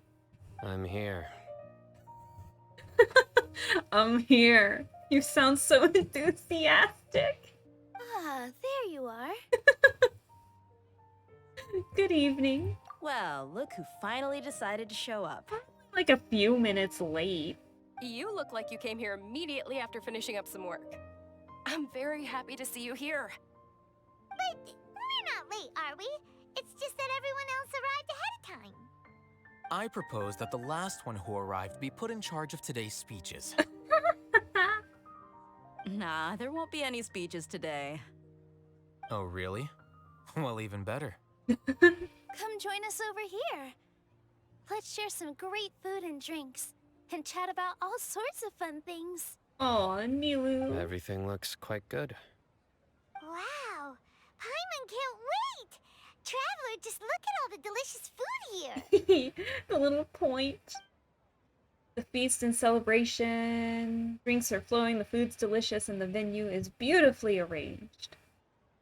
Speaker 17: I'm here.
Speaker 1: I'm here. You sound so enthusiastic.
Speaker 9: Ah, there you are.
Speaker 1: Good evening.
Speaker 16: Well, look who finally decided to show up.
Speaker 1: Like a few minutes late.
Speaker 15: You look like you came here immediately after finishing up some work. I'm very happy to see you here.
Speaker 2: But we're not late, are we? It's just that everyone else arrived ahead of time.
Speaker 14: I propose that the last one who arrived be put in charge of today's speeches.
Speaker 16: Nah, there won't be any speeches today.
Speaker 14: Oh, really? Well, even better.
Speaker 9: Come join us over here. Let's share some great food and drinks, and chat about all sorts of fun things.
Speaker 1: Aw, Nilou.
Speaker 17: Everything looks quite good.
Speaker 2: Wow! Paimon can't wait! Traveler, just look at all the delicious food here!
Speaker 1: The little point. The feast and celebration. Drinks are flowing, the food's delicious, and the venue is beautifully arranged.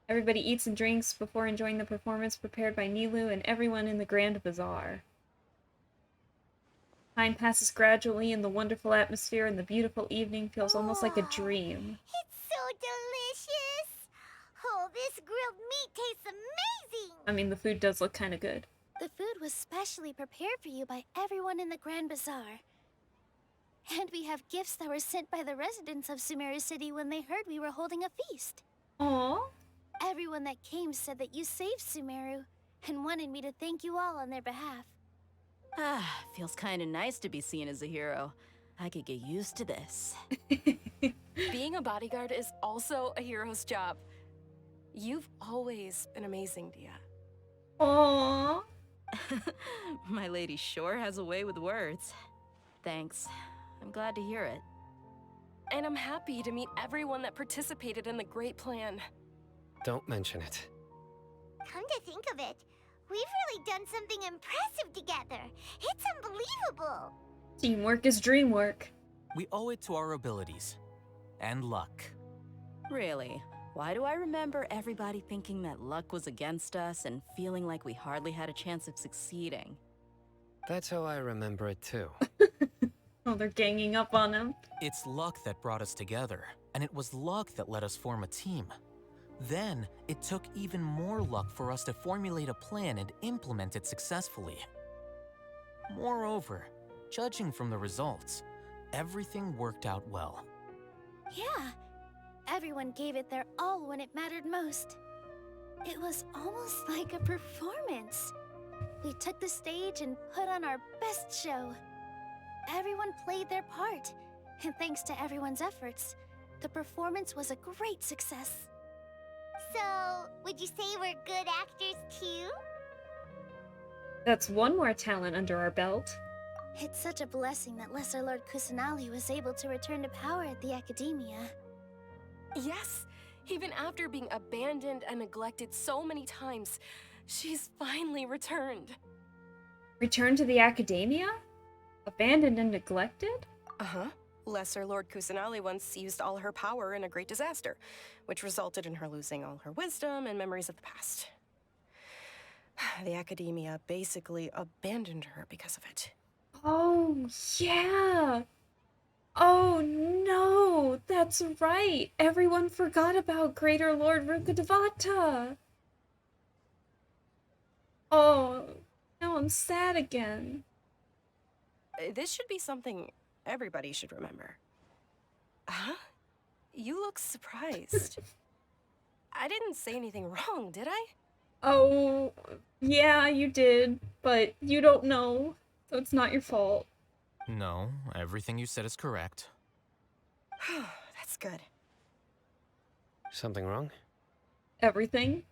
Speaker 1: Everybody eats and drinks before enjoying the performance prepared by Nilou and everyone in the Grand Bazaar. Time passes gradually, and the wonderful atmosphere and the beautiful evening feels almost like a dream.
Speaker 2: It's so delicious! Oh, this grilled meat tastes amazing!
Speaker 1: I mean, the food does look kind of good.
Speaker 9: The food was specially prepared for you by everyone in the Grand Bazaar. And we have gifts that were sent by the residents of Sumeru City when they heard we were holding a feast.
Speaker 1: Aww.
Speaker 9: Everyone that came said that you saved Sumeru and wanted me to thank you all on their behalf.
Speaker 16: Ah, feels kinda nice to be seen as a hero. I could get used to this.
Speaker 15: Being a bodyguard is also a hero's job. You've always been amazing, Dia.
Speaker 1: Aww.
Speaker 16: My lady sure has a way with words. Thanks. I'm glad to hear it.
Speaker 15: And I'm happy to meet everyone that participated in the great plan.
Speaker 17: Don't mention it.
Speaker 2: Come to think of it, we've really done something impressive together. It's unbelievable.
Speaker 1: Teamwork is dream work.
Speaker 14: We owe it to our abilities. And luck.
Speaker 16: Really? Why do I remember everybody thinking that luck was against us and feeling like we hardly had a chance of succeeding?
Speaker 17: That's how I remember it too.
Speaker 1: Oh, they're ganging up on him.
Speaker 14: It's luck that brought us together, and it was luck that let us form a team. Then, it took even more luck for us to formulate a plan and implement it successfully. Moreover, judging from the results, everything worked out well.
Speaker 9: Yeah, everyone gave it their all when it mattered most. It was almost like a performance. We took the stage and put on our best show. Everyone played their part, and thanks to everyone's efforts, the performance was a great success.
Speaker 2: So, would you say we're good actors too?
Speaker 1: That's one more talent under our belt.
Speaker 9: It's such a blessing that Lesser Lord Kusanali was able to return to power at the Academia.
Speaker 15: Yes! Even after being abandoned and neglected so many times, she's finally returned.
Speaker 1: Returned to the Academia? Abandoned and neglected?
Speaker 15: Uh-huh. Lesser Lord Kusanali once used all her power in a great disaster, which resulted in her losing all her wisdom and memories of the past. The Academia basically abandoned her because of it.
Speaker 1: Oh, yeah! Oh no, that's right! Everyone forgot about Greater Lord Rukkhadevata! Oh, now I'm sad again.
Speaker 15: This should be something everybody should remember. Huh? You look surprised. I didn't say anything wrong, did I?
Speaker 1: Oh, yeah, you did, but you don't know, so it's not your fault.
Speaker 14: No, everything you said is correct.
Speaker 15: That's good.
Speaker 17: Something wrong?
Speaker 1: Everything?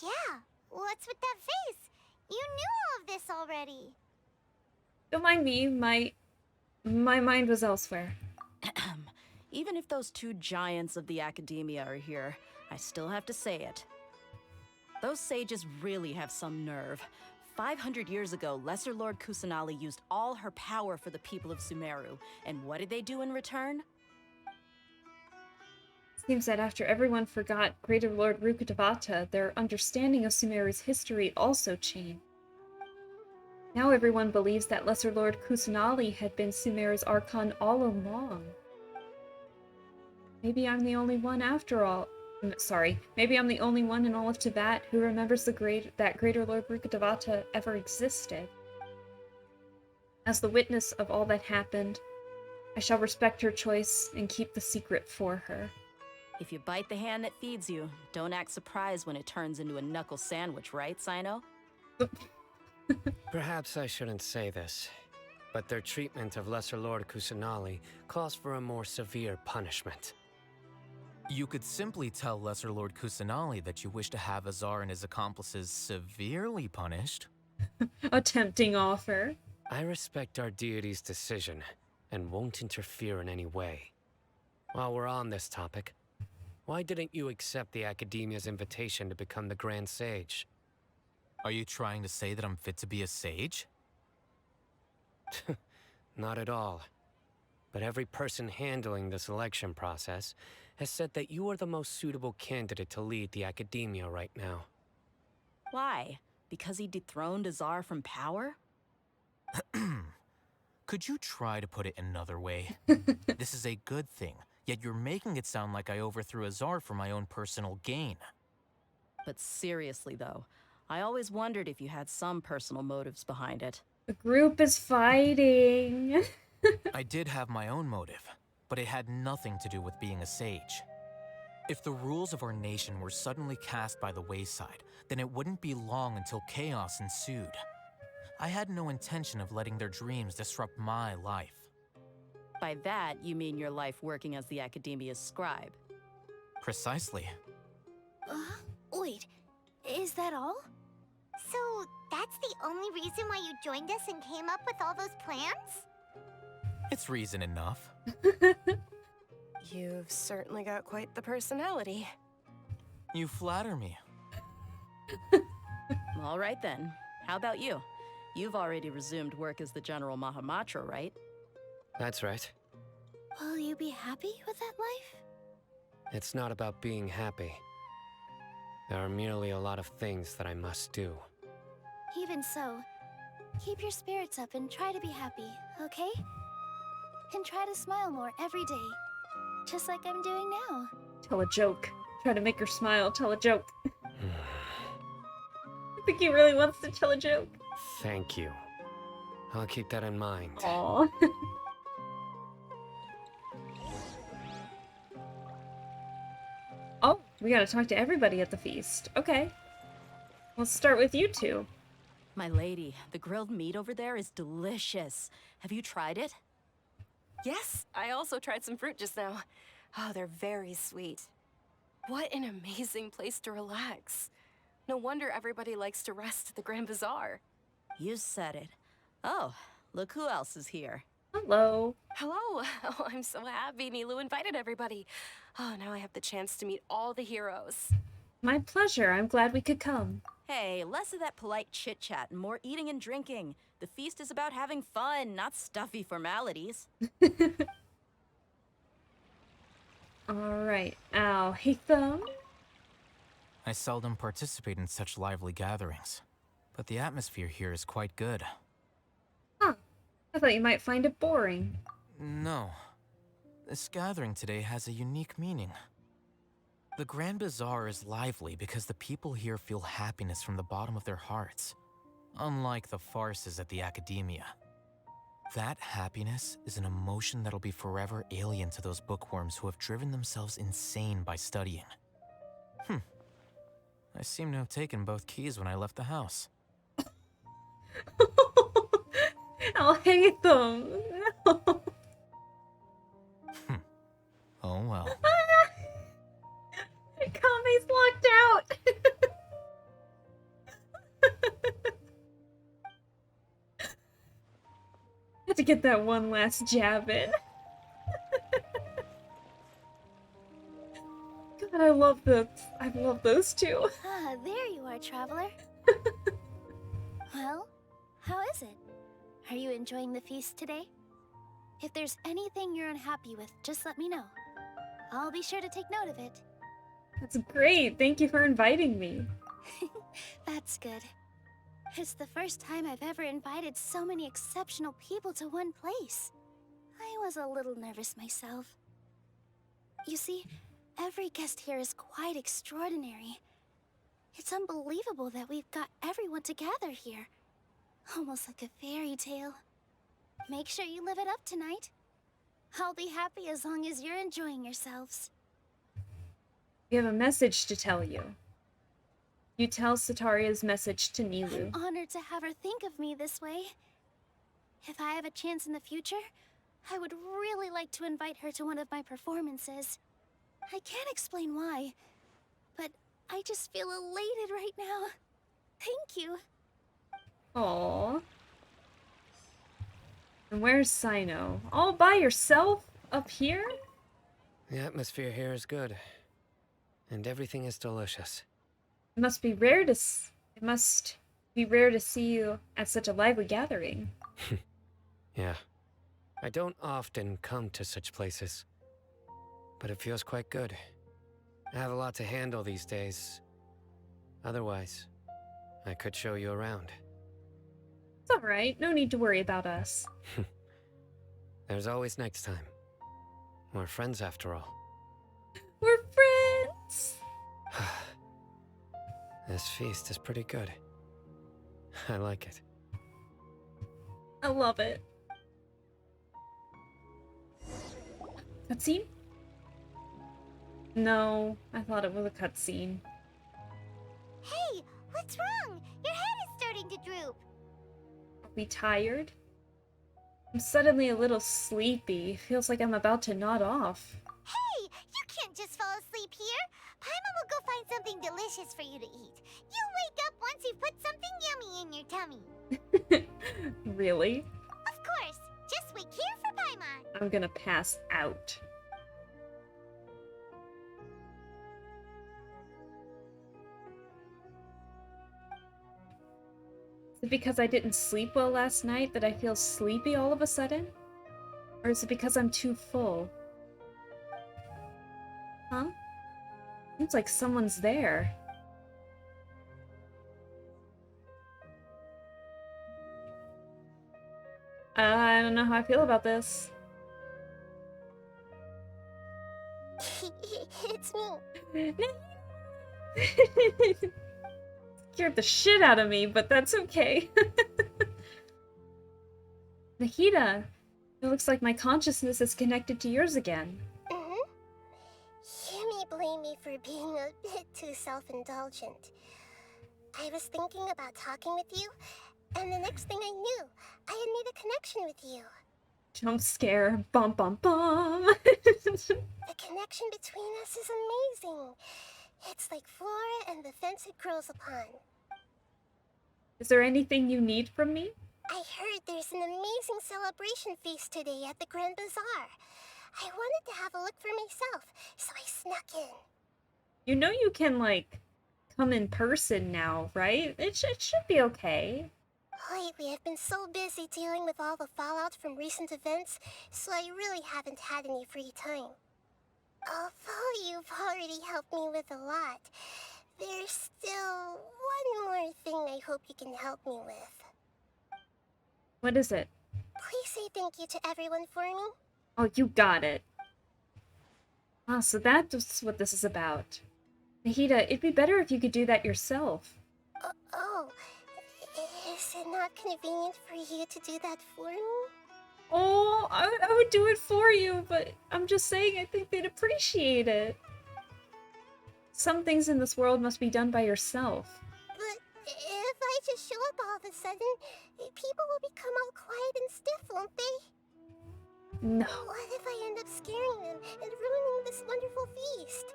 Speaker 2: Yeah, what's with that face? You knew all of this already.
Speaker 1: Don't mind me, my mind was elsewhere.
Speaker 16: Even if those two giants of the Academia are here, I still have to say it. Those sages really have some nerve. 500 years ago, Lesser Lord Kusanali used all her power for the people of Sumeru, and what did they do in return?
Speaker 1: Seems that after everyone forgot Greater Lord Rukkhadevata, their understanding of Sumeru's history also changed. Now everyone believes that Lesser Lord Kusanali had been Sumeru's Archon all along. Maybe I'm the only one after all. Sorry, maybe I'm the only one in all of Tibet who remembers that Greater Lord Rukkhadevata ever existed. As the witness of all that happened, I shall respect her choice and keep the secret for her.
Speaker 16: If you bite the hand that feeds you, don't act surprised when it turns into a knuckle sandwich, right, Sino?
Speaker 17: Perhaps I shouldn't say this, but their treatment of Lesser Lord Kusanali calls for a more severe punishment.
Speaker 14: You could simply tell Lesser Lord Kusanali that you wish to have Azar and his accomplices severely punished.
Speaker 1: A tempting offer.
Speaker 17: I respect our deity's decision and won't interfere in any way. While we're on this topic, why didn't you accept the Academia's invitation to become the Grand Sage?
Speaker 14: Are you trying to say that I'm fit to be a sage?
Speaker 17: Not at all. But every person handling the selection process has said that you are the most suitable candidate to lead the Academia right now.
Speaker 16: Why? Because he dethroned Azar from power?
Speaker 14: Could you try to put it another way? This is a good thing, yet you're making it sound like I overthrew Azar for my own personal gain.
Speaker 16: But seriously, though, I always wondered if you had some personal motives behind it.
Speaker 1: The group is fighting.
Speaker 14: I did have my own motive, but it had nothing to do with being a sage. If the rules of our nation were suddenly cast by the wayside, then it wouldn't be long until chaos ensued. I had no intention of letting their dreams disrupt my life.
Speaker 16: By that, you mean your life working as the Academia's scribe.
Speaker 14: Precisely.
Speaker 9: Wait, is that all?
Speaker 2: So, that's the only reason why you joined us and came up with all those plans?
Speaker 14: It's reason enough.
Speaker 15: You've certainly got quite the personality.
Speaker 14: You flatter me.
Speaker 16: All right then. How about you? You've already resumed work as the General Mahamatra, right?
Speaker 17: That's right.
Speaker 9: Will you be happy with that life?
Speaker 17: It's not about being happy. There are merely a lot of things that I must do.
Speaker 9: Even so, keep your spirits up and try to be happy, okay? And try to smile more every day, just like I'm doing now.
Speaker 1: Tell a joke. Try to make her smile. Tell a joke. I think he really wants to tell a joke.
Speaker 17: Thank you. I'll keep that in mind.
Speaker 1: Aww. Oh, we gotta talk to everybody at the feast. Okay. Let's start with you two.
Speaker 16: My lady, the grilled meat over there is delicious. Have you tried it?
Speaker 15: Yes, I also tried some fruit just now. Oh, they're very sweet. What an amazing place to relax. No wonder everybody likes to rest at the Grand Bazaar.
Speaker 16: You said it. Oh, look who else is here.
Speaker 1: Hello.
Speaker 15: Hello. Oh, I'm so happy Nilou invited everybody. Oh, now I have the chance to meet all the heroes.
Speaker 1: My pleasure. I'm glad we could come.
Speaker 16: Hey, less of that polite chit-chat and more eating and drinking. The feast is about having fun, not stuffy formalities.
Speaker 1: Alright. Al-Haytham?
Speaker 14: I seldom participate in such lively gatherings, but the atmosphere here is quite good.
Speaker 1: Huh. I thought you might find it boring.
Speaker 14: No. This gathering today has a unique meaning. The Grand Bazaar is lively because the people here feel happiness from the bottom of their hearts, unlike the farces at the Academia. That happiness is an emotion that'll be forever alien to those bookworms who have driven themselves insane by studying. I seem to have taken both keys when I left the house.
Speaker 1: Al-Haytham! No.
Speaker 14: Oh well.
Speaker 1: Kame's locked out! Had to get that one last jab in. God, I love those two.
Speaker 9: Ah, there you are, traveler. Well, how is it? Are you enjoying the feast today? If there's anything you're unhappy with, just let me know. I'll be sure to take note of it.
Speaker 1: That's great. Thank you for inviting me.
Speaker 9: That's good. It's the first time I've ever invited so many exceptional people to one place. I was a little nervous myself. You see, Every guest here is quite extraordinary. It's unbelievable that we've got everyone together here. Almost like a fairy tale. Make sure you live it up tonight. I'll be happy as long as you're enjoying yourselves.
Speaker 1: We have a message to tell you. You tell Sataria's message to
Speaker 9: I'm
Speaker 1: Nilou.
Speaker 9: honored to have her think of me this way. If I have a chance in the future, I would really like to invite her to one of my performances. I can't explain why, but I just feel elated right now. Thank you.
Speaker 1: Aww. And where's Sino? All by yourself? Up here?
Speaker 17: The atmosphere here is good. And everything is delicious.
Speaker 1: It must be rare to see you at such a lively gathering.
Speaker 17: Yeah. I don't often come to such places. But it feels quite good. I have a lot to handle these days. Otherwise, I could show you around.
Speaker 1: It's alright, no need to worry about us.
Speaker 17: There's always next time. We're friends after all.
Speaker 1: We're friends!
Speaker 17: This feast is pretty good. I like it.
Speaker 1: I love it. Cutscene? No, I thought it was a cutscene.
Speaker 2: Hey, what's wrong? Your head is starting to droop.
Speaker 1: Are we tired? I'm suddenly a little sleepy. Feels like I'm about to nod off.
Speaker 2: Hey, you can't just fall asleep here. Paimon will go find something delicious for you to eat. You'll wake up once you've put something yummy in your tummy.
Speaker 1: Really?
Speaker 2: Of course. Just wait here for Paimon.
Speaker 1: I'm gonna pass out. Is it because I didn't sleep well last night that I feel sleepy all of a sudden? Or is it because I'm too full? Huh? Seems like someone's there. I don't know how I feel about this.
Speaker 2: It's me.
Speaker 1: Scared the shit out of me, but that's okay. Nahida, it looks like my consciousness is connected to yours again.
Speaker 2: You may blame me for being a bit too self-indulgent. I was thinking about talking with you, and the next thing I knew, I had made a connection with you.
Speaker 1: Jump scare. Bum bum bum.
Speaker 2: The connection between us is amazing. It's like flora and the fence it grows upon.
Speaker 1: Is there anything you need from me?
Speaker 2: I heard there's an amazing celebration feast today at the Grand Bazaar. I wanted to have a look for myself, so I snuck in.
Speaker 1: You know you can, like, come in person now, right? It should be okay.
Speaker 2: Lately, I've been so busy dealing with all the fallout from recent events, so I really haven't had any free time. Although you've already helped me with a lot, there's still one more thing I hope you can help me with.
Speaker 1: What is it?
Speaker 2: Please say thank you to everyone for me.
Speaker 1: Oh, you got it. Ah, so that's what this is about. Nahida, it'd be better if you could do that yourself.
Speaker 2: Is it not convenient for you to do that for me?
Speaker 1: Oh, I would do it for you, but I'm just saying I think they'd appreciate it. Some things in this world must be done by yourself.
Speaker 2: But if I just show up all of a sudden, people will become all quiet and stiff, won't they?
Speaker 1: No.
Speaker 2: What if I end up scaring them and ruining this wonderful feast?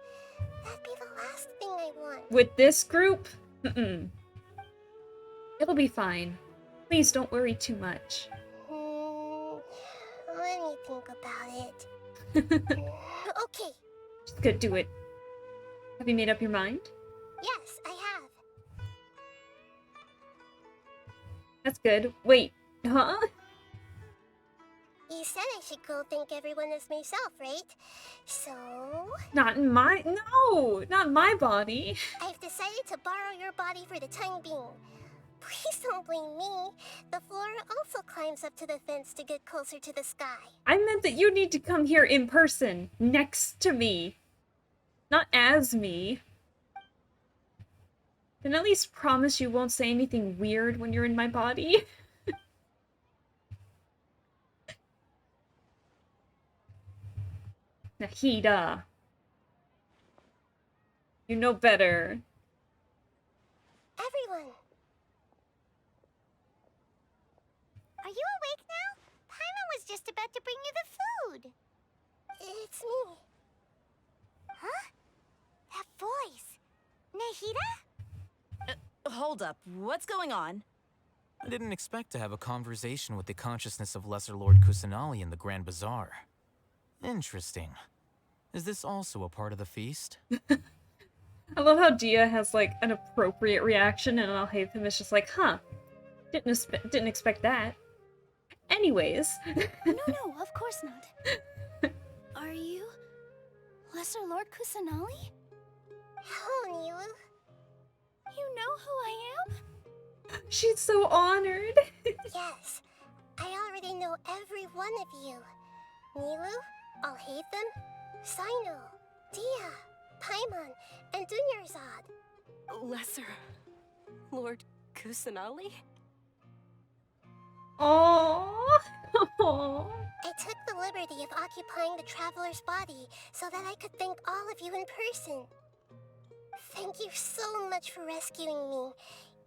Speaker 2: That'd be the last thing I want.
Speaker 1: With this group? Mm-mm. It'll be fine. Please don't worry too much.
Speaker 2: Let me think about it. Okay.
Speaker 1: Just gonna do it. Have you made up your mind?
Speaker 2: Yes, I have.
Speaker 1: That's good. Wait, huh?
Speaker 2: You said I should go thank everyone as myself, right? So...
Speaker 1: Not in my... No! Not in my body.
Speaker 2: I've decided to borrow your body for the time being. Please don't blame me. The flora also climbs up to the fence to get closer to the sky.
Speaker 1: I meant that you need to come here in person, next to me. Not as me. Then at least promise you won't say anything weird when you're in my body. Nahida. You know better.
Speaker 2: Everyone!
Speaker 9: Are you awake now? Paimon was just about to bring you the food.
Speaker 2: It's me.
Speaker 9: Huh? That voice. Nahida?
Speaker 16: Hold up, what's going on?
Speaker 14: I didn't expect to have a conversation with the consciousness of Lesser Lord Kusanali in the Grand Bazaar. Interesting. Is this also a part of the feast?
Speaker 1: I love how Dia has, like, an appropriate reaction, and Alhaitham is just like, huh, didn't expect that. Anyways.
Speaker 9: No, of course not. Are you Lesser Lord Kusanali?
Speaker 2: Hello, Nilou.
Speaker 9: You know who I am?
Speaker 1: She's so honored.
Speaker 2: Yes, I already know every one of you. Nilou, Alhaitham, Sino, Dia, Paimon, and Dunyarzad.
Speaker 15: Lesser Lord Kusanali?
Speaker 1: Aww.
Speaker 2: I took the liberty of occupying the traveler's body so that I could thank all of you in person. Thank you so much for rescuing me,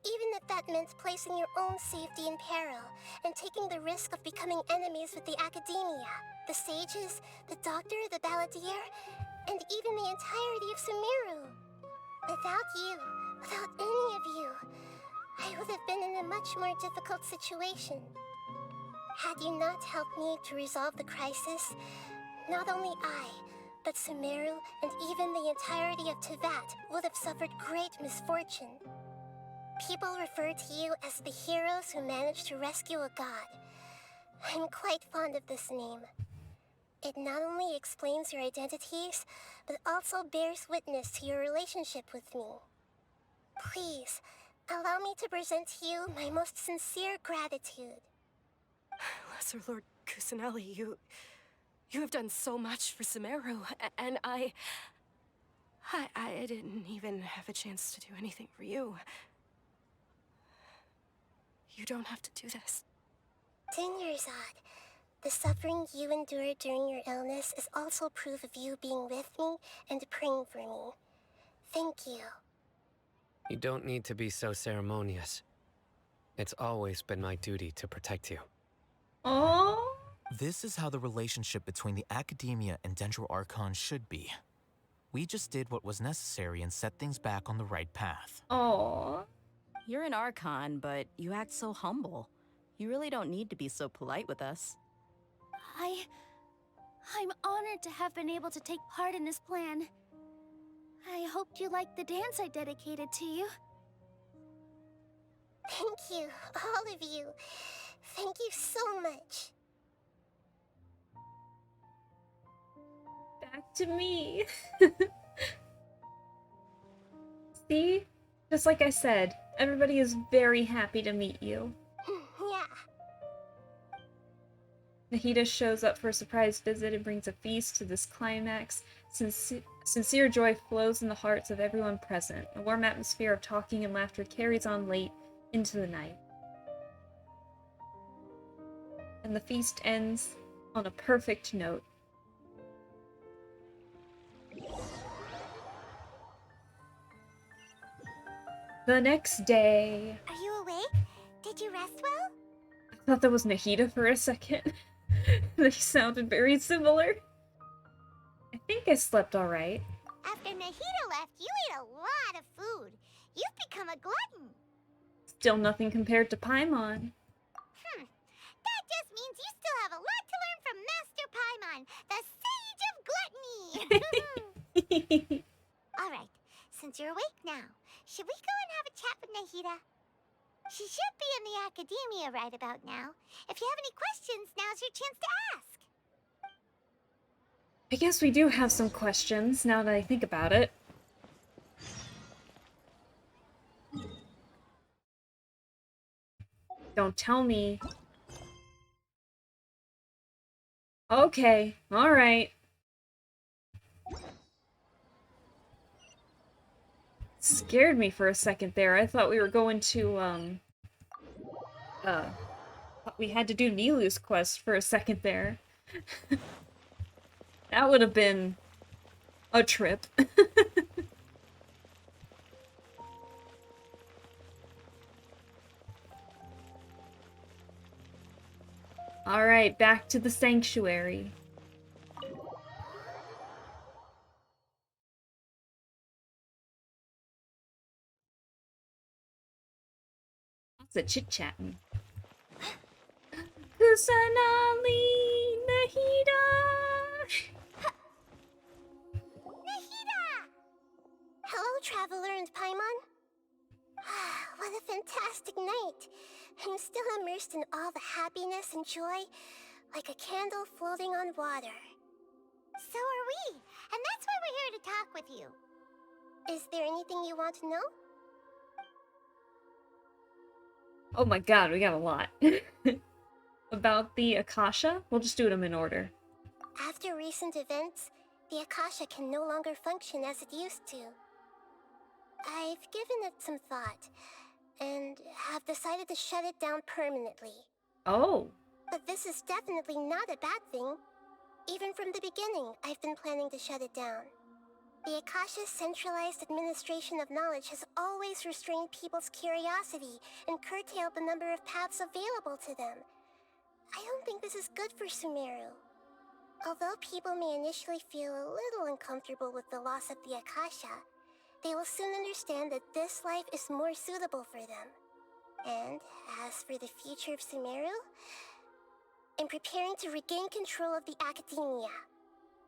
Speaker 2: even if that meant placing your own safety in peril and taking the risk of becoming enemies with the Academia, the sages, the doctor, the balladeer, and even the entirety of Sumeru. Without you, without any of you, I would have been in a much more difficult situation. Had you not helped me to resolve the crisis, not only I, but Sumeru and even the entirety of Teyvat would have suffered great misfortune. People refer to you as the heroes who managed to rescue a god. I'm quite fond of this name. It not only explains your identities, but also bears witness to your relationship with me. Please, allow me to present to you my most sincere gratitude.
Speaker 15: Lesser Lord Kusanali, you have done so much for Sumeru, and I didn't even have a chance to do anything for you. You don't have to do this.
Speaker 2: Dunyarzad, the suffering you endured during your illness is also proof of you being with me and praying for me. Thank you.
Speaker 17: You don't need to be so ceremonious. It's always been my duty to protect you.
Speaker 1: Aww.
Speaker 14: This is how the relationship between the Academia and Dendro Archon should be. We just did what was necessary and set things back on the right path.
Speaker 1: Aww.
Speaker 16: You're an Archon, but you act so humble. You really don't need to be so polite with us.
Speaker 9: I'm honored to have been able to take part in this plan. I hoped you liked the dance I dedicated to you.
Speaker 2: Thank you, all of you. Thank you so much.
Speaker 1: Back to me. See? Just like I said, everybody is very happy to meet you.
Speaker 2: Yeah.
Speaker 1: Nahida shows up for a surprise visit and brings a feast to this climax. Sincere joy flows in the hearts of everyone present. A warm atmosphere of talking and laughter carries on late into the night. And the feast ends on a perfect note. The next day...
Speaker 9: Are you awake? Did you rest well?
Speaker 1: I thought that was Nahida for a second. They sounded very similar. I think I slept alright.
Speaker 9: After Nahida left, you ate a lot of food. You've become a glutton.
Speaker 1: Still nothing compared to Paimon.
Speaker 9: That just means you still have a lot to learn from Master Paimon, the Sage of Gluttony. Alright, since you're awake now, should we go and have a chat with Nahida? She should be in the Academia right about now. If you have any questions, now's your chance to ask.
Speaker 1: I guess we do have some questions, now that I think about it. Don't tell me. Okay, alright. Scared me for a second there. I thought we were going to, we had to do Nilou's quest for a second there. That would have been a trip. Alright, back to the sanctuary. Lots of chit-chatting. Kusanali Nahida!
Speaker 2: Hello, Traveler and Paimon. What a fantastic night. I'm still immersed in all the happiness and joy, like a candle floating on water.
Speaker 9: So are we, and that's why we're here to talk with you.
Speaker 2: Is there anything you want to know?
Speaker 1: Oh my god, we got a lot. About the Akasha? We'll just do them in order.
Speaker 2: After recent events, the Akasha can no longer function as it used to. I've given it some thought, and have decided to shut it down permanently.
Speaker 1: Oh.
Speaker 2: But this is definitely not a bad thing. Even from the beginning, I've been planning to shut it down. The Akasha's centralized administration of knowledge has always restrained people's curiosity and curtailed the number of paths available to them. I don't think this is good for Sumeru. Although people may initially feel a little uncomfortable with the loss of the Akasha, they will soon understand that this life is more suitable for them. And as for the future of Sumeru, I'm preparing to regain control of the academia.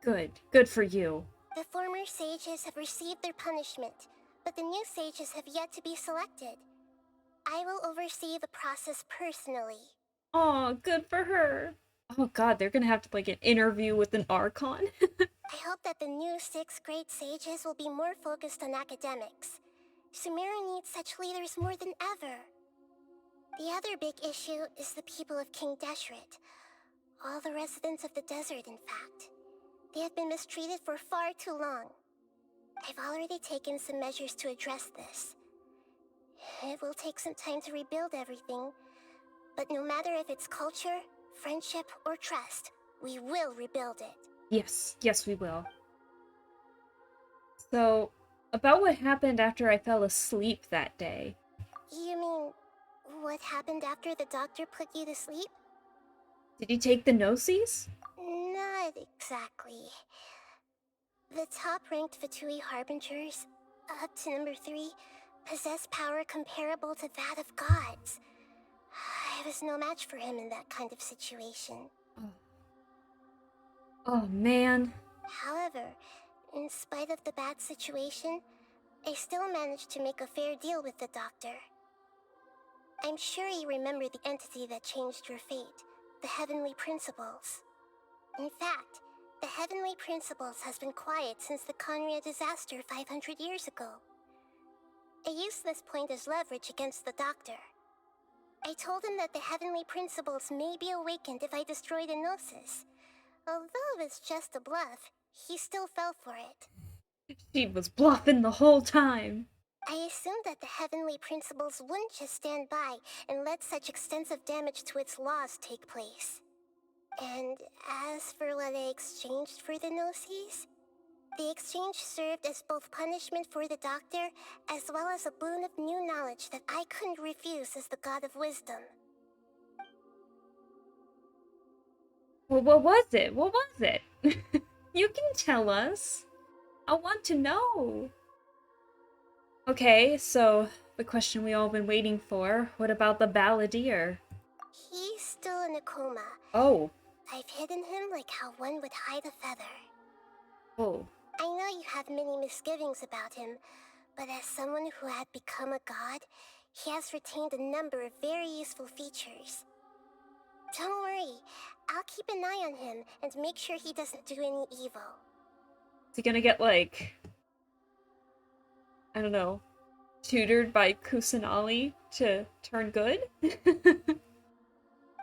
Speaker 1: Good. Good for you.
Speaker 2: The former sages have received their punishment, but the new sages have yet to be selected. I will oversee the process personally.
Speaker 1: Aw, good for her. Oh god, they're gonna have to, like, an interview with an Archon.
Speaker 2: I hope that the new 6th grade sages will be more focused on academics. Sumeru needs such leaders more than ever. The other big issue is the people of King Deshret. All the residents of the desert, in fact. They have been mistreated for far too long. I've already taken some measures to address this. It will take some time to rebuild everything, but no matter if it's culture, friendship, or trust, we will rebuild it.
Speaker 1: Yes, yes we will. So, about what happened after I fell asleep that day.
Speaker 2: You mean, what happened after the doctor put you to sleep?
Speaker 1: Did you take the Gnosis?
Speaker 2: Not exactly. The top-ranked Fatui Harbingers, up to number 3, possess power comparable to that of gods. I was no match for him in that kind of situation.
Speaker 1: Oh man.
Speaker 2: However, in spite of the bad situation, I still managed to make a fair deal with the doctor. I'm sure you remember the entity that changed your fate, the Heavenly Principles. In fact, the Heavenly Principles has been quiet since the Conria disaster 500 years ago. I used this point as leverage against the doctor. I told him that the Heavenly Principles may be awakened if I destroy the Gnosis. Although it's just a bluff, he still fell for it.
Speaker 1: She was bluffing the whole time.
Speaker 2: I assumed that the Heavenly Principles wouldn't just stand by and let such extensive damage to its laws take place. And as for what I exchanged for the Gnosis, the exchange served as both punishment for the doctor as well as a boon of new knowledge that I couldn't refuse as the God of Wisdom.
Speaker 1: Well, what was it? What was it? You can tell us. I want to know. Okay, so the question we all been waiting for. What about the Balladeer?
Speaker 2: He's still in a coma.
Speaker 1: Oh.
Speaker 2: I've hidden him like how one would hide a feather.
Speaker 1: Oh.
Speaker 2: I know you have many misgivings about him, but as someone who had become a god, he has retained a number of very useful features. Don't worry, I'll keep an eye on him and make sure he doesn't do any evil.
Speaker 1: Is he gonna get, like, I don't know, tutored by Kusanali to turn good?
Speaker 2: In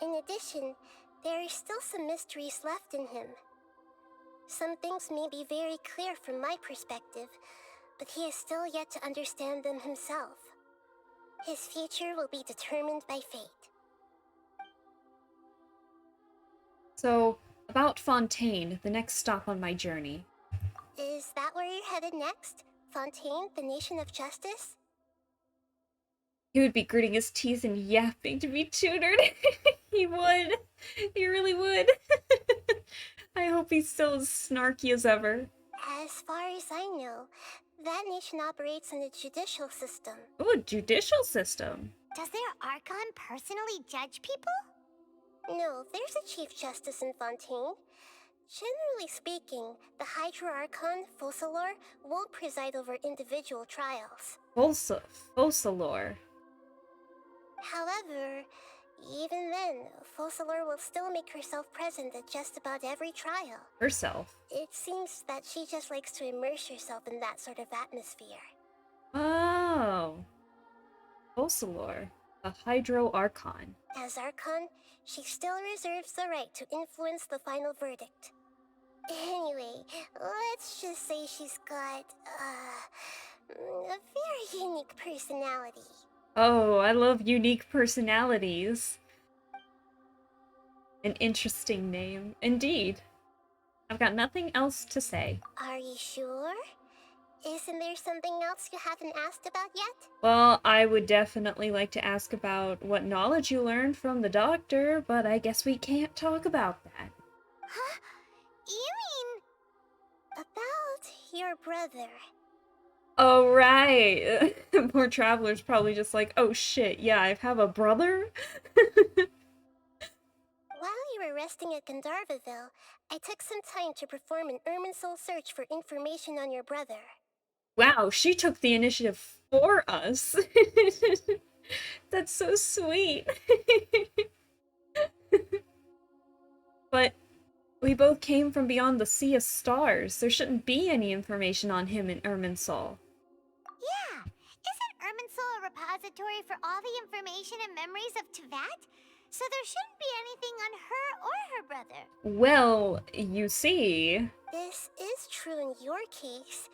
Speaker 2: addition, there are still some mysteries left in him. Some things may be very clear from my perspective, but he is still yet to understand them himself. His future will be determined by fate.
Speaker 1: So, about Fontaine, the next stop on my journey.
Speaker 2: Is that where you're headed next? Fontaine, the nation of justice?
Speaker 1: He would be gritting his teeth and yapping to be tutored. He would. He really would. I hope he's still as snarky as ever.
Speaker 2: As far as I know, that nation operates on a judicial system.
Speaker 1: Oh, a judicial system.
Speaker 2: Does their Archon personally judge people? No, there's a Chief Justice in Fontaine. Generally speaking, the Hydra Archon, Focalor, won't preside over individual trials.
Speaker 1: Focalor.
Speaker 2: However, even then, Focalor will still make herself present at just about every trial.
Speaker 1: Herself?
Speaker 2: It seems that she just likes to immerse herself in that sort of atmosphere.
Speaker 1: Oh. Focalor, a Hydro Archon.
Speaker 2: As Archon, she still reserves the right to influence the final verdict. Anyway, let's just say she's got, a very unique personality.
Speaker 1: Oh, I love unique personalities. An interesting name, indeed. I've got nothing else to say.
Speaker 2: Are you sure? Isn't there something else you haven't asked about yet?
Speaker 1: Well, I would definitely like to ask about what knowledge you learned from the doctor, but I guess we can't talk about that.
Speaker 2: Huh? You mean... about your brother?
Speaker 1: Oh, right. More travelers probably just like, oh shit, yeah, I have a brother?
Speaker 2: While you were resting at Gandharvaville, I took some time to perform an Irminsul search for information on your brother.
Speaker 1: Wow, she took the initiative for us. That's so sweet. But we both came from beyond the Sea of Stars. There shouldn't be any information on him in Irminsul.
Speaker 9: Yeah! Isn't Irminsul a repository for all the information and memories of Teyvat? So there shouldn't be anything on her or her brother.
Speaker 1: Well, you see...
Speaker 2: This is true in your case.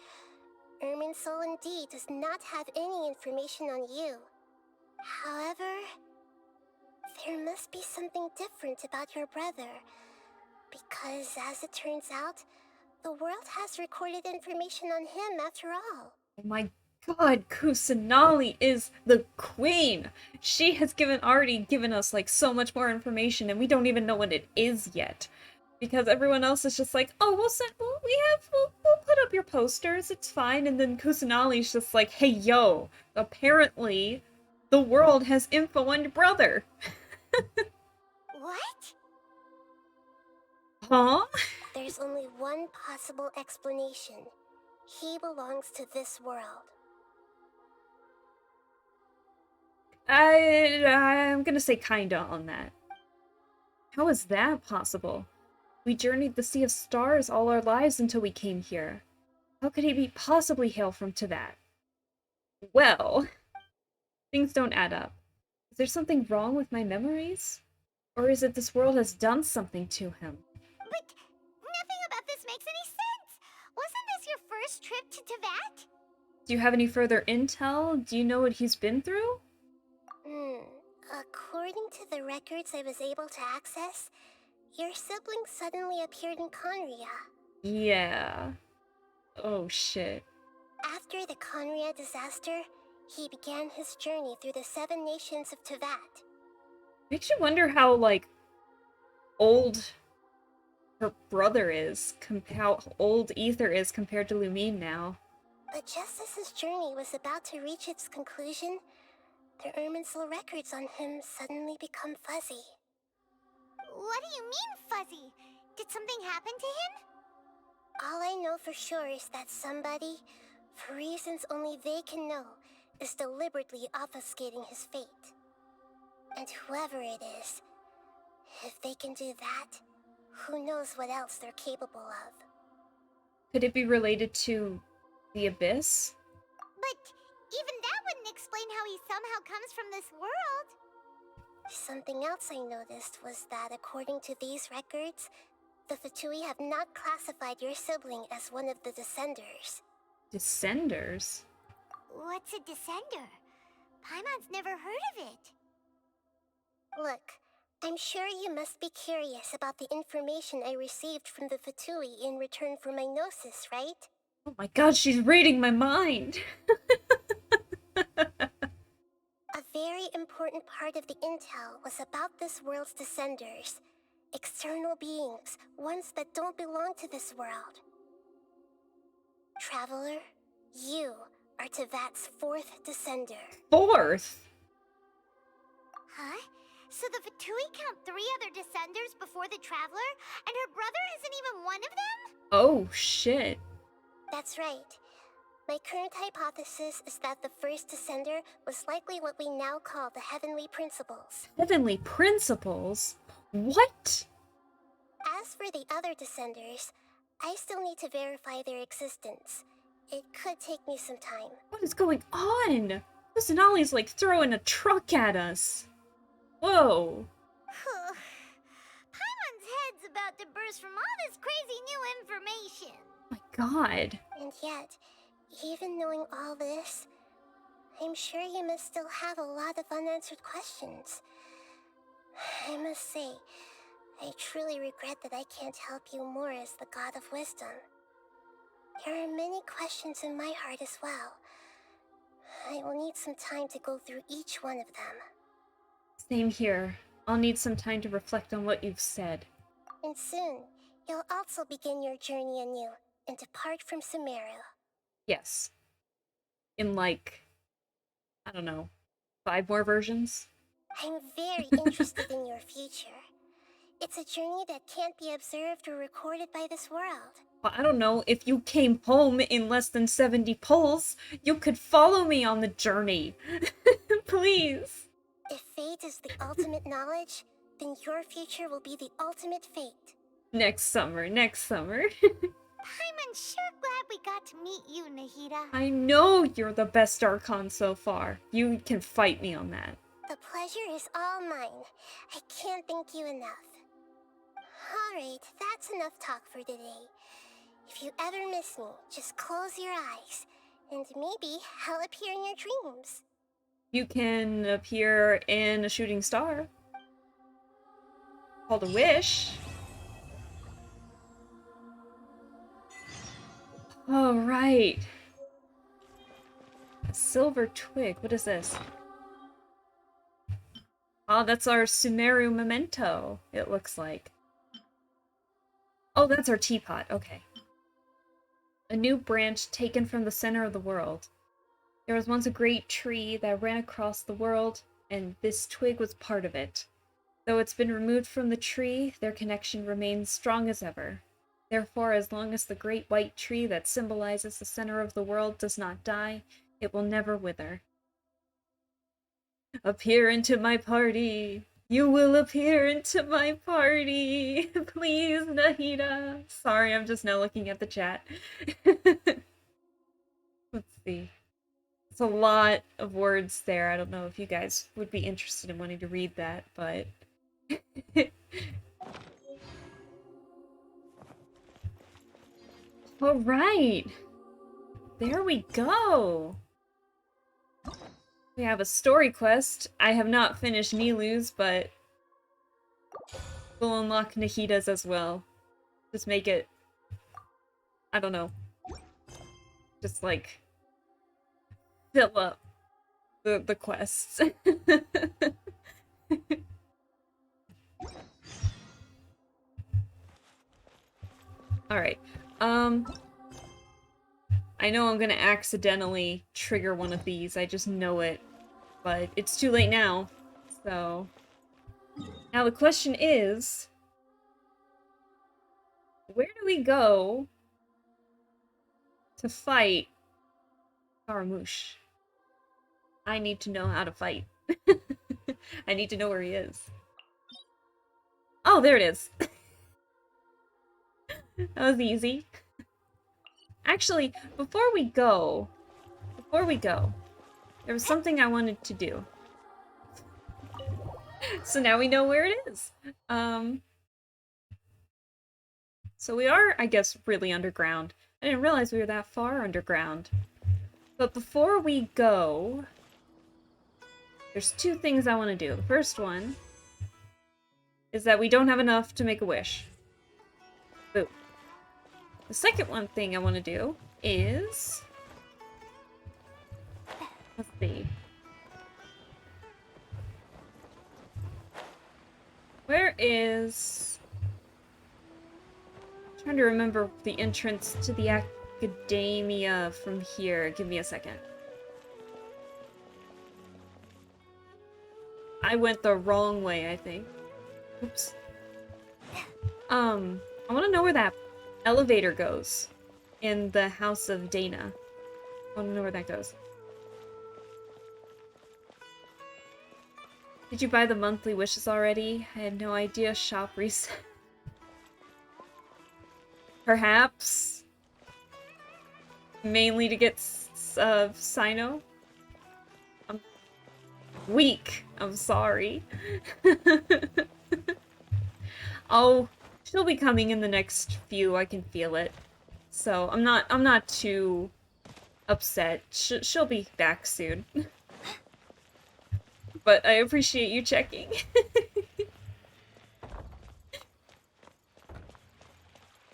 Speaker 2: Irminsul indeed does not have any information on you. However, there must be something different about your brother. Because, as it turns out, the world has recorded information on him after all.
Speaker 1: Oh my god, Kusanali is the queen! She has already given us, like, so much more information, and we don't even know what it is yet. Because everyone else is just like, oh, we'll put up your posters, it's fine, and then Kusanali's just like, hey, yo, apparently the world has info on your brother.
Speaker 2: What?
Speaker 1: Huh?
Speaker 2: There's only one possible explanation. He belongs to this world.
Speaker 1: I'm gonna say kinda on that. How is that possible? We journeyed the Sea of Stars all our lives until we came here. How could he possibly hail from Teyvat? Well, things don't add up. Is there something wrong with my memories? Or is it this world has done something to him?
Speaker 9: But nothing about this makes any sense! Wasn't this your first trip to Teyvat?
Speaker 1: Do you have any further intel? Do you know what he's been through?
Speaker 2: According to the records I was able to access, your sibling suddenly appeared in Conria.
Speaker 1: Yeah. Oh shit.
Speaker 2: After the Conria disaster, he began his journey through the 7 nations of Teyvat.
Speaker 1: Makes you wonder how, like, old her brother is, how old Ether is compared to Lumine now.
Speaker 2: But just as his journey was about to reach its conclusion, the Irminsul records on him suddenly become fuzzy.
Speaker 9: What do you mean, fuzzy? Did something happen to him?
Speaker 2: All I know for sure is that somebody, for reasons only they can know, is deliberately obfuscating his fate. And whoever it is, if they can do that, who knows what else they're capable of.
Speaker 1: Could it be related to the Abyss?
Speaker 9: But even that wouldn't explain how he somehow comes from this world.
Speaker 2: Something else I noticed was that according to these records, the Fatui have not classified your sibling as one of the Descenders.
Speaker 1: Descenders?
Speaker 2: What's a descender? Paimon's never heard of it. Look, I'm sure you must be curious about the information I received from the Fatui in return for my gnosis, right?
Speaker 1: Oh my god, she's reading my mind!
Speaker 2: A very important part of the intel was about this world's descenders. External beings, ones that don't belong to this world. Traveler, you are Tevat's 4th descender.
Speaker 1: 4th?
Speaker 9: Huh? So the Fatui count 3 other descenders before the Traveler, and her brother isn't even one of them?
Speaker 1: Oh, shit.
Speaker 2: That's right. My current hypothesis is that the first descender was likely what we now call the Heavenly Principles.
Speaker 1: Heavenly Principles? What?
Speaker 2: As for the other descenders, I still need to verify their existence. It could take me some time.
Speaker 1: What is going on? Kusanali's like throwing a truck at us. Whoa.
Speaker 9: Paimon's head's about to burst from all this crazy new information.
Speaker 1: My god.
Speaker 2: And yet, even knowing all this, I'm sure you must still have a lot of unanswered questions. I must say, I truly regret that I can't help you more as the God of Wisdom. There are many questions in my heart as well. I will need some time to go through each one of them.
Speaker 1: Same here. I'll need some time to reflect on what you've said.
Speaker 2: And soon, you'll also begin your journey anew and depart from Sumeru.
Speaker 1: Yes. In like, I don't know, 5 more versions?
Speaker 2: I'm very interested in your future. It's a journey that can't be observed or recorded by this world.
Speaker 1: Well, I don't know, if you came home in less than 70 pulls, you could follow me on the journey. Please.
Speaker 2: If fate is the ultimate knowledge, then your future will be the ultimate fate.
Speaker 1: Next summer, next summer.
Speaker 9: Paimon's sure glad we got to meet you, Nahida.
Speaker 1: I know you're the best Archon so far. You can fight me on that.
Speaker 2: The pleasure is all mine. I can't thank you enough. Alright, that's enough talk for today. If you ever miss me, just close your eyes, and maybe I'll appear in your dreams.
Speaker 1: You can appear in a shooting star. Called a wish. Oh, right. A silver twig. What is this? Oh, that's our Sumeru memento, it looks like. Oh, that's our teapot. Okay. A new branch taken from the center of the world. There was once a great tree that ran across the world, and this twig was part of it. Though it's been removed from the tree, their connection remains strong as ever. Therefore, as long as the great white tree that symbolizes the center of the world does not die, it will never wither. Appear into my party! You will appear into my party! Please, Nahida! Sorry, I'm just now looking at the chat. Let's see. It's a lot of words there. I don't know if you guys would be interested in wanting to read that, but... Alright! There we go! We have a story quest. I have not finished Nilou's, but we'll unlock Nahida's as well. Just make it... I don't know. Just, like, fill up the quests. Alright. I know I'm gonna accidentally trigger one of these, I just know it. But it's too late now, so... Now the question is... where do we go to fight Scaramouche? I need to know how to fight. I need to know where he is. Oh, there it is. That was easy. Actually, before we go, there was something I wanted to do. So now we know where it is. So we are, I guess, really underground. I didn't realize we were that far underground. But before we go, there's two things I want to do. The first one is that we don't have enough to make a wish. Boo. The second thing I want to do is... Let's see. Where is... I'm trying to remember the entrance to the academia from here. Give me a second. I went the wrong way, I think. Oops. I want to know where that elevator goes in the House of Dana. I want to know where that goes. Did you buy the monthly wishes already? I had no idea. Shop reset. Perhaps. Mainly to get Sino. I'm weak. I'm sorry. Oh, she'll be coming in the next few. I can feel it. So I'm not too upset. She'll be back soon. But I appreciate you checking.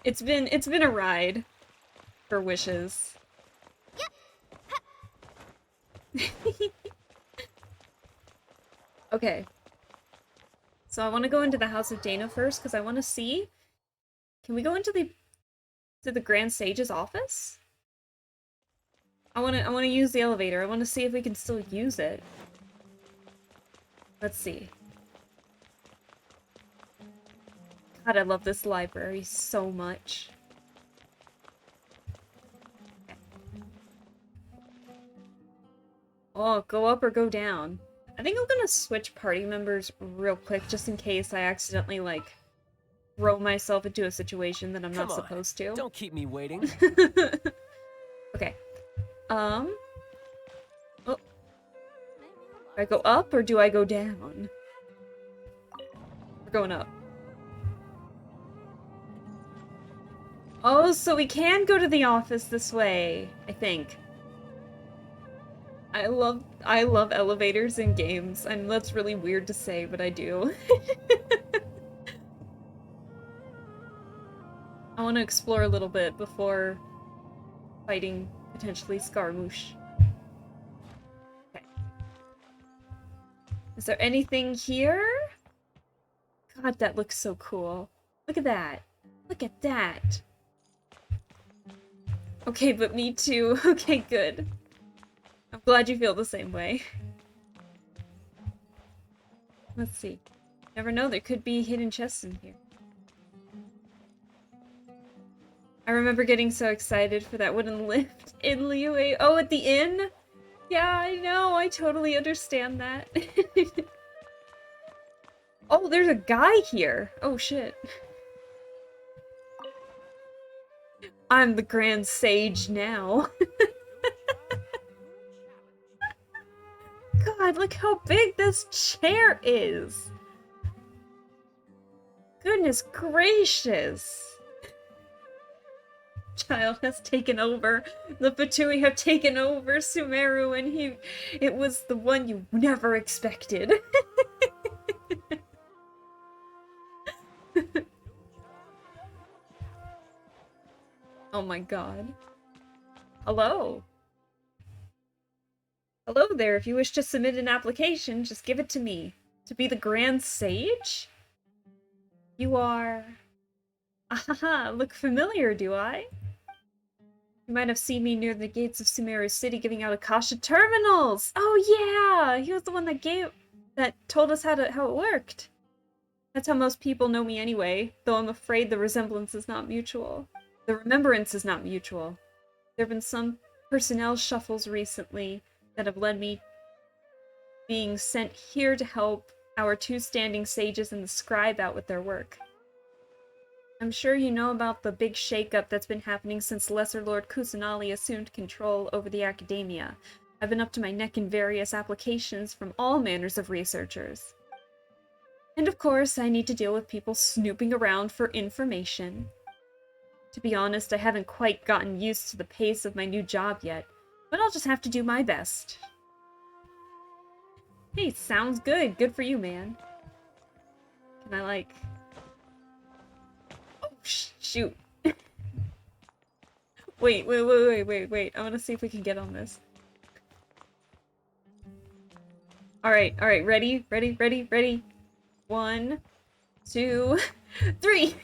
Speaker 1: It's been a ride for wishes. Okay. So I want to go into the House of Dana first because I want to see. Can we go into the Grand Sage's office? I want to use the elevator. I want to see if we can still use it. Let's see. God, I love this library so much. Okay. Oh, go up or go down. I think I'm gonna switch party members real quick just in case I accidentally, like, throw myself into a situation that I'm not supposed to.
Speaker 20: Don't keep me waiting.
Speaker 1: Okay. Oh. Do I go up or do I go down? We're going up. Oh, so we can go to the office this way, I think. I love elevators in games, and that's really weird to say, but I do. I want to explore a little bit before fighting, potentially, Scaramouche. Okay. Is there anything here? God, that looks so cool. Look at that. Look at that. Okay, but me too. Okay, good. I'm glad you feel the same way. Let's see. Never know, there could be hidden chests in here. I remember getting so excited for that wooden lift in Liyue. Oh, at the inn? Yeah, I know. I totally understand that. Oh, there's a guy here. Oh, shit. I'm the Grand Sage now. God, look how big this chair is. Goodness gracious. Child has taken over. The Fatui have taken over Sumeru, and it was the one you never expected. Oh my god. Hello. Hello there, if you wish to submit an application, just give it to me. To be the Grand Sage? You are... Ahaha, look familiar, do I? You might have seen me near the gates of Sumeru City giving out Akasha terminals! Oh yeah! He was the one that told us how it worked. That's how most people know me anyway, though I'm afraid the resemblance is not mutual. The remembrance is not mutual. There have been some personnel shuffles recently that have led me being sent here to help our two standing sages and the scribe out with their work. I'm sure you know about the big shakeup that's been happening since Lesser Lord Kusanali assumed control over the academia. I've been up to my neck in various applications from all manners of researchers. And of course, I need to deal with people snooping around for information. To be honest, I haven't quite gotten used to the pace of my new job yet, but I'll just have to do my best. Hey, sounds good. Good for you, man. Can I, like... Oh, shoot. Wait. I want to see if we can get on this. Alright, ready? 1, 2, 3!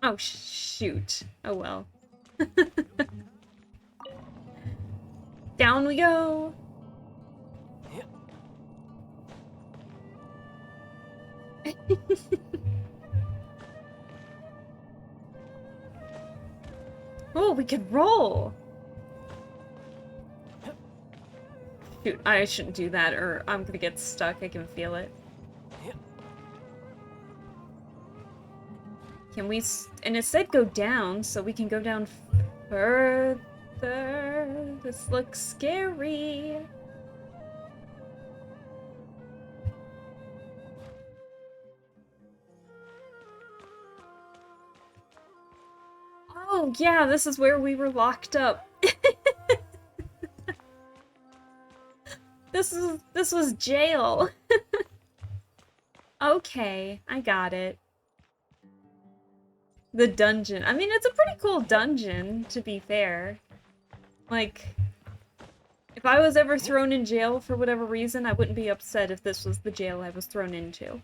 Speaker 1: Oh, shoot. Oh, well. Down we go! Oh, we could roll! Shoot, I shouldn't do that, or I'm gonna get stuck. I can feel it. Can we... And it said go down, so we can go down further. This looks scary. Oh, yeah, this is where we were locked up. This was jail. Okay, I got it. The dungeon. I mean, it's a pretty cool dungeon, to be fair. Like, if I was ever thrown in jail for whatever reason, I wouldn't be upset if this was the jail I was thrown into.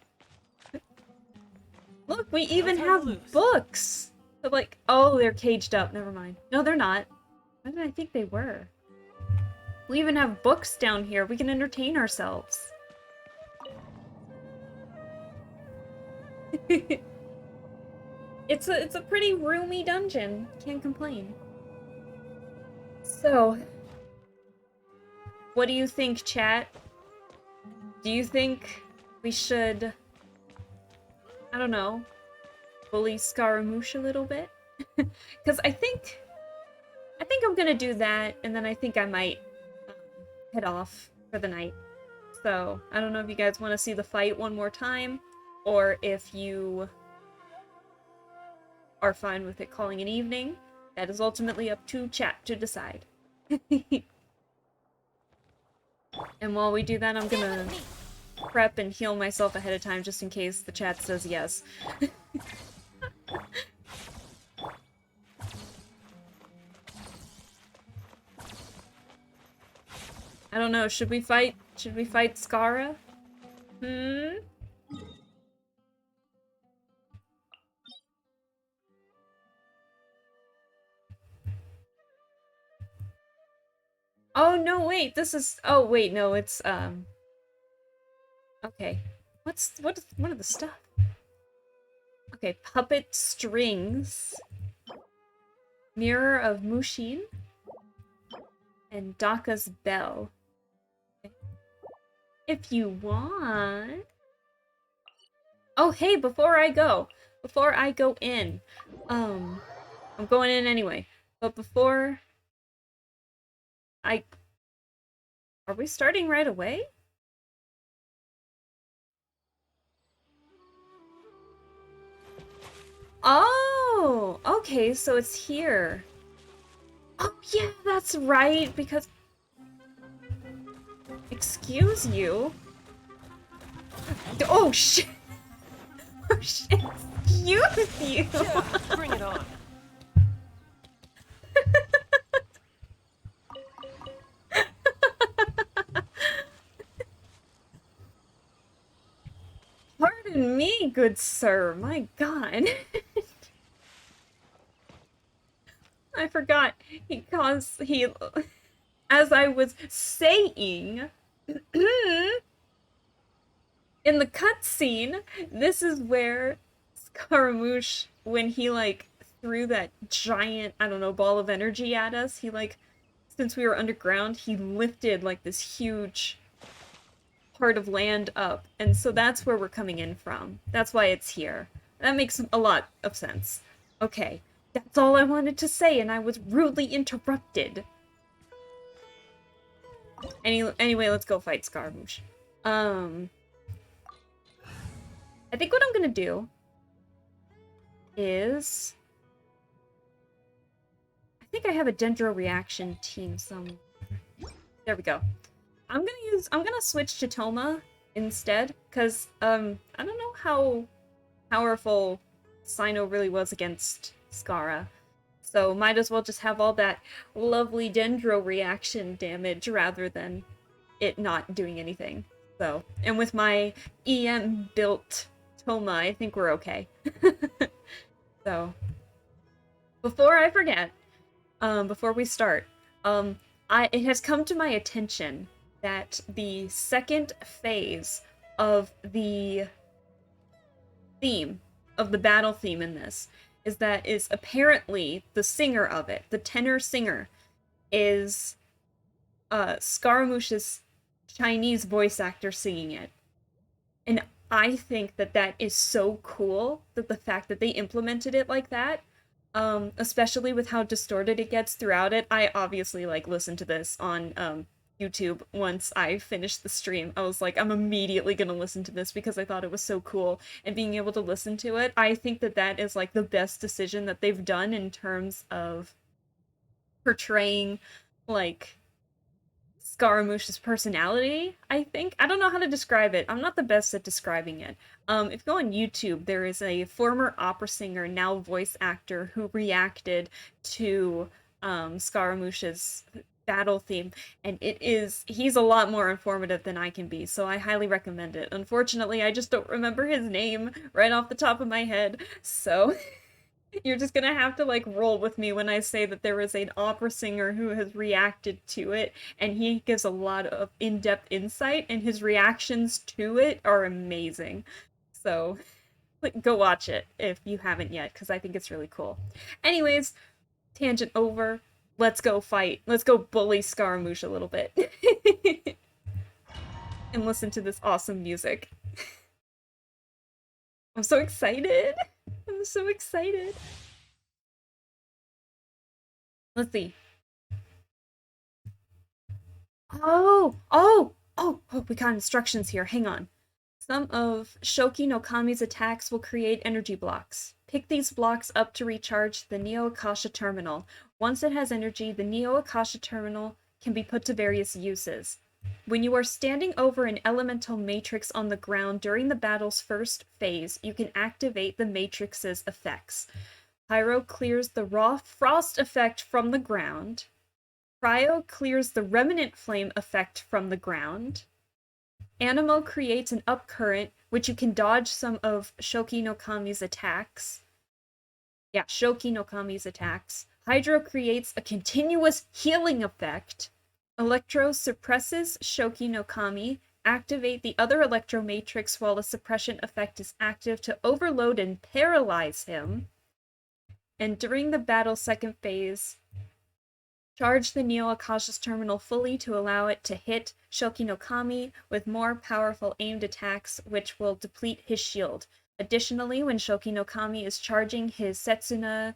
Speaker 1: Look, we even have books! But like, oh, they're caged up. Never mind. No, they're not. Why did I think they were? We even have books down here. We can entertain ourselves. It's a pretty roomy dungeon. Can't complain. So, what do you think, chat? Do you think we should, I don't know, bully Scaramouche a little bit? Because I think I'm gonna do that, and then I think I might head off for the night. So, I don't know if you guys want to see the fight one more time, or if you are fine with it calling an evening. That is ultimately up to chat to decide. And while we do that, I'm gonna prep and heal myself ahead of time just in case the chat says yes. I don't know, should we fight Scara? Oh no, wait, this is, oh wait, no, it's okay. What are the stuff? Okay, puppet strings, mirror of Mushin, and Daka's bell. Okay. If you want. Oh hey, before I go in, I'm going in anyway, but before are we starting right away? Oh, okay, so it's here. Oh yeah, that's right, because... Excuse you? Oh shit! Oh shit, excuse you!
Speaker 20: Yeah, bring it on.
Speaker 1: Pardon me, good sir. My god. I forgot. As I was saying, in the cutscene, this is where Scaramouche, when he, like, threw that giant, I don't know, ball of energy at us, he, like, since we were underground, he lifted, like, this huge part of land up, and so that's where we're coming in from. That's why it's here. That makes a lot of sense. Okay, that's all I wanted to say, and I was rudely interrupted. Anyway, let's go fight Scaramouche. I think what I'm gonna do is... I think I have a Dendro reaction team somewhere. There we go. I'm gonna switch to Toma instead, because, I don't know how powerful Sino really was against Skara. So might as well just have all that lovely Dendro reaction damage rather than it not doing anything. So, and with my EM built Toma, I think we're okay. So, before I forget, before we start, it has come to my attention that the second phase of the theme, of the battle theme in this, is apparently the singer of it, the tenor singer, is Scaramouche's Chinese voice actor singing it. And I think that that is so cool, that the fact that they implemented it like that, especially with how distorted it gets throughout it. I obviously, like, listened to this on YouTube once I finished the stream. I was like, I'm immediately gonna listen to this because I thought it was so cool. And being able to listen to it, I think that that is, like, the best decision that they've done in terms of portraying, like, Scaramouche's personality, I think. I don't know how to describe it. I'm not the best at describing it. If you go on YouTube, there is a former opera singer, now voice actor, who reacted to Scaramouche's battle theme, and he's a lot more informative than I can be, so I highly recommend it. Unfortunately, I just don't remember his name right off the top of my head, so you're just gonna have to, like, roll with me when I say that there is an opera singer who has reacted to it, and he gives a lot of in-depth insight, and his reactions to it are amazing. So, like, go watch it if you haven't yet, because I think it's really cool. Anyways, tangent over. Let's go fight. Let's go bully Scaramouche a little bit. And listen to this awesome music. I'm so excited. I'm so excited. Let's see. Oh, we got instructions here. Hang on. Some of Shoki no Kami's attacks will create energy blocks. Pick these blocks up to recharge the Neo Akasha terminal. Once it has energy, the Neo Akasha terminal can be put to various uses. When you are standing over an elemental matrix on the ground during the battle's first phase, you can activate the matrix's effects. Pyro clears the raw frost effect from the ground. Cryo clears the remnant flame effect from the ground. Animo creates an upcurrent, which you can dodge some of Shoki no Kami's attacks. Yeah, Shoki no Kami's attacks. Hydro creates a continuous healing effect. Electro suppresses Shoki no Kami. Activate the other Electro Matrix while the suppression effect is active to overload and paralyze him. And during the battle's second phase, charge the Neo Akasha's terminal fully to allow it to hit Shoki no Kami with more powerful aimed attacks, which will deplete his shield. Additionally, when Shoki no Kami is charging his Setsuna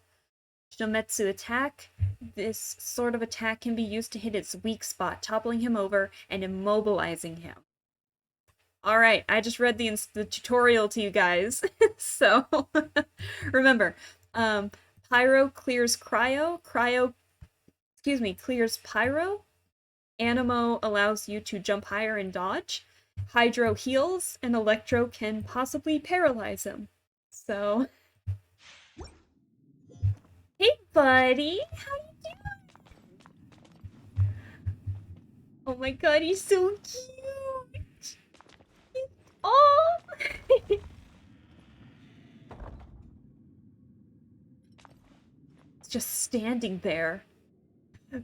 Speaker 1: Shometsu attack, this sort of attack can be used to hit its weak spot, toppling him over and immobilizing him. Alright, I just read the tutorial to you guys. So, remember, Pyro clears Cryo, clears Pyro, Animo allows you to jump higher and dodge, Hydro heals, and Electro can possibly paralyze him. So... Hey, buddy! How you doing? Oh my god, he's so cute! Oh! It's just standing there.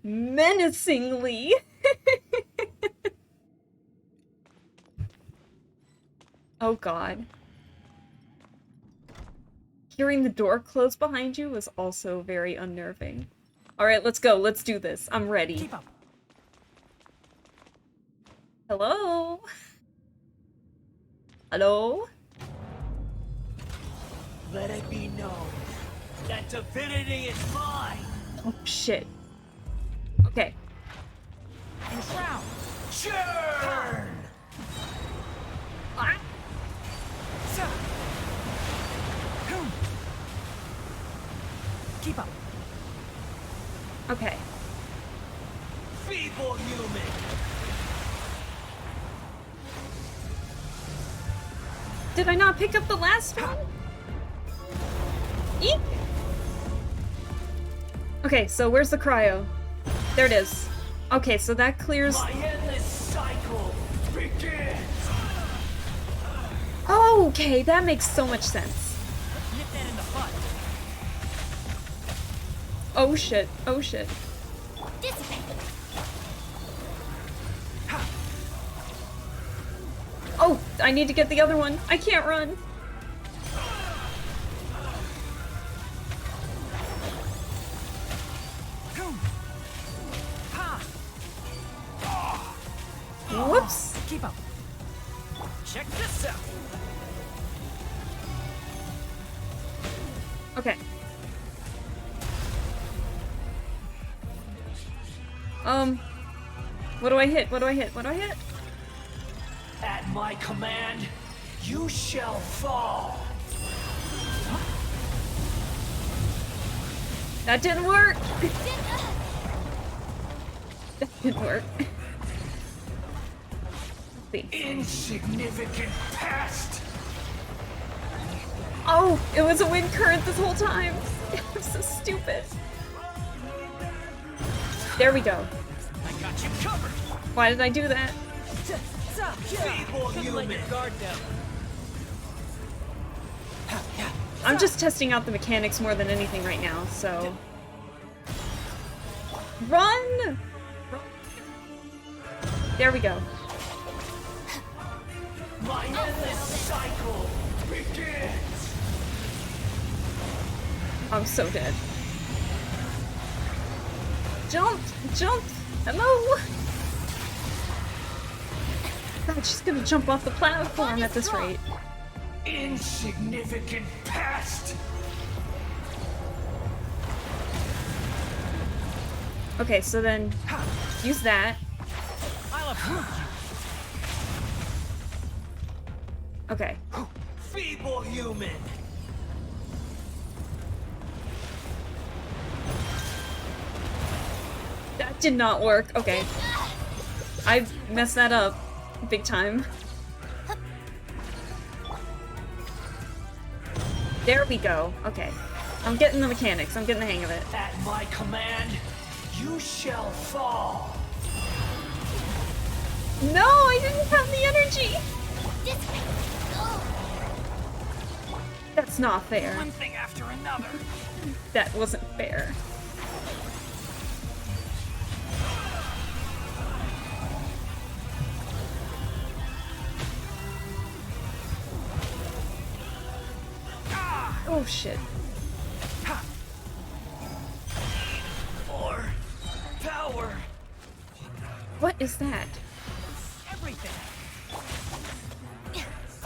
Speaker 1: Menacingly! Oh god. Hearing the door close behind you was also very unnerving. Alright, let's go. Let's do this. I'm ready.
Speaker 4: Keep up.
Speaker 1: Hello? Hello?
Speaker 20: Let it be known that divinity is mine!
Speaker 1: Oh, shit. Okay.
Speaker 20: Enshroud! Churn!
Speaker 1: Ah.
Speaker 20: Keep up.
Speaker 1: Okay.
Speaker 20: Feeble human.
Speaker 1: Did I not pick up the last one? Eek! Okay, so where's the cryo? There it is. Okay, so that clears...
Speaker 20: My endless cycle begins.
Speaker 1: Oh, okay, that makes so much sense.
Speaker 20: Nip that in the butt.
Speaker 1: Oh shit, oh shit.
Speaker 20: Dissipate.
Speaker 1: Oh, I need to get the other one. I can't run. Whoops.
Speaker 20: Keep up. Check this out.
Speaker 1: Okay. What do I hit? What do I hit? What do I hit?
Speaker 20: At my command, you shall fall.
Speaker 1: That didn't work. That didn't work.
Speaker 20: Insignificant past.
Speaker 1: Oh, it was a wind current this whole time. I'm so stupid. There we go.
Speaker 20: I got you covered.
Speaker 1: Why did I do that?
Speaker 20: Feeble human.
Speaker 1: I'm just testing out the mechanics more than anything right now, so... Run! There we go.
Speaker 20: My endless cycle begins.
Speaker 1: I'm so dead. Jump! Jump! Hello! God, she's gonna jump off the platform at this rate.
Speaker 20: Insignificant past.
Speaker 1: Okay, so then use that.
Speaker 20: I'll approve you.
Speaker 1: Okay.
Speaker 20: Feeble human.
Speaker 1: That did not work. Okay. I messed that up big time. There we go. Okay. I'm getting the mechanics. I'm getting the hang of it.
Speaker 20: At my command, you shall fall.
Speaker 1: No, I didn't have the energy. That's not fair.
Speaker 20: One thing after another.
Speaker 1: That wasn't fair. Oh shit.
Speaker 20: More power.
Speaker 1: What is that?
Speaker 20: Everything.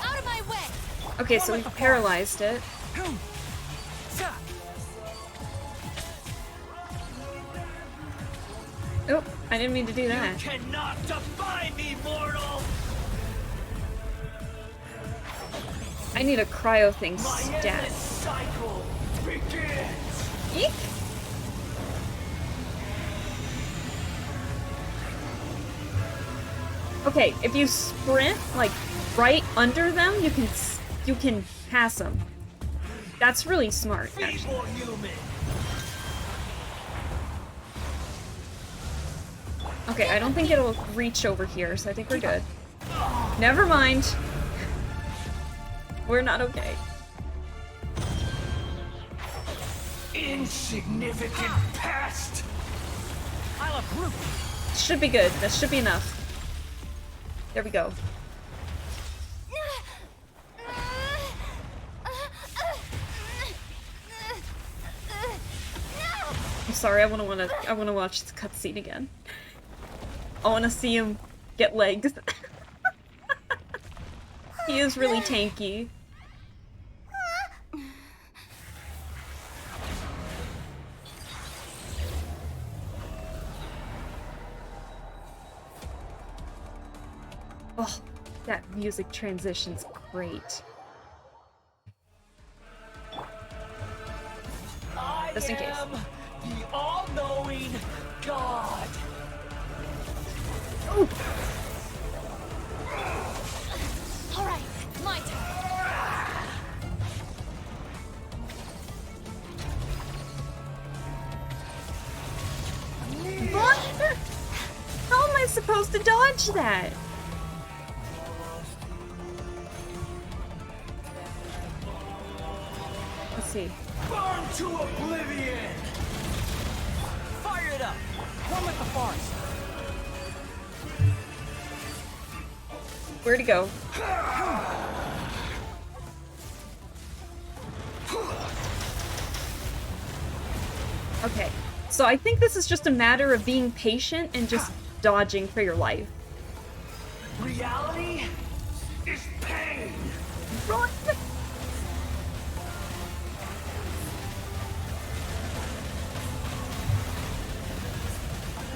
Speaker 9: Out of my way.
Speaker 1: Okay, so we paralyzed it. Oh, I didn't mean to do that.
Speaker 20: You cannot defy me, mortal.
Speaker 1: I need a cryo thing
Speaker 20: My
Speaker 1: stat.
Speaker 20: endless cycle begins.
Speaker 1: Eek! Okay, if you sprint like right under them, you can pass them. That's really smart, actually.
Speaker 20: Feeble human.
Speaker 1: Okay, I don't think it'll reach over here, so I think we're good. Never mind. We're not okay.
Speaker 20: Insignificant past. I'll approve.
Speaker 1: Should be good. That should be enough. There we go. I'm sorry. I wanna watch this cutscene again. I wanna see him get legs. He is really tanky. Oh, that music transition's great. Just in case.
Speaker 20: am the all-knowing God.
Speaker 1: Ooh.
Speaker 9: All right, my turn.
Speaker 1: What? How am I supposed to dodge that? Let's see.
Speaker 20: Burn to oblivion!
Speaker 4: Fire it up! One with the forest!
Speaker 1: Where'd he go? Okay, so I think this is just a matter of being patient and just dodging for your life.
Speaker 20: Reality is pain!
Speaker 1: Run!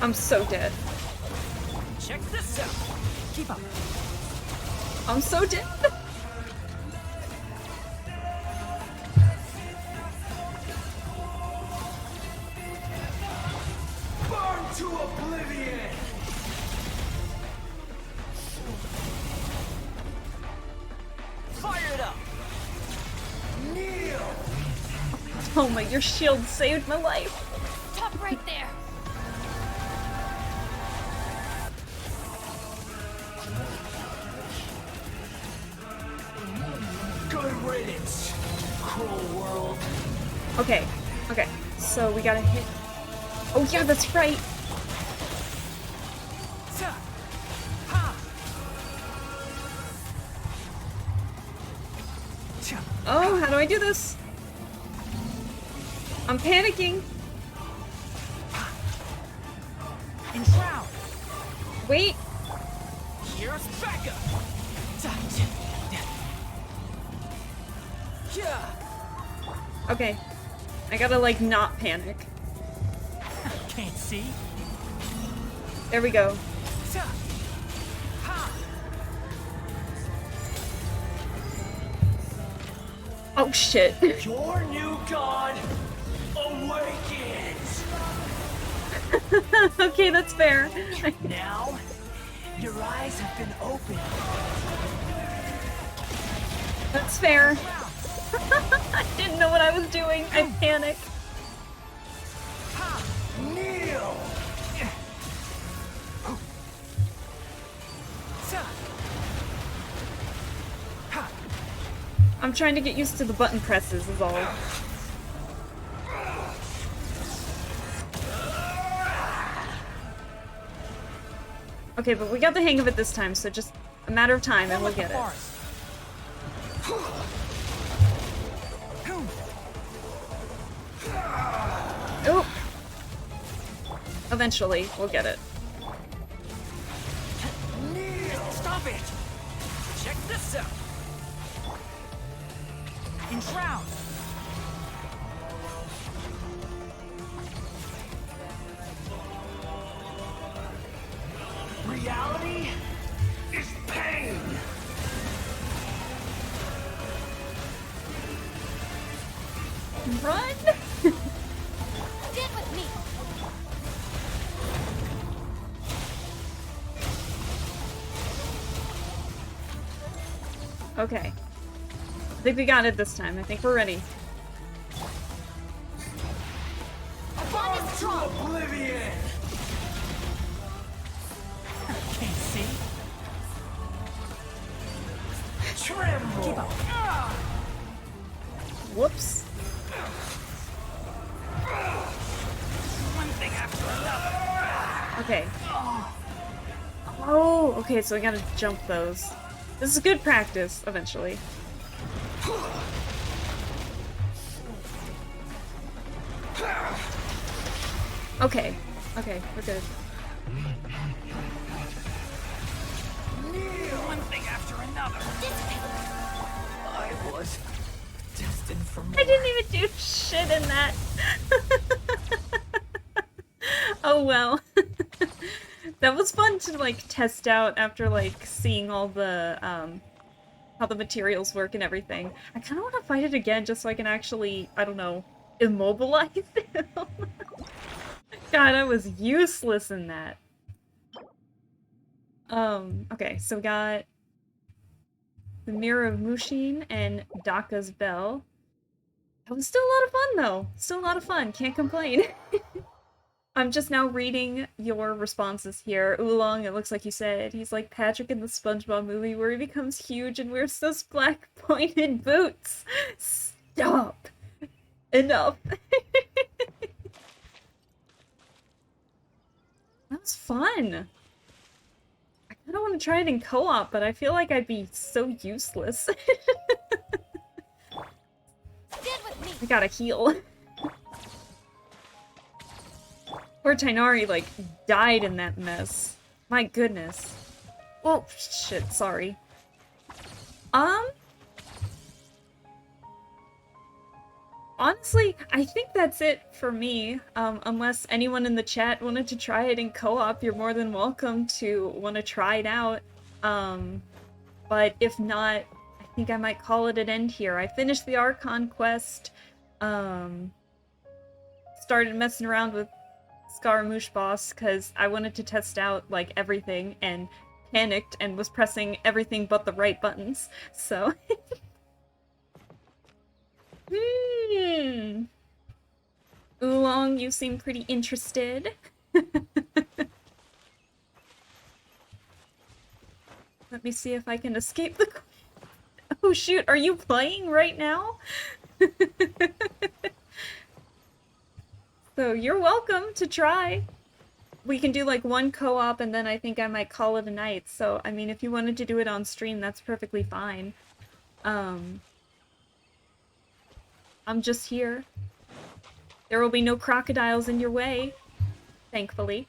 Speaker 1: I'm so dead.
Speaker 4: Check this out! Keep up.
Speaker 1: I'm so dead.
Speaker 20: Burn to oblivion!
Speaker 4: Fire it up!
Speaker 20: Kneel!
Speaker 1: Oh my, your shield saved my life.
Speaker 9: Stop right there.
Speaker 20: Good riddance, cruel world.
Speaker 1: Okay, okay, so we gotta hit. Oh yeah, that's right. Oh, how do I do this? I'm panicking.
Speaker 4: Enshroud!
Speaker 1: Wait.
Speaker 4: Here's Becca!
Speaker 1: Okay. I gotta, like, not panic.
Speaker 4: Can't see?
Speaker 1: There we go. Oh shit.
Speaker 20: Your new god awakens!
Speaker 1: Okay, that's fair.
Speaker 20: Now, your eyes have been opened.
Speaker 1: That's fair. I didn't know what I was doing. I panicked.
Speaker 20: Kneel!
Speaker 1: I'm trying to get used to the button presses is all. Okay, but we got the hang of it this time, so just a matter of time and we'll get it. Oh! Eventually, we'll get it.
Speaker 4: Stop it! Check this out! Enshroud!
Speaker 20: Reality is pain!
Speaker 1: Run!
Speaker 9: Get with me.
Speaker 1: Okay. I think we got it this time. I think we're ready.
Speaker 20: Burn to oblivion!
Speaker 4: Can't see?
Speaker 20: Tremble!
Speaker 4: Keep up.
Speaker 1: Whoops.
Speaker 4: One thing after another.
Speaker 1: Okay. Oh, okay, so we gotta jump those. This is good practice, eventually. Okay. Okay, we're good.
Speaker 20: One thing after another. I was destined for more.
Speaker 1: I didn't even do shit in that. Oh well. That was fun to like test out after like seeing all the how the materials work and everything. I kind of want to fight it again just so I can actually, I don't know, immobilized him. God, I was useless in that. Okay, so we got the Mirror of Mushin and Daka's Bell. That was still a lot of fun, though. Still a lot of fun. Can't complain. I'm just now reading your responses here. Oolong, it looks like you said, he's like Patrick in the SpongeBob movie where he becomes huge and wears those black pointed boots. Stop. Enough. That was fun. I kind of want to try it in co-op, but I feel like I'd be so useless. I gotta heal. Poor Tainari, like, died in that mess. My goodness. Oh, shit, sorry. Honestly, I think that's it for me. Unless anyone in the chat wanted to try it in co-op, you're more than welcome to want to try it out. But if not, I think I might call it an end here. I finished the Archon quest, started messing around with Scaramouche boss because I wanted to test out, like, everything, and panicked and was pressing everything but the right buttons, so... Oolong, you seem pretty interested. Let me see if I can escape the... Oh shoot, are you playing right now? So you're welcome to try. We can do like one co-op and then I think I might call it a night. So, I mean, if you wanted to do it on stream, that's perfectly fine. I'm just here. There will be no crocodiles in your way, thankfully.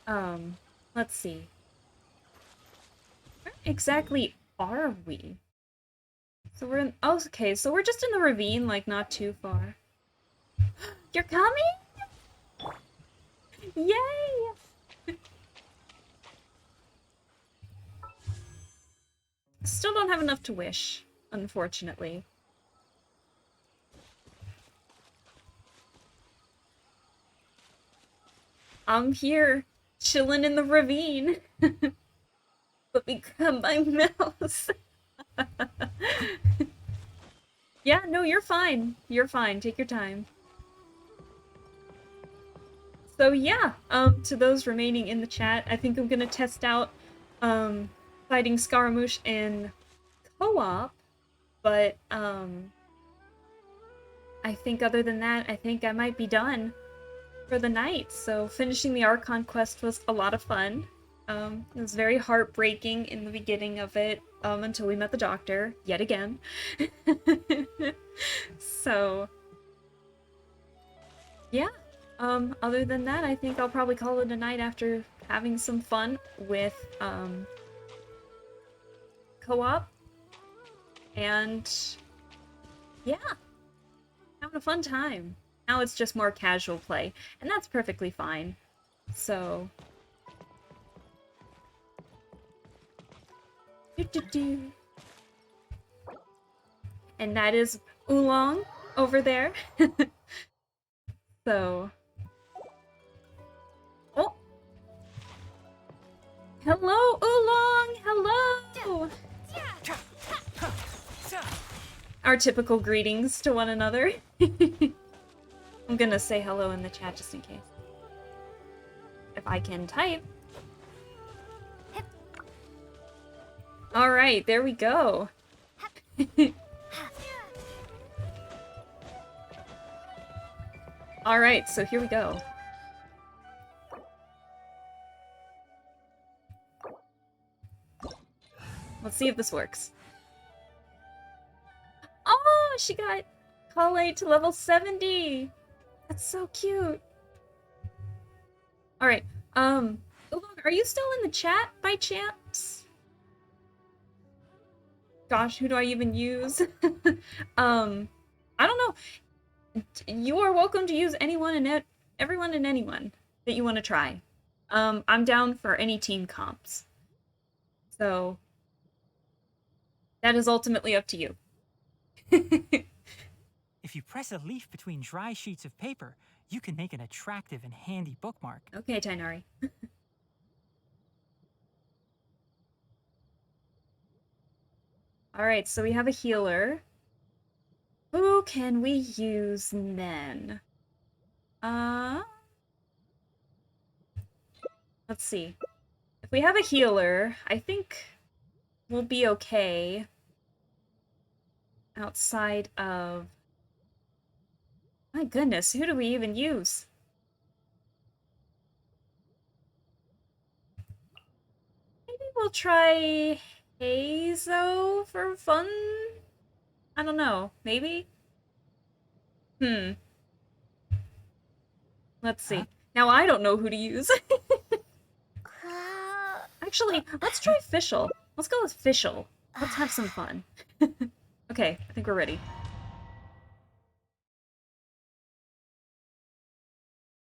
Speaker 1: Let's see. Where exactly are we? So we're in... Oh, okay, so we're just in the ravine, like, not too far. You're coming? Yay! Still don't have enough to wish, unfortunately. I'm here, chilling in the ravine. Let me grab my mouse. Yeah, no, you're fine. You're fine. Take your time. So yeah, to those remaining in the chat, I think I'm gonna test out fighting Scaramouche in co-op, but I think other than that, I think I might be done for the night. So finishing the Archon quest was a lot of fun. It was very heartbreaking in the beginning of it, until we met the doctor, yet again. So, yeah. Other than that, I think I'll probably call it a night after having some fun with, co-op. And, yeah. Having a fun time. Now it's just more casual play, and that's perfectly fine. So... And that is Oolong over there. So... Oh! Hello, Oolong! Hello! Our typical greetings to one another. I'm gonna say hello in the chat just in case. If I can type. Alright, there we go. Alright, so here we go. Let's see if this works. Oh, she got Collate to level 70! That's so cute. Alright, Oolong, are you still in the chat by chance? Gosh, who do I even use? I don't know. You are welcome to use anyone and everyone and anyone that you want to try. I'm down for any team comps. So, that is ultimately up to you.
Speaker 4: If you press a leaf between dry sheets of paper, you can make an attractive and handy bookmark.
Speaker 1: Okay, Tainari. Alright, so we have a healer. Who can we use then? Let's see. If we have a healer, I think we'll be okay. Outside of... My goodness, who do we even use? Maybe we'll try Hazo for fun? I don't know. Maybe? Let's see. Now I don't know who to use. Actually, let's try Fischl. Let's go with Fischl. Let's have some fun. Okay, I think we're ready.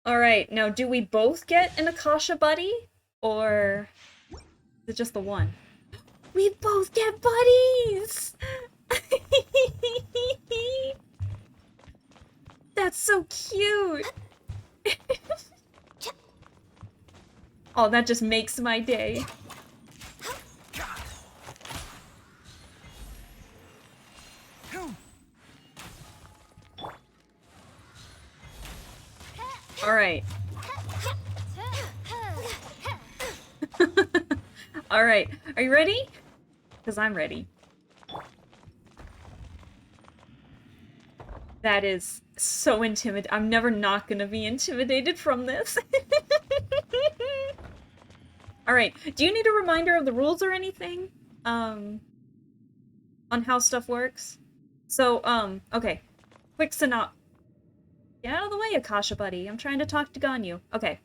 Speaker 1: Alright, now do we both get an Akasha buddy? Or is it just the one? We both get buddies! That's so cute! Oh, that just makes my day. Alright. Alright, are you ready? Because I'm ready. That is so intimidating. I'm never not gonna be intimidated from this. Alright, do you need a reminder of the rules or anything? On how stuff works? So, okay. Quick synopsis. Get out of the way, Akasha buddy. I'm trying to talk to Ganyu. Okay.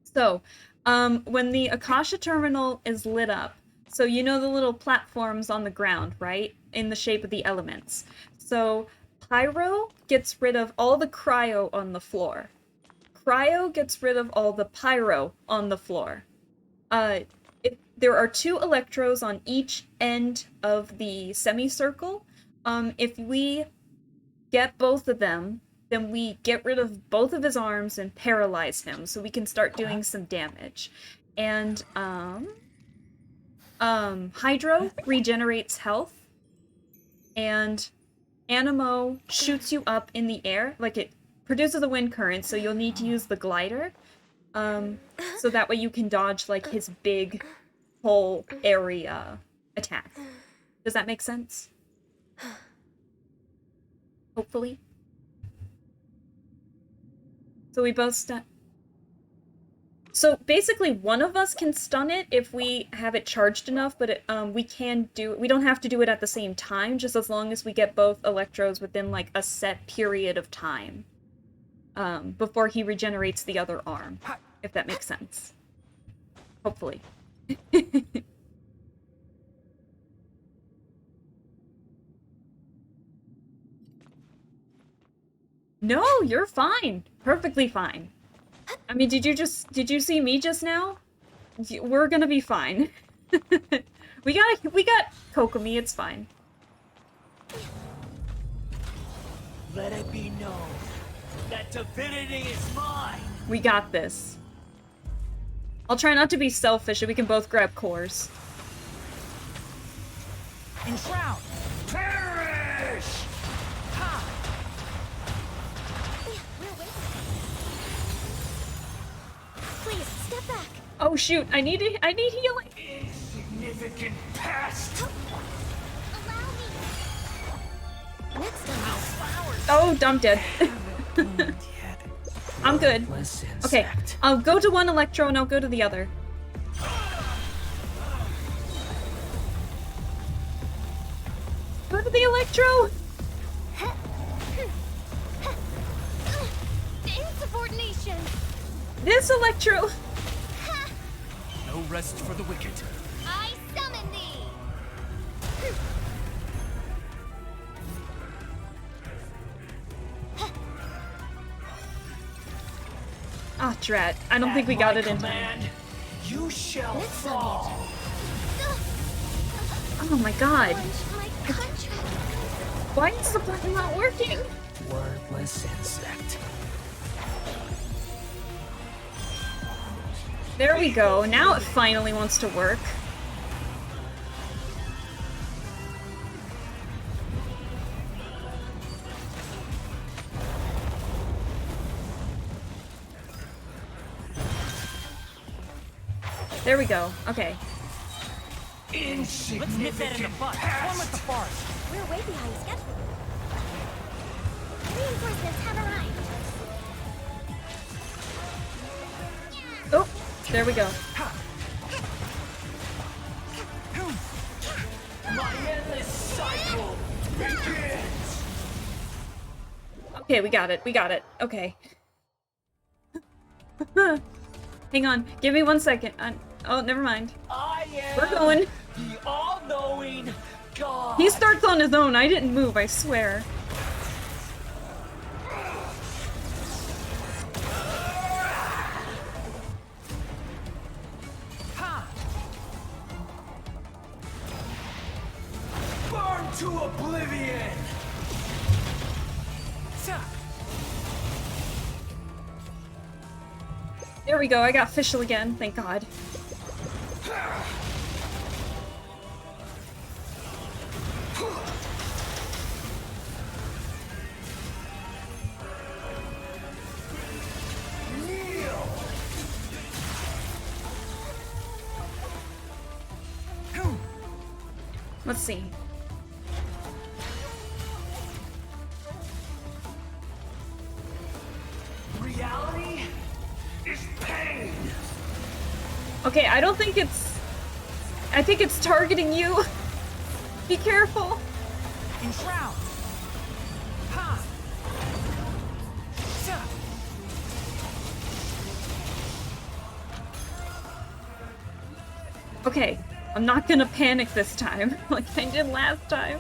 Speaker 1: So, when the Akasha terminal is lit up, so you know the little platforms on the ground, right? In the shape of the elements. So, Pyro gets rid of all the cryo on the floor. Cryo gets rid of all the pyro on the floor. There are 2 electros on each end of the semicircle. If we get both of them, then we get rid of both of his arms and paralyze him, so we can start doing some damage. And, Hydro regenerates health, and Animo shoots you up in the air, like it produces a wind current, so you'll need to use the glider, so that way you can dodge, like, his big whole area attack. Does that make sense? Hopefully. So we both stun. So basically, one of us can stun it if we have it charged enough, but we don't have to do it at the same time, just as long as we get both electros within like a set period of time. Before he regenerates the other arm, if that makes sense. Hopefully. No, you're fine. Perfectly fine. I mean, did you see me just now? We're gonna be fine. we got Kokomi, it's fine.
Speaker 20: Let it be known that divinity is mine.
Speaker 1: We got this. I'll try not to be selfish and we can both grab cores.
Speaker 20: Enshroud! Perish! Ha!
Speaker 9: Please, step back.
Speaker 1: Oh shoot, I need healing.
Speaker 20: Insignificant pest!
Speaker 9: Allow me. Next time.
Speaker 1: Oh, I'm dead. I'm good. Okay, I'll go to one electro and I'll go to the other. Go to the electro!
Speaker 9: Insubordination!
Speaker 1: This electro!
Speaker 20: No rest for the wicked.
Speaker 9: I summon thee!
Speaker 1: Ah, drat. I don't think we got it in time.
Speaker 20: You shall fall.
Speaker 1: Oh my god.
Speaker 9: My contract.
Speaker 1: Why is the button not working?
Speaker 20: Wordless insect.
Speaker 1: There we go. Now it finally wants to work. There we go. Okay.
Speaker 12: Let's nip that in the butt. One with the forest.
Speaker 2: We're way behind schedule. Reinforcements have arrived.
Speaker 1: Oh, there we go.
Speaker 20: My endless cycle begins.
Speaker 1: Okay, we got it. We got it. Okay. Hang on. Give me 1 second. Oh, never mind.
Speaker 20: I am
Speaker 1: We're going.
Speaker 20: the all-knowing God.
Speaker 1: He starts on his own. I didn't move, I swear.
Speaker 20: Burn to oblivion.
Speaker 1: There we go. I got official again. Thank God. Let's see.
Speaker 20: Reality is pain.
Speaker 1: Okay, I don't think it's... I think it's targeting you. Be careful.
Speaker 12: Enshroud. Ha.
Speaker 1: Okay, I'm not gonna panic this time, like I did last time.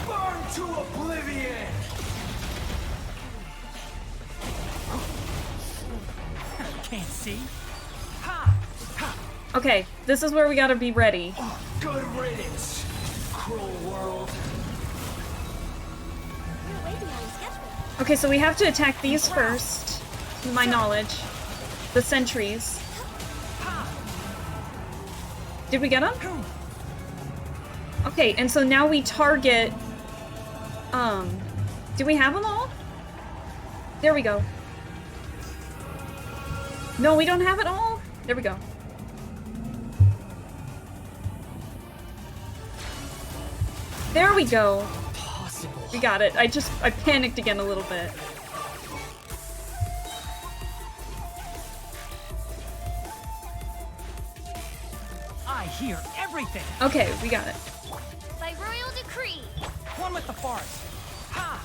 Speaker 20: Burn to oblivion.
Speaker 12: Can't see.
Speaker 1: Okay, this is where we gotta be ready.
Speaker 20: Good riddance, cruel world.
Speaker 2: We're way behind schedule.
Speaker 1: Okay, so we have to attack these first, to my knowledge. The sentries. Did we get them? Okay, and so now we target... do we have them all? There we go. No, we don't have it all? There we go. There we go. We got it. I panicked again a little bit.
Speaker 12: I hear everything.
Speaker 1: Okay, we got it.
Speaker 9: By royal decree.
Speaker 12: One with the forest. Ha!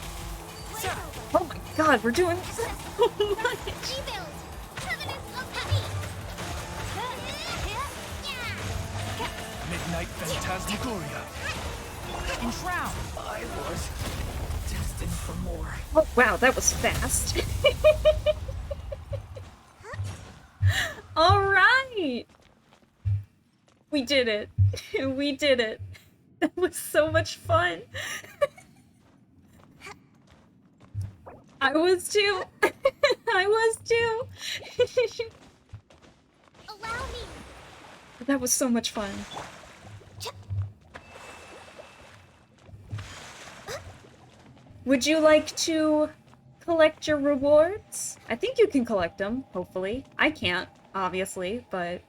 Speaker 1: Oh my god, we're doing so much.
Speaker 2: Rebuild. Covenants of Heavy.
Speaker 20: Midnight Phantasmagoria.
Speaker 12: Enshroud.
Speaker 20: I was destined for more.
Speaker 1: Oh wow, that was fast. All right. We did it. We did it. That was so much fun. I was too. I was too.
Speaker 2: Allow me.
Speaker 1: That was so much fun. Would you like to collect your rewards? I think you can collect them, hopefully. I can't, obviously, but...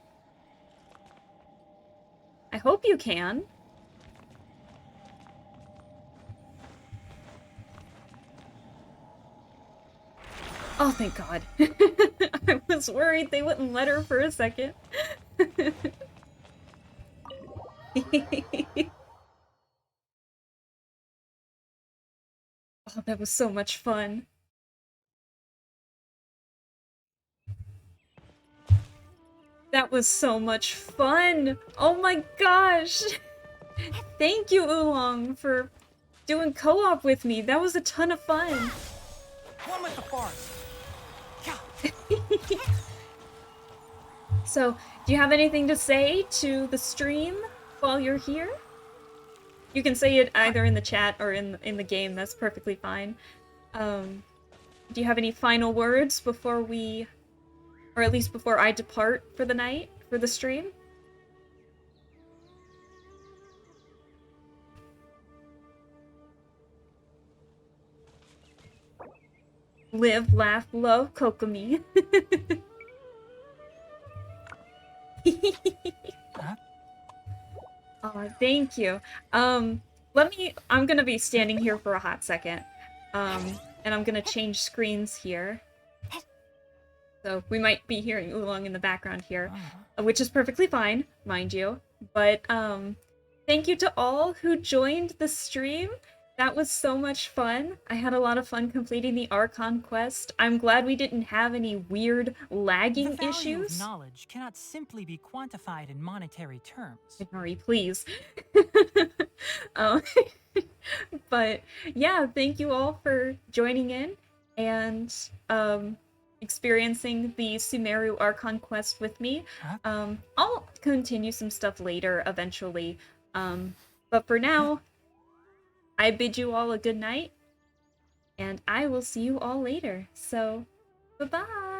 Speaker 1: I hope you can. Oh, thank God. I was worried they wouldn't let her for a second. Oh, that was so much fun. That was so much fun! Oh my gosh! Thank you, Oolong, for doing co-op with me. That was a ton of fun.
Speaker 12: One with the forest.
Speaker 1: So, do you have anything to say to the stream while you're here? You can say it either in the chat or in the game. That's perfectly fine. Do you have any final words before we, or at least before I depart for the night, for the stream? Live, laugh, love, Kokomi. Oh, thank you. I'm gonna be standing here for a hot second. And I'm gonna change screens here. So we might be hearing Oolong in the background here, which is perfectly fine, mind you. But, thank you to all who joined the stream. That was so much fun. I had a lot of fun completing the Archon quest. I'm glad we didn't have any weird lagging
Speaker 4: The value
Speaker 1: issues.
Speaker 4: of knowledge cannot simply be quantified in monetary terms.
Speaker 1: Hurry, please. um, but yeah, thank you all for joining in and experiencing the Sumeru Archon quest with me. I'll continue some stuff later eventually. But for now, I bid you all a good night, and I will see you all later. So, bye-bye!